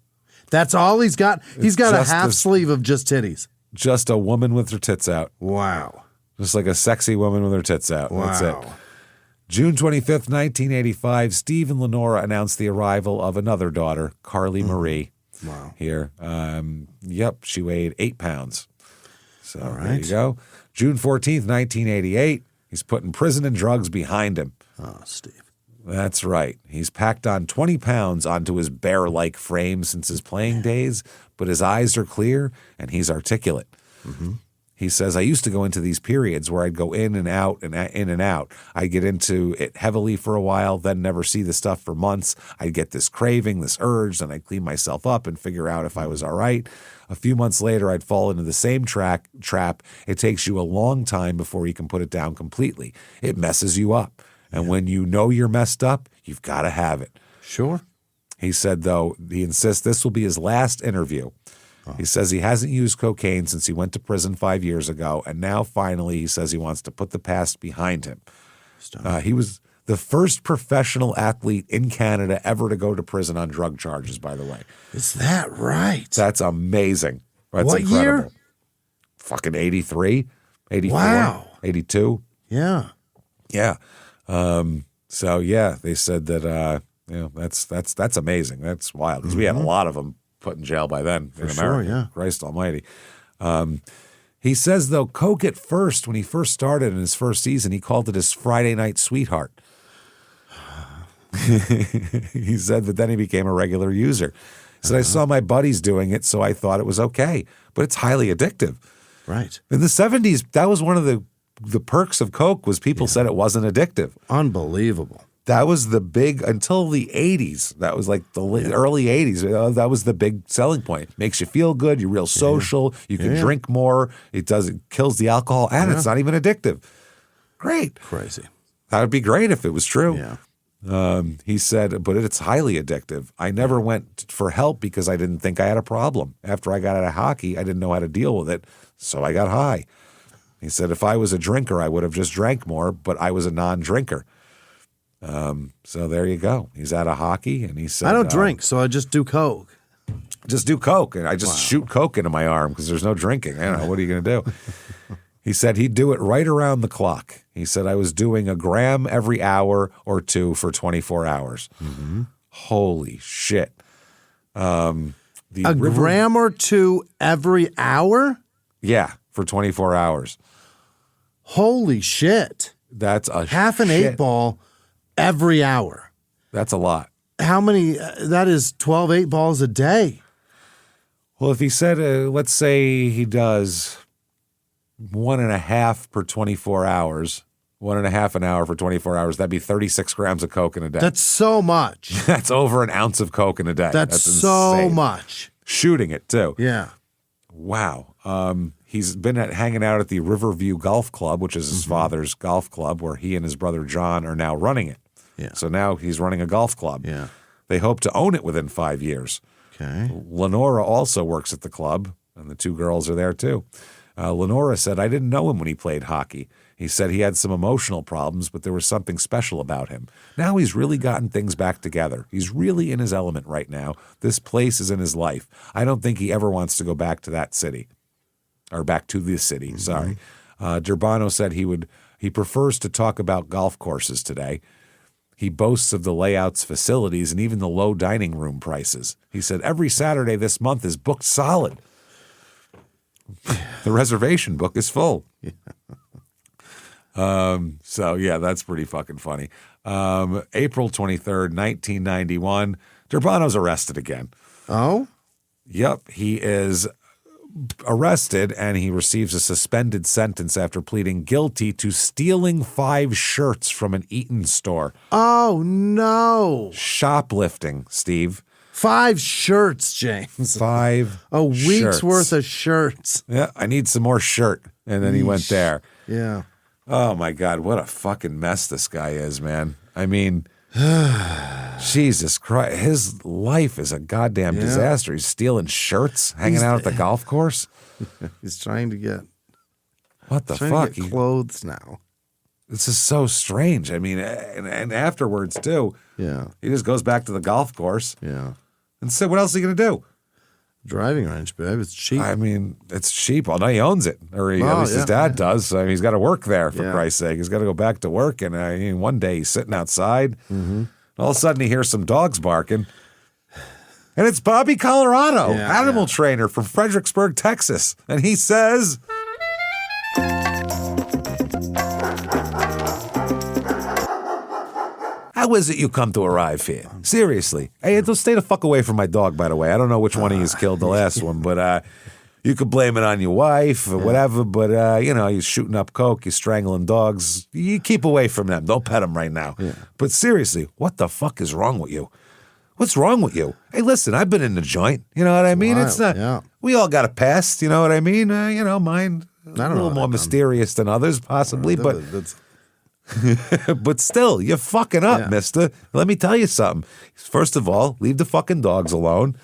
That's all he's got. He's got a half sleeve of just titties. Just a woman with her tits out. Wow. Just like a sexy woman with her tits out. Wow. That's it. June 25th, 1985, Steve and Lenora announced the arrival of another daughter, Carly Marie. Wow. Here. She weighed 8 pounds. So there you go. June 14th, 1988, he's putting prison and drugs behind him. Oh, Steve. That's right. He's packed on 20 pounds onto his bear-like frame since his playing days, but his eyes are clear and he's articulate. Mm-hmm. He says, I used to go into these periods where I'd go in and out and in and out. I'd get into it heavily for a while, then never see the stuff for months. I'd get this craving, this urge, then I'd clean myself up and figure out if I was all right. A few months later, I'd fall into the same trap. It takes you a long time before you can put it down completely. It messes you up. And when you know you're messed up, you've got to have it. Sure. He said, though, he insists this will be his last interview. He says he hasn't used cocaine since he went to prison 5 years ago, and now finally he says he wants to put the past behind him. He was the first professional athlete in Canada ever to go to prison on drug charges, by the way. Is that right? That's amazing. That's what incredible. Year? Fucking 83, 84, wow. 82. Yeah. Yeah. They said that, that's amazing. That's wild because we had a lot of them put in jail by then in America. Sure, yeah. Christ almighty. He says, though, Coke at first, when he first started in his first season, he called it his Friday night sweetheart. He said that then he became a regular user. He said, I saw my buddies doing it, so I thought it was okay. But it's highly addictive. Right. In the 70s, that was one of the perks of Coke was people said it wasn't addictive. Unbelievable. That was the big, until the 80s, that was like the early 80s, that was the big selling point. Makes you feel good, you're real social, you can drink more, it kills the alcohol, and it's not even addictive. Great. Crazy. That would be great if it was true. Yeah. He said, but it's highly addictive. I never went for help because I didn't think I had a problem. After I got out of hockey, I didn't know how to deal with it, so I got high. He said, if I was a drinker, I would have just drank more, but I was a non-drinker. So there you go. He's out of hockey, and he said, I don't drink, so I just do Coke. Just do Coke, and I just shoot Coke into my arm because there's no drinking. I don't know. What are you going to do? He said he'd do it right around the clock. He said, I was doing a gram every hour or two for 24 hours. Mm-hmm. Holy shit. Gram or two every hour? Yeah, for 24 hours. Holy shit. That's a half an 8-ball every hour. That's a lot. How many? That is 12 8-balls a day. Well, if he said, let's say he does 1.5 per 24 hours, 1.5 an hour for 24 hours, that'd be 36 grams of Coke in a day. That's so much. That's over an ounce of Coke in a day. That's so much. Shooting it, too. Yeah. Wow. He's been hanging out at the Riverview Golf Club, which is his father's golf club, where he and his brother John are now running it. Yeah. So now he's running a golf club. Yeah. They hope to own it within 5 years. Okay. Lenora also works at the club, and the two girls are there too. Lenora said, I didn't know him when he played hockey. He said he had some emotional problems, but there was something special about him. Now he's really gotten things back together. He's really in his element right now. This place is in his life. I don't think he ever wants to go back to that city. Or back to this city, sorry. Durbano said he prefers to talk about golf courses today. He boasts of the layouts, facilities, and even the low dining room prices. He said, every Saturday this month is booked solid. The reservation book is full. So, yeah, that's pretty fucking funny. April 23rd, 1991, Durbano's arrested again. Oh? Yep, he is arrested and he receives a suspended sentence after pleading guilty to stealing 5 shirts from an Eaton store. Oh, no. Shoplifting, Steve. 5 shirts, James. 5 A week's shirts. worth of shirts. Yeah, I need some more shirt. And then he went there. Yeah. Oh, my God, what a fucking mess this guy is, man. I mean, Jesus Christ. His life is a goddamn disaster. He's stealing shirts, hanging out at the golf course. He's trying to get What the fuck? to get clothes now. This is so strange. I mean, and afterwards, too, Yeah. he just goes back to the golf course Yeah. and said, what else is he going to do? Driving range, babe. It's cheap. I mean, it's cheap. Well, now he owns it, or at least his dad does. So he's got to work there, for Christ's sake. He's got to go back to work. And one day he's sitting outside. All of a sudden he hears some dogs barking. And it's Bobby Colorado, animal trainer from Fredericksburg, Texas. And he says, how is it you come to arrive here? Seriously. Hey, don't stay the fuck away from my dog, by the way. I don't know which one of you killed the last one, but you could blame it on your wife or whatever, but, you're shooting up coke, you're strangling dogs. You keep away from them. Don't pet them right now. Yeah. But seriously, what the fuck is wrong with you? What's wrong with you? Hey, listen, I've been in the joint. You know what I mean? Wild, It's not, we all got a past, you know what I mean? Mine a little more mysterious than others, possibly, but... But still, you're fucking up, mister. Let me tell you something. First of all, leave the fucking dogs alone.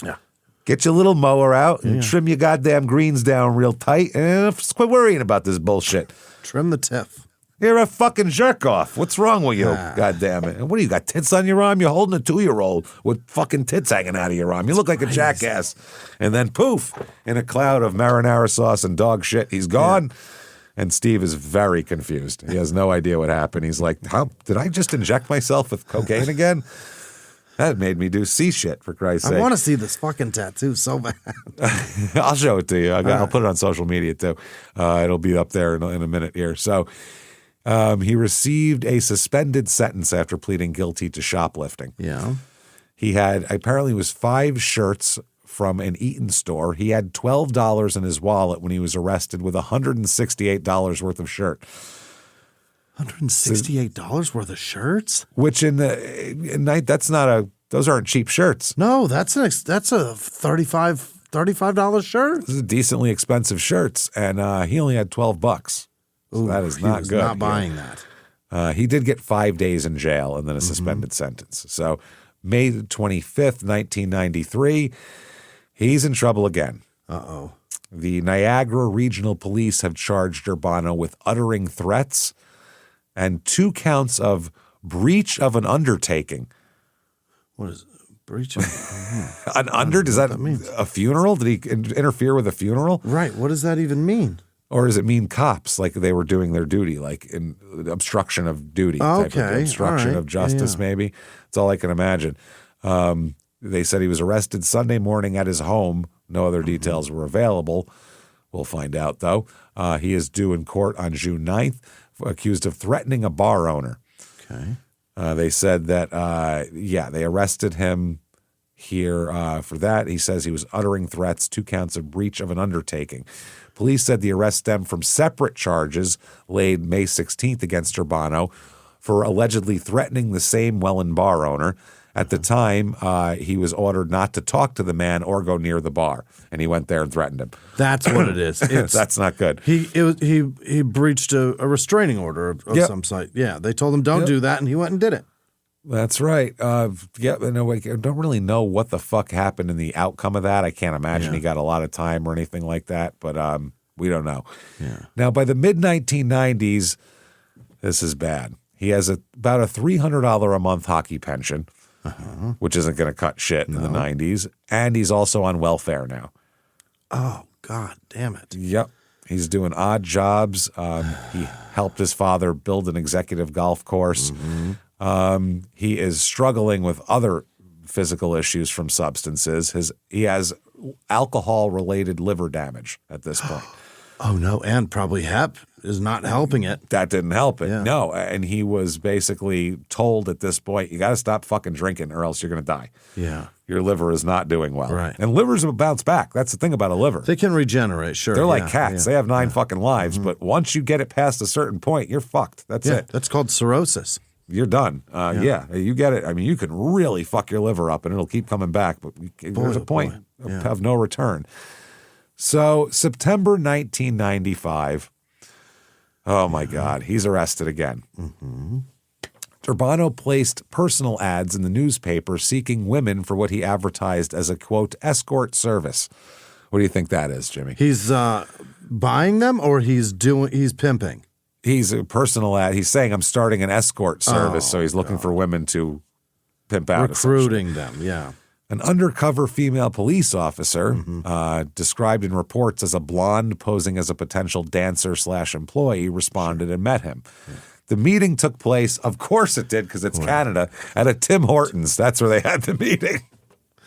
Yeah. Get your little mower out and trim your goddamn greens down real tight and quit worrying about this bullshit. Trim the tiff. You're a fucking jerk off. What's wrong with you? God damn it. And what do you got, tits on your arm? You're holding a 2-year-old with fucking tits hanging out of your arm. You look like a jackass. And then poof, in a cloud of marinara sauce and dog shit, he's gone. Yeah. And Steve is very confused. He has no idea what happened. He's like, how did I just inject myself with cocaine again? That made me do C shit, for Christ's sake. I want to see this fucking tattoo so bad. I'll show it to you. I'll put it on social media, too. It'll be up there in a minute here. So he received a suspended sentence after pleading guilty to shoplifting. Yeah. He had, apparently, it was 5 shirts from an Eaton store. He had $12 in his wallet when he was arrested with $168 worth of shirt. $168 worth of shirts? Which those aren't cheap shirts. No, that's a $35 shirt. This is decently expensive shirts, and he only had $12. So that is not good. Not buying that. He did get 5 days in jail and then a suspended sentence. So May 25th, 1993, he's in trouble again. Uh-oh. The Niagara Regional Police have charged Durbano with uttering threats and 2 counts of breach of an undertaking. What is it? Breach of does that mean? A funeral? Did he interfere with a funeral? Right. What does that even mean? Or does it mean cops, like they were doing their duty, like in obstruction of duty type of obstruction of justice, maybe? That's all I can imagine. They said he was arrested Sunday morning at his home. No other details were available. We'll find out, though. He is due in court on June 9th, accused of threatening a bar owner. Okay. They said that, they arrested him here for that. He says he was uttering threats, 2 counts of breach of an undertaking. Police said the arrest stemmed from separate charges laid May 16th against Durbano for allegedly threatening the same Welland bar owner. At the time, he was ordered not to talk to the man or go near the bar, and he went there and threatened him. That's what it is. That's not good. He breached a restraining order of some sort. Yeah, they told him don't do that, and he went and did it. That's right. I don't really know what the fuck happened in the outcome of that. I can't imagine he got a lot of time or anything like that. But We don't know. Yeah. Now, by the mid-1990s, this is bad. He has about a $300 a month hockey pension, which isn't going to cut shit in the 90s, and he's also on welfare now. Oh, God damn it. Yep. He's doing odd jobs. He helped his father build an executive golf course. He is struggling with other physical issues from substances. He has alcohol-related liver damage at this point. Oh, no, and probably hep is not helping it. That didn't help it. Yeah. No, and he was basically told at this point, you got to stop fucking drinking or else you're going to die. Yeah. Your liver is not doing well. Right. And livers will bounce back. That's the thing about a liver. They can regenerate, sure. They're like cats. They have 9 fucking lives, but once you get it past a certain point, you're fucked. That's it. That's called cirrhosis. You're done. Yeah, you get it. I mean, you can really fuck your liver up and it'll keep coming back, but there's a point of no return. So September 1995, oh my God, he's arrested again. Durbano placed personal ads in the newspaper seeking women for what he advertised as a, quote, escort service. What do you think that is, Jimmy? He's buying them or he's pimping? He's a personal ad. He's saying, I'm starting an escort service, so he's looking for women to pimp out. Recruiting them, yeah. An undercover female police officer, described in reports as a blonde posing as a potential dancer/employee, responded and met him. The meeting took place, of course it did, because it's Canada, at a Tim Hortons. That's where they had the meeting.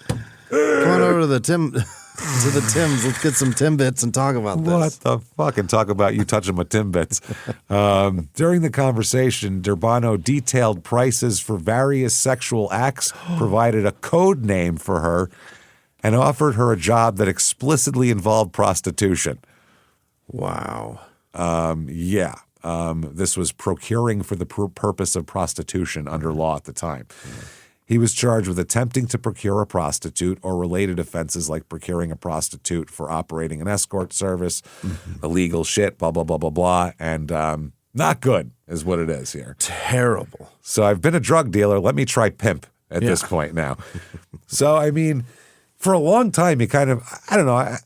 Come on over to the Tims. Let's get some Timbits and talk about this. What the fuck? And talk about you touching my Timbits. During the conversation, Durbano detailed prices for various sexual acts, provided a code name for her, and offered her a job that explicitly involved prostitution. Wow. This was procuring for the purpose of prostitution under law at the time. He was charged with attempting to procure a prostitute or related offenses like procuring a prostitute for operating an escort service, illegal shit, blah, blah, blah, blah, blah. And not good is what it is here. Terrible. So I've been a drug dealer. Let me try pimp at this point now. So, I mean, for a long time, he kind of, I don't know,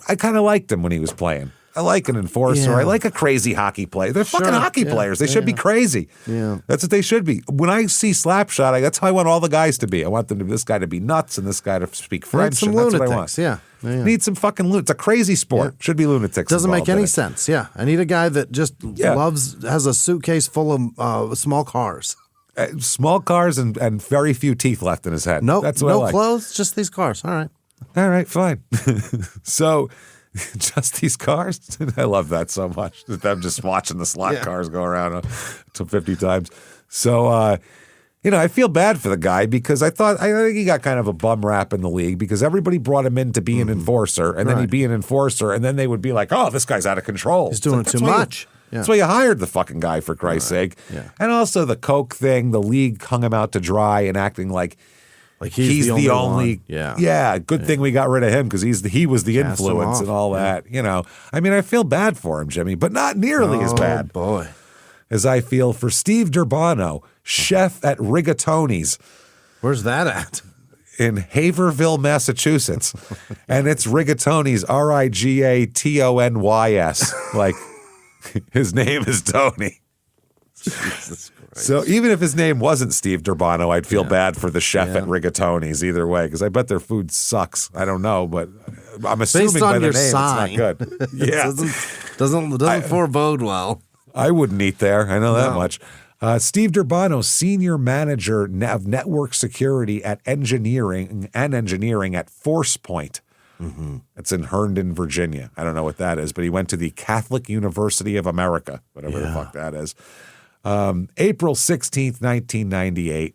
I kind of liked him when he was playing. I like an enforcer. I like a crazy hockey player. They're fucking hockey players. They should be crazy. Yeah. That's what they should be. When I see Slapshot, that's how I want all the guys to be. I want this guy to be nuts and this guy to speak French. Some and that's lunatics, what I want. Need some fucking lunatics. It's a crazy sport. Should be lunatics. Doesn't make any sense. Yeah. I need a guy that just has a suitcase full of small cars. Small cars and very few teeth left in his head. That's what I like. No clothes, just these cars. All right. All right, fine. So... just these cars? I love that so much. Them just watching the slot cars go around to 50 times. So, I feel bad for the guy because I think he got kind of a bum rap in the league because everybody brought him in to be an enforcer, and then he'd be an enforcer, and then they would be like, oh, this guy's out of control. He's doing too much. That's why you hired the fucking guy, for Christ's sake. Yeah. And also the coke thing, the league hung him out to dry and acting like he's the only good thing we got rid of him because he was the influence and all that. I mean, I feel bad for him, Jimmy, but not nearly as bad as I feel for Steve Durbano, chef at Rigatoni's. Where's that at? In Haverhill, Massachusetts. And it's Rigatoni's, Rigatonys. Like, his name is Tony. Jesus Christ. So even if his name wasn't Steve Durbano, I'd feel bad for the chef at Rigatoni's either way, because I bet their food sucks. I don't know, but I'm assuming based on by your their name sign, it's not good. Yeah, doesn't forebode well. I wouldn't eat there. I know that much. Steve Durbano, senior manager of network security at engineering at Force Point. It's in Herndon, Virginia. I don't know what that is, but he went to the Catholic University of America, whatever the fuck that is. April 16th, 1998.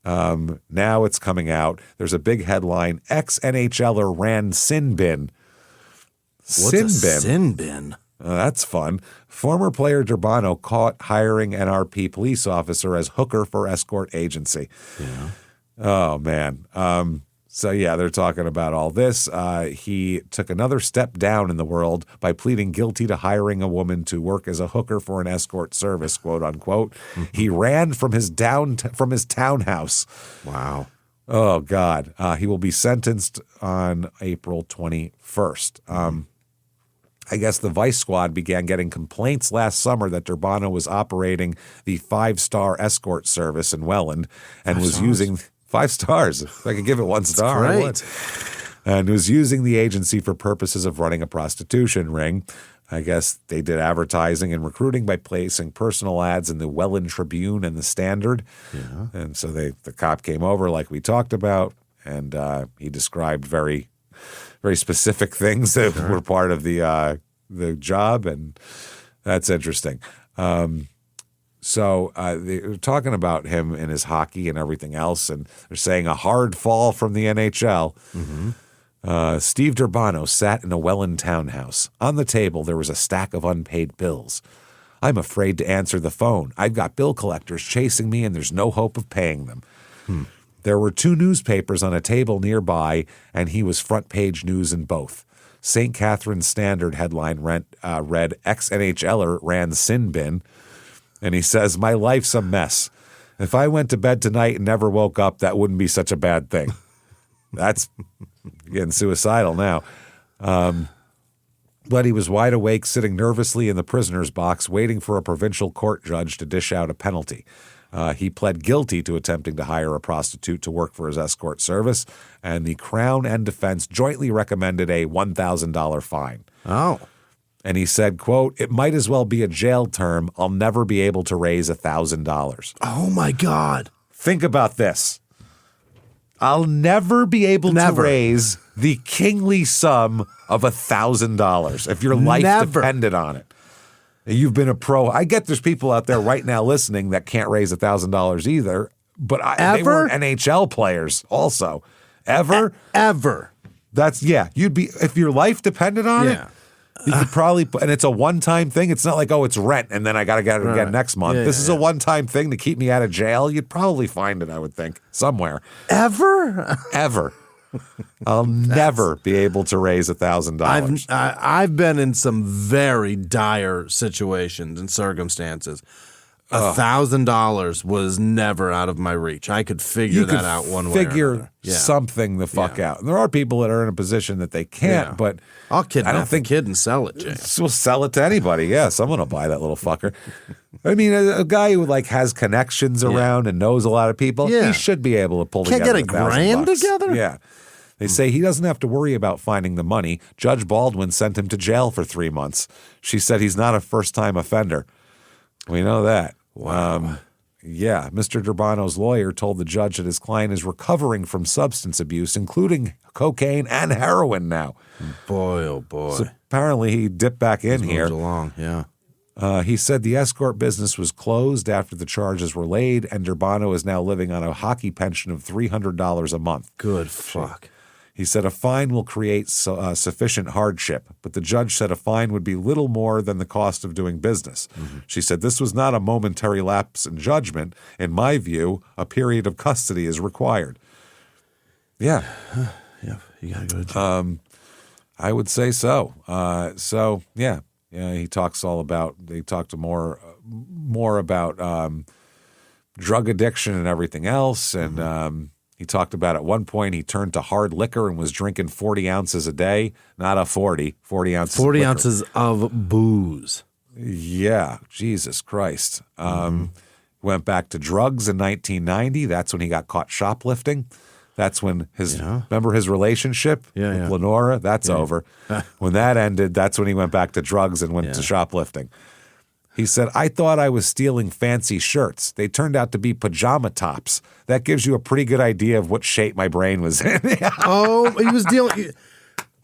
Now it's coming out. There's a big headline. Ex-NHLer ran sin bin. What's a sin bin? That's fun. Former player Durbano caught hiring NRP police officer as hooker for escort agency. Yeah. Oh, man. So, they're talking about all this. He took another step down in the world by pleading guilty to hiring a woman to work as a hooker for an escort service, quote unquote. He ran from his townhouse. Wow. Oh, God. He will be sentenced on April 21st. I guess the Vice Squad began getting complaints last summer that Durbano was operating the 5-star escort service in Welland and was using 5 stars. If I could give it 1 star, I would. And was using the agency for purposes of running a prostitution ring. I guess they did advertising and recruiting by placing personal ads in the Welland Tribune and the Standard. Yeah. And so the cop came over like we talked about, and he described very specific things that were part of the job, and that's interesting. So they're talking about him and his hockey and everything else, and they're saying a hard fall from the NHL. Steve Durbano sat in a Welland townhouse. On the table, there was a stack of unpaid bills. I'm afraid to answer the phone. I've got bill collectors chasing me, and there's no hope of paying them. There were 2 newspapers on a table nearby, and he was front-page news in both. St. Catharines Standard headline read, ex-NHLer ran sin bin, and he says, my life's a mess. If I went to bed tonight and never woke up, that wouldn't be such a bad thing. That's getting suicidal now. But he was wide awake, sitting nervously in the prisoner's box, waiting for a provincial court judge to dish out a penalty. He pled guilty to attempting to hire a prostitute to work for his escort service, and the Crown and defense jointly recommended a $1,000 fine. Oh. And he said, quote, it might as well be a jail term. I'll never be able to raise $1,000. Oh, my God. Think about this. I'll never be able to raise the kingly sum of $1,000 if your life depended on it. You've been a pro. I get there's people out there right now listening that can't raise $1,000 either, but they weren't NHL players also. Ever? Ever. That's, you'd be, if your life depended on it, you could probably, and it's a one-time thing. It's not like, oh, it's rent and then I got to get it again next month. This is a one-time thing to keep me out of jail. You'd probably find it, I would think, somewhere. Ever? Ever. I'll never be able to raise $1,000. I've been in some very dire situations and circumstances. $1,000 was never out of my reach. I could figure that out one way or another. Figure something the fuck out. And there are people that are in a position that they can't, but I'll kidnap a kid and sell it, James. We'll sell it to anybody. Yeah, someone will buy that little fucker. I mean, a guy who like has connections around and knows a lot of people, he should be able to pull together $1,000. Can't get a grand together? Yeah. They say he doesn't have to worry about finding the money. Judge Baldwin sent him to jail for 3 months. She said he's not a first-time offender. We know that. Wow. Mr. Durbano's lawyer told the judge that his client is recovering from substance abuse, including cocaine and heroin now. Boy, oh boy. So apparently he dipped back in here. Along. He said the escort business was closed after the charges were laid, and Durbano is now living on a hockey pension of $300 a month. Good fuck. He said a fine will create sufficient hardship, but the judge said a fine would be little more than the cost of doing business. She said this was not a momentary lapse in judgment. In my view, a period of custody is required. Yeah. You got to go to jail. I would say so. He talks all about, they talked more about drug addiction and everything else, and he talked about at one point he turned to hard liquor and was drinking 40 ounces a day. Not a 40 ounces 40 ounces of booze. Yeah, Jesus Christ. Went back to drugs in 1990. That's when he got caught shoplifting. That's when remember his relationship with Lenora? That's over. When that ended, that's when he went back to drugs and went to shoplifting. He said, I thought I was stealing fancy shirts. They turned out to be pajama tops. That gives you a pretty good idea of what shape my brain was in. Oh, he was dealing...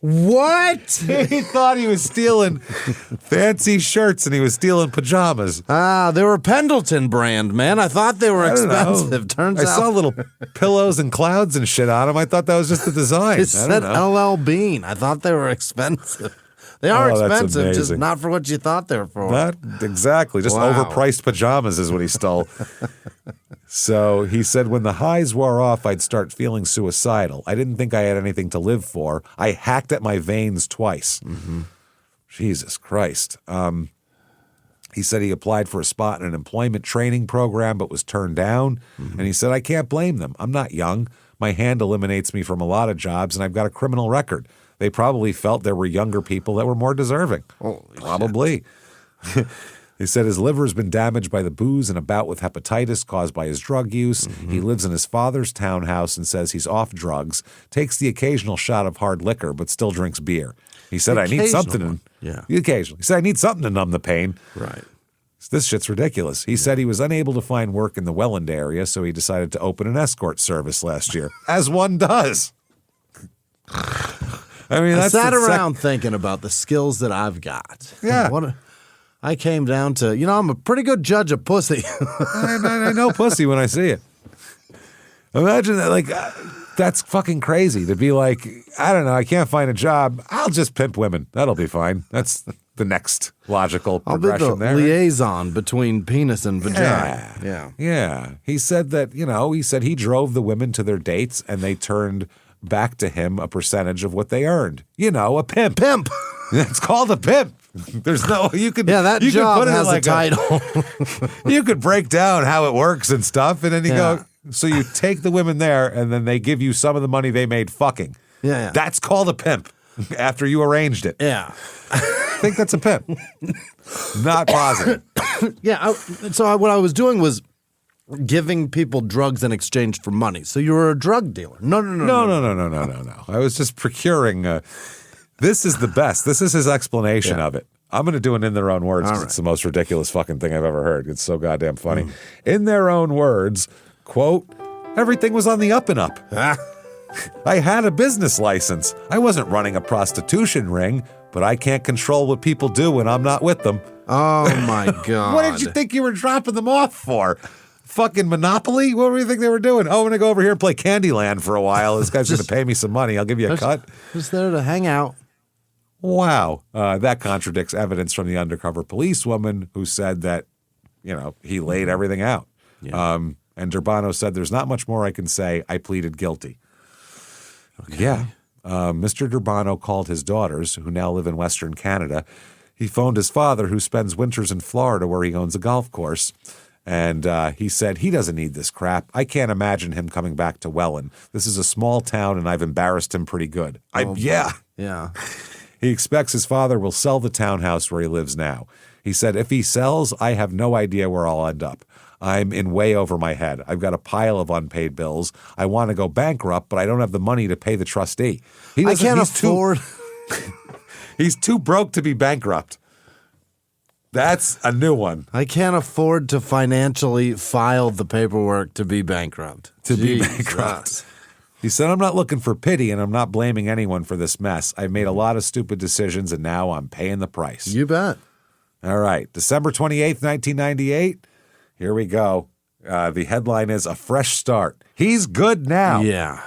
What? He thought he was stealing fancy shirts and he was stealing pajamas. They were Pendleton brand, man. I thought they were expensive. Turns out. I saw little pillows and clouds and shit on them. I thought that was just the design. It said LL Bean. I thought they were expensive. They are expensive, just not for what you thought they were for. Not exactly. Just overpriced pajamas is what he stole. So he said, when the highs wore off, I'd start feeling suicidal. I didn't think I had anything to live for. I hacked at my veins twice. Jesus Christ. He said he applied for a spot in an employment training program but was turned down. And he said, I can't blame them. I'm not young. My hand eliminates me from a lot of jobs, and I've got a criminal record. They probably felt there were younger people that were more deserving. Probably. He said his liver has been damaged by the booze and a bout with hepatitis caused by his drug use. He lives in his father's townhouse and says he's off drugs, takes the occasional shot of hard liquor, but still drinks beer. He said, I need something. Occasionally. He said, I need something to numb the pain. Right. This shit's ridiculous. He said he was unable to find work in the Welland area, so he decided to open an escort service last year, as one does. I mean, I sat around thinking about the skills that I've got. Yeah. I came down to, I'm a pretty good judge of pussy. I know pussy when I see it. Imagine that, that's fucking crazy to be like, I don't know, I can't find a job. I'll just pimp women. That'll be fine. That's the next logical progression. I'll be the liaison between penis and vagina. Yeah. He said that, he drove the women to their dates and they turned back to him a percentage of what they earned. A pimp. Pimp. It's called a pimp. There's no, you could. Yeah, that you job could put it has like a title. You could break down how it works and stuff, and then you go, so you take the women there, and then they give you some of the money they made fucking. Yeah. That's called a pimp after you arranged it. Yeah. I think that's a pimp. Not positive. So what I was doing was giving people drugs in exchange for money. So you were a drug dealer. No. I was just procuring. This is the best. This is his explanation of it. I'm going to do it in their own words because it's the most ridiculous fucking thing I've ever heard. It's so goddamn funny. In their own words, quote, everything was on the up and up. I had a business license. I wasn't running a prostitution ring, but I can't control what people do when I'm not with them. Oh, my God. What did you think you were dropping them off for? Fucking Monopoly? What do you think they were doing? Oh, I'm going to go over here and play Candyland for a while. This guy's going to pay me some money. I'll give you a cut. Just there to hang out. Wow. That contradicts evidence from the undercover policewoman who said that, he laid everything out. Yeah. And Durbano said, there's not much more I can say. I pleaded guilty. Okay. Yeah. Mr. Durbano called his daughters, who now live in Western Canada. He phoned his father, who spends winters in Florida where he owns a golf course. And he said, he doesn't need this crap. I can't imagine him coming back to Welland. This is a small town, and I've embarrassed him pretty good. Yeah. He expects his father will sell the townhouse where he lives now. He said, if he sells, I have no idea where I'll end up. I'm in way over my head. I've got a pile of unpaid bills. I want to go bankrupt, but I don't have the money to pay the trustee. I can't afford. He's too broke to be bankrupt. That's a new one. I can't afford to financially file the paperwork to be bankrupt. Be bankrupt. He said, I'm not looking for pity, and I'm not blaming anyone for this mess. I've made a lot of stupid decisions, and now I'm paying the price. You bet. All right. December 28th, 1998. Here we go. The headline is A Fresh Start. He's good now. Yeah.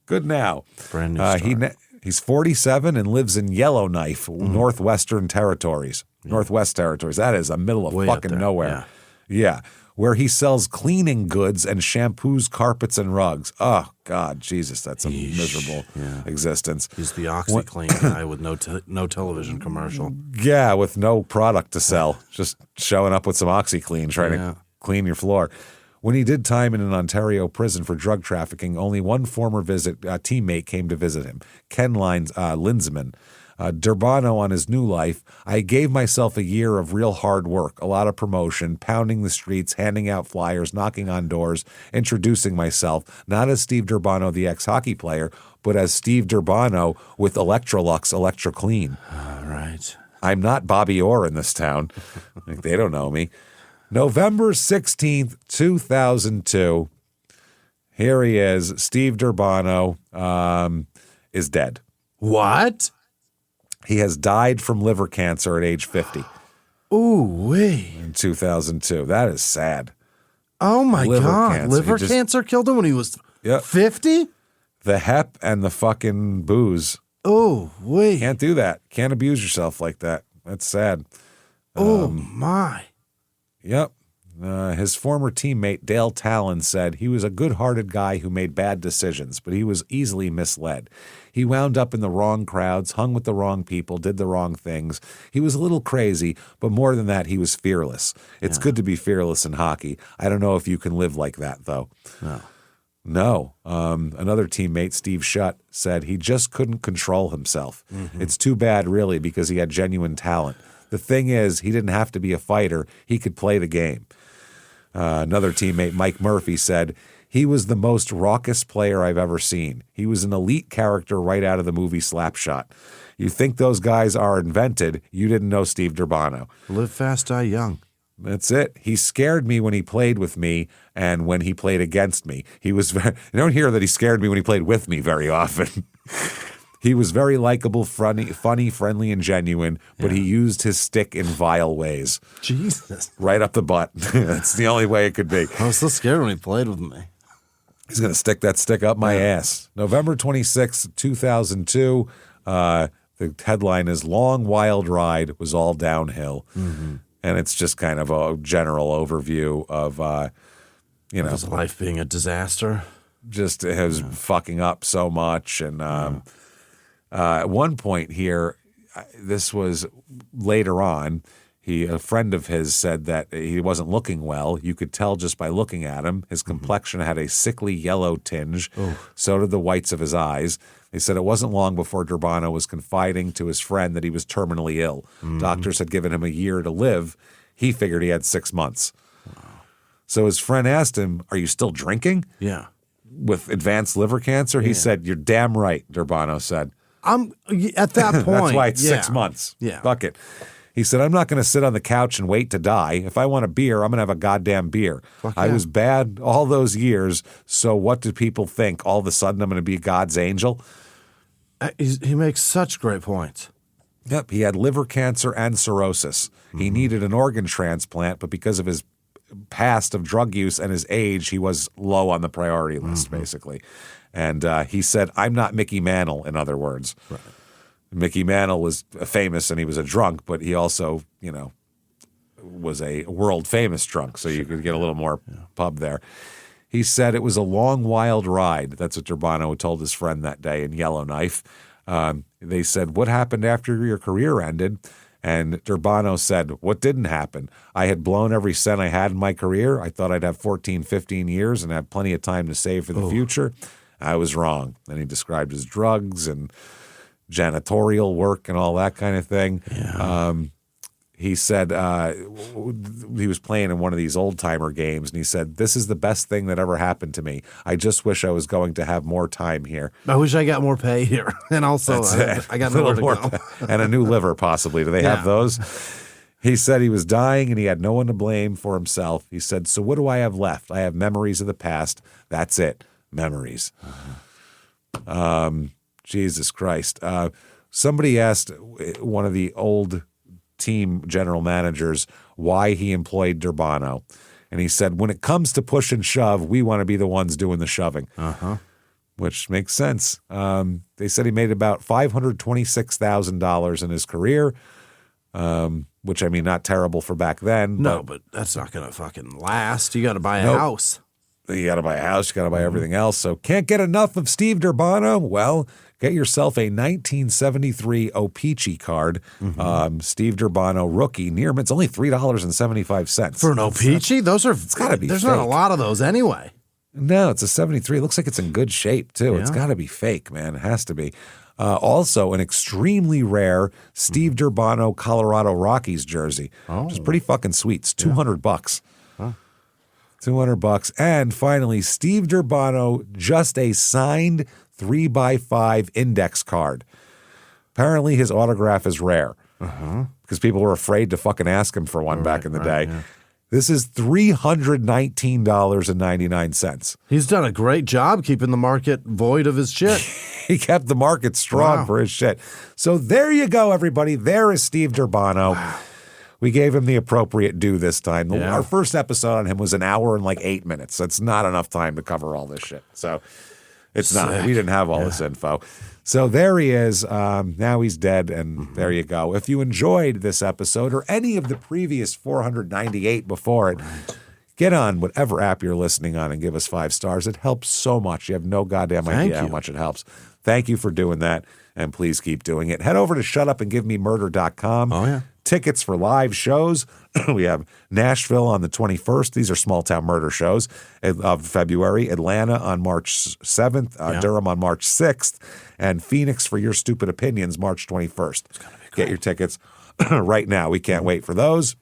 Good now. Brand new start. He's 47 and lives in Yellowknife, Northwest Territories. That is a middle of way fucking nowhere. Yeah. Where he sells cleaning goods and shampoos, carpets, and rugs. Oh, God, Jesus, that's a miserable existence. He's the OxyClean guy with no television commercial. Yeah, with no product to sell. Just showing up with some OxyClean, trying to clean your floor. When he did time in an Ontario prison for drug trafficking, only one former teammate came to visit him, Ken Linsman. Durbano on his new life, I gave myself a year of real hard work, a lot of promotion, pounding the streets, handing out flyers, knocking on doors, introducing myself, not as Steve Durbano, the ex-hockey player, but as Steve Durbano with Electrolux Electra Clean. All right. I'm not Bobby Orr in this town. They don't know me. November 16th, 2002. Here he is. Steve Durbano is dead. What? He has died from liver cancer at age 50. Ooh, wee. In 2002. That is sad. Oh, my God. Cancer. Liver cancer killed him when he was 50? The hep and the fucking booze. Oh, wee. Can't do that. Can't abuse yourself like that. That's sad. Oh, my. Yep. His former teammate, Dale Talon, said he was a good-hearted guy who made bad decisions, but he was easily misled. He wound up in the wrong crowds, hung with the wrong people, did the wrong things. He was a little crazy, but more than that, he was fearless. It's good to be fearless in hockey. I don't know if you can live like that, though. No. No. Another teammate, Steve Shutt, said he just couldn't control himself. It's too bad, really, because he had genuine talent. The thing is, he didn't have to be a fighter. He could play the game. Another teammate, Mike Murphy, said, he was the most raucous player I've ever seen. He was an elite character right out of the movie Slapshot. You think those guys are invented. You didn't know Steve Durbano. Live fast, die young. That's it. He scared me when he played with me and when he played against me. He was very, you don't hear that he scared me when he played with me very often. He was very likable, funny, friendly, and genuine, but he used his stick in vile ways. Jesus. Right up the butt. That's the only way it could be. I was so scared when he played with me. He's going to stick that stick up my ass. November 26, 2002, the headline is Long Wild Ride Was All Downhill. And it's just kind of a general overview of, his life being a disaster. Just his fucking up so much. And at one point here, this was later on, a friend of his said that he wasn't looking well. You could tell just by looking at him. His complexion had a sickly yellow tinge. So did the whites of his eyes. They said it wasn't long before Durbano was confiding to his friend that he was terminally ill. Doctors had given him a year to live. He figured he had 6 months. So his friend asked him, are you still drinking? Yeah. With advanced liver cancer? He said, you're damn right, Durbano said. I'm at that point. That's why it's 6 months. Yeah. Fuck it. He said, I'm not going to sit on the couch and wait to die. If I want a beer, I'm going to have a goddamn beer. I was bad all those years, so what do people think? All of a sudden I'm going to be God's angel? He makes such great points. Yep, he had liver cancer and cirrhosis. He needed an organ transplant, but because of his past of drug use and his age, he was low on the priority list, basically. And he said, I'm not Mickey Mantle, in other words. Right. Mickey Mantle was famous and he was a drunk, but he also, was a world-famous drunk, so you could get a little more pub there. He said it was a long, wild ride. That's what Durbano told his friend that day in Yellowknife. They said, what happened after your career ended? And Durbano said, what didn't happen? I had blown every cent I had in my career. I thought I'd have 14, 15 years and have plenty of time to save for the future. I was wrong. And he described his drugs and janitorial work and all that kind of thing. Yeah. He said he was playing in one of these old-timer games, and he said, this is the best thing that ever happened to me. I just wish I was going to have more time here. I wish I got more pay here. And also, I got nowhere to go. And a new liver, possibly. Do they have those? He said he was dying, and he had no one to blame for himself. He said, so what do I have left? I have memories of the past. That's it. Memories. Jesus Christ. Somebody asked one of the old team general managers why he employed Durbano. And he said, when it comes to push and shove, we want to be the ones doing the shoving. Which makes sense. They said he made about $526,000 in his career, which, I mean, not terrible for back then. No, but that's not going to fucking last. You got to buy a house. You got to buy a house. You got to buy everything else. So can't get enough of Steve Durbano? Well, get yourself a 1973 O-Pee-Chee card. Steve Durbano rookie. It's only $3.75. For an O-Pee-Chee? Those are, it's gotta be there's fake. not a lot of those anyway. No, it's a 73. It looks like it's in good shape, too. Yeah. It's got to be fake, man. It has to be. Also, an extremely rare Steve Durbano Colorado Rockies jersey, which is pretty fucking sweet. It's $200. $200. And finally, Steve Durbano, just a signed 3x5 index card. Apparently, his autograph is rare because people were afraid to fucking ask him for one back in the day. Yeah. This is $319.99. He's done a great job keeping the market void of his shit. He kept the market strong for his shit. So there you go, everybody. There is Steve Durbano. Wow. We gave him the appropriate due this time. Our first episode on him was an hour and like 8 minutes. That's not enough time to cover all this shit. So it's not. We didn't have all this info. So there he is. Now he's dead, and there you go. If you enjoyed this episode or any of the previous 498 before it, get on whatever app you're listening on and give us 5 stars. It helps so much. You have no goddamn idea how much it helps. Thank you for doing that, and please keep doing it. Head over to shutupandgivememurder.com. Oh, yeah. Tickets for live shows. We have Nashville on the 21st. These are small town murder shows of February. Atlanta on March 7th. Durham on March 6th. And Phoenix for Your Stupid Opinions, March 21st. Get your tickets right now. We can't wait for those.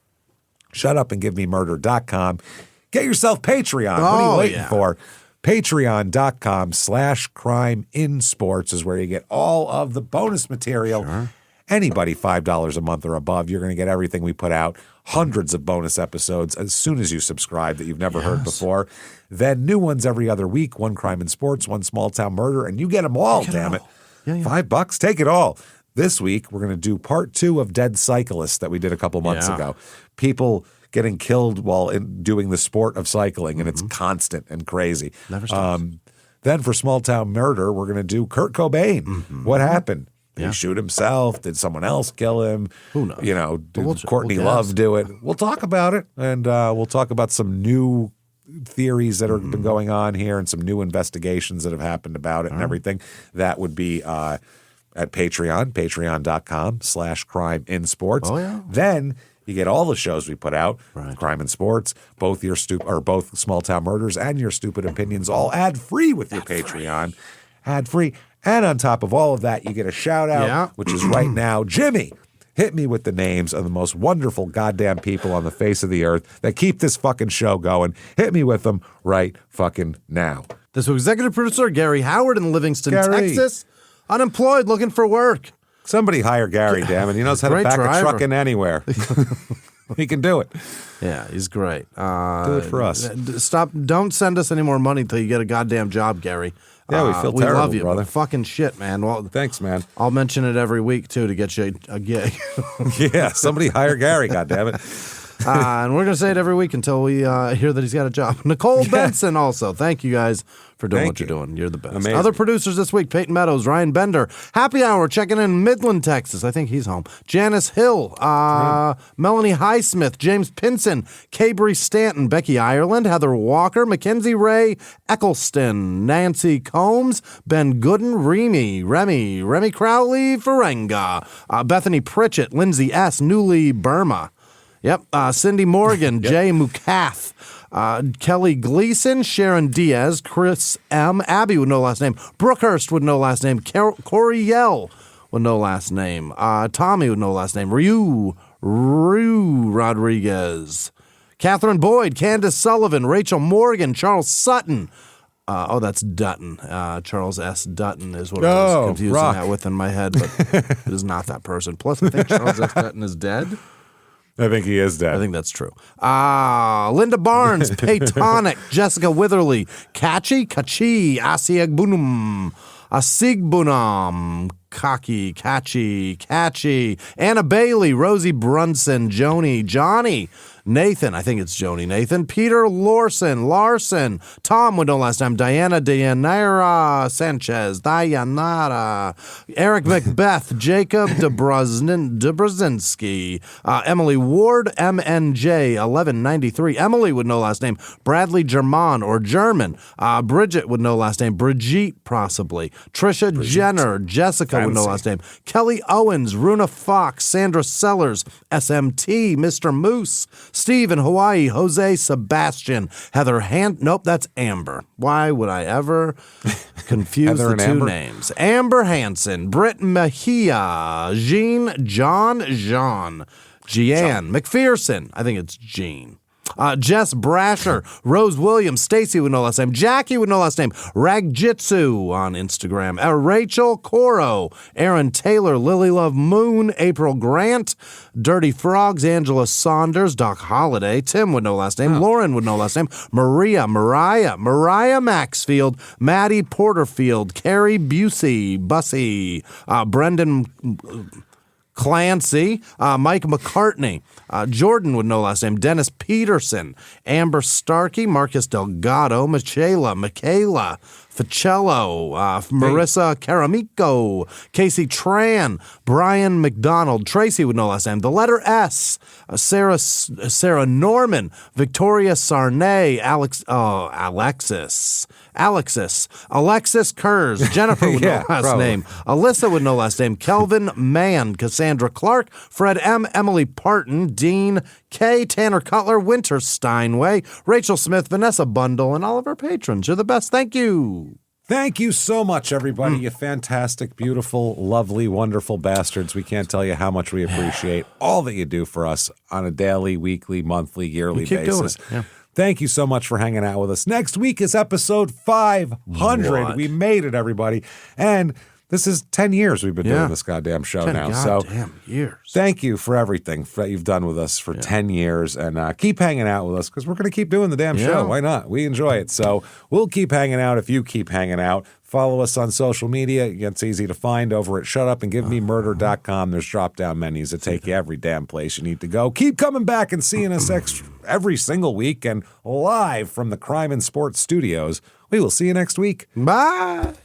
Shutupandgivememurder.com. Get yourself Patreon. What are you waiting for? Patreon.com/CrimeInSports is where you get all of the bonus material. Sure. Anybody $5 a month or above, you're going to get everything we put out, hundreds of bonus episodes as soon as you subscribe that you've never heard before. Then new ones every other week, one crime in sports, one small town murder, and you get them all, damn it. Yeah. $5, take it all. This week, we're going to do part 2 of Dead Cyclists that we did a couple months ago. People getting killed while doing the sport of cycling, and it's constant and crazy. Never stops. Then for small town murder, we're going to do Kurt Cobain. What happened? Did he shoot himself? Did someone else kill him? Who knows? You know, did Courtney Love do it? We'll talk about it, and we'll talk about some new theories that have been going on here and some new investigations that have happened about it and everything. That would be at Patreon, patreon.com/CrimeInSports. Oh, yeah. Then you get all the shows we put out, Crime and Sports, both Small Town Murders and Your Stupid Opinions, all ad-free with your Patreon. Ad-free. And on top of all of that, you get a shout-out, which is right now. Jimmie, hit me with the names of the most wonderful goddamn people on the face of the earth that keep this fucking show going. Hit me with them right fucking now. This week's executive producer, Gary Howard in Livingston, Texas. Unemployed, looking for work. Somebody hire Gary, damn it. He knows how to back a truck in anywhere. He can do it. Yeah, he's great. Do it for us. Don't send us any more money until you get a goddamn job, Gary. Yeah, we feel terrible, we love you, brother. Fucking shit, man. Well, thanks, man. I'll mention it every week, too, to get you a gig. Yeah, somebody hire Gary, goddammit. And we're going to say it every week until we hear that he's got a job. Nicole Benson also. Thank you guys for doing what you're doing. You're the best. Amazing. Other producers this week, Peyton Meadows, Ryan Bender, Happy Hour checking in Midland, Texas. I think he's home. Janice Hill, Melanie Highsmith, James Pinson, Cabry Stanton, Becky Ireland, Heather Walker, Mackenzie Ray, Eccleston, Nancy Combs, Ben Gooden, Remy Crowley, Ferenga, Bethany Pritchett, Lindsay S., Newly Burma. Yep. Cindy Morgan, Jay Mukath, Kelly Gleason, Sharon Diaz, Chris M., Abby with no last name, Brookhurst with no last name, Corey Yell with no last name, Tommy with no last name, Ryu Rodriguez, Catherine Boyd, Candace Sullivan, Rachel Morgan, Charles Sutton. That's Dutton. Charles S. Dutton is what I was confusing that with in my head, but it is not that person. Plus, I think Charles S. Dutton is dead. I think he is dead. I think that's true. Linda Barnes, Paytonic, Jessica Witherly, Kachi, Asiegbunum, Asigbunam, Kachi, Anna Bailey, Rosie Brunson, Joni, Johnny, Nathan, I think it's Joni Nathan, Peter Larson, Tom with no last name, Diana Sanchez, Dayanara, Eric Macbeth, Jacob Dobrzinski, Emily Ward, MNJ 1193, Emily with no last name, Bradley German or German, Bridget with no last name, Brigitte possibly, Trisha Jenner, Jessica with no last name, Kelly Owens, Runa Fox, Sandra Sellers, SMT, Mr. Moose, Steve in Hawaii, Jose Sebastian, Heather nope, that's Amber. Why would I ever confuse the two names? Amber Hansen, Britt Mejia, Jean, Jean, McPherson, I think it's Jean. Jess Brasher, Rose Williams, Stacy with no last name, Jackie with no last name, Ragjitsu on Instagram, Rachel Coro, Aaron Taylor, Lily Love Moon, April Grant, Dirty Frogs, Angela Saunders, Doc Holliday, Tim with no last name, Lauren with no last name, Mariah Maxfield, Maddie Porterfield, Carrie Bussey, Brendan Clancy, Mike McCartney, Jordan with no last name, Dennis Peterson, Amber Starkey, Marcus Delgado, Michaela, Ficello, Marissa Caramico, Casey Tran, Brian McDonald, Tracy with no last name, the letter S, Sarah Norman, Victoria Sarnay, Alexis Kurz, Jennifer with no last name, Alyssa with no last name, Kelvin Mann, Cassandra Clark, Fred M, Emily Parton, Dean K, Tanner Cutler, Winter Steinway, Rachel Smith, Vanessa Bundle, and all of our patrons. You're the best. Thank you. Thank you so much, everybody. You fantastic, beautiful, lovely, wonderful bastards. We can't tell you how much we appreciate all that you do for us on a daily, weekly, monthly, yearly basis. Thank you so much for hanging out with us. Next week is episode 500. What? We made it, everybody. And this is 10 years we've been doing this goddamn show now. Goddamn years. Thank you for everything that you've done with us for 10 years. And keep hanging out with us because we're going to keep doing the damn show. Why not? We enjoy it. So we'll keep hanging out if you keep hanging out. Follow us on social media. It's easy to find over at shutupandgivememurder.com. There's drop-down menus that take you every damn place you need to go. Keep coming back and seeing us every single week and live from the Crime and Sports Studios. We will see you next week. Bye.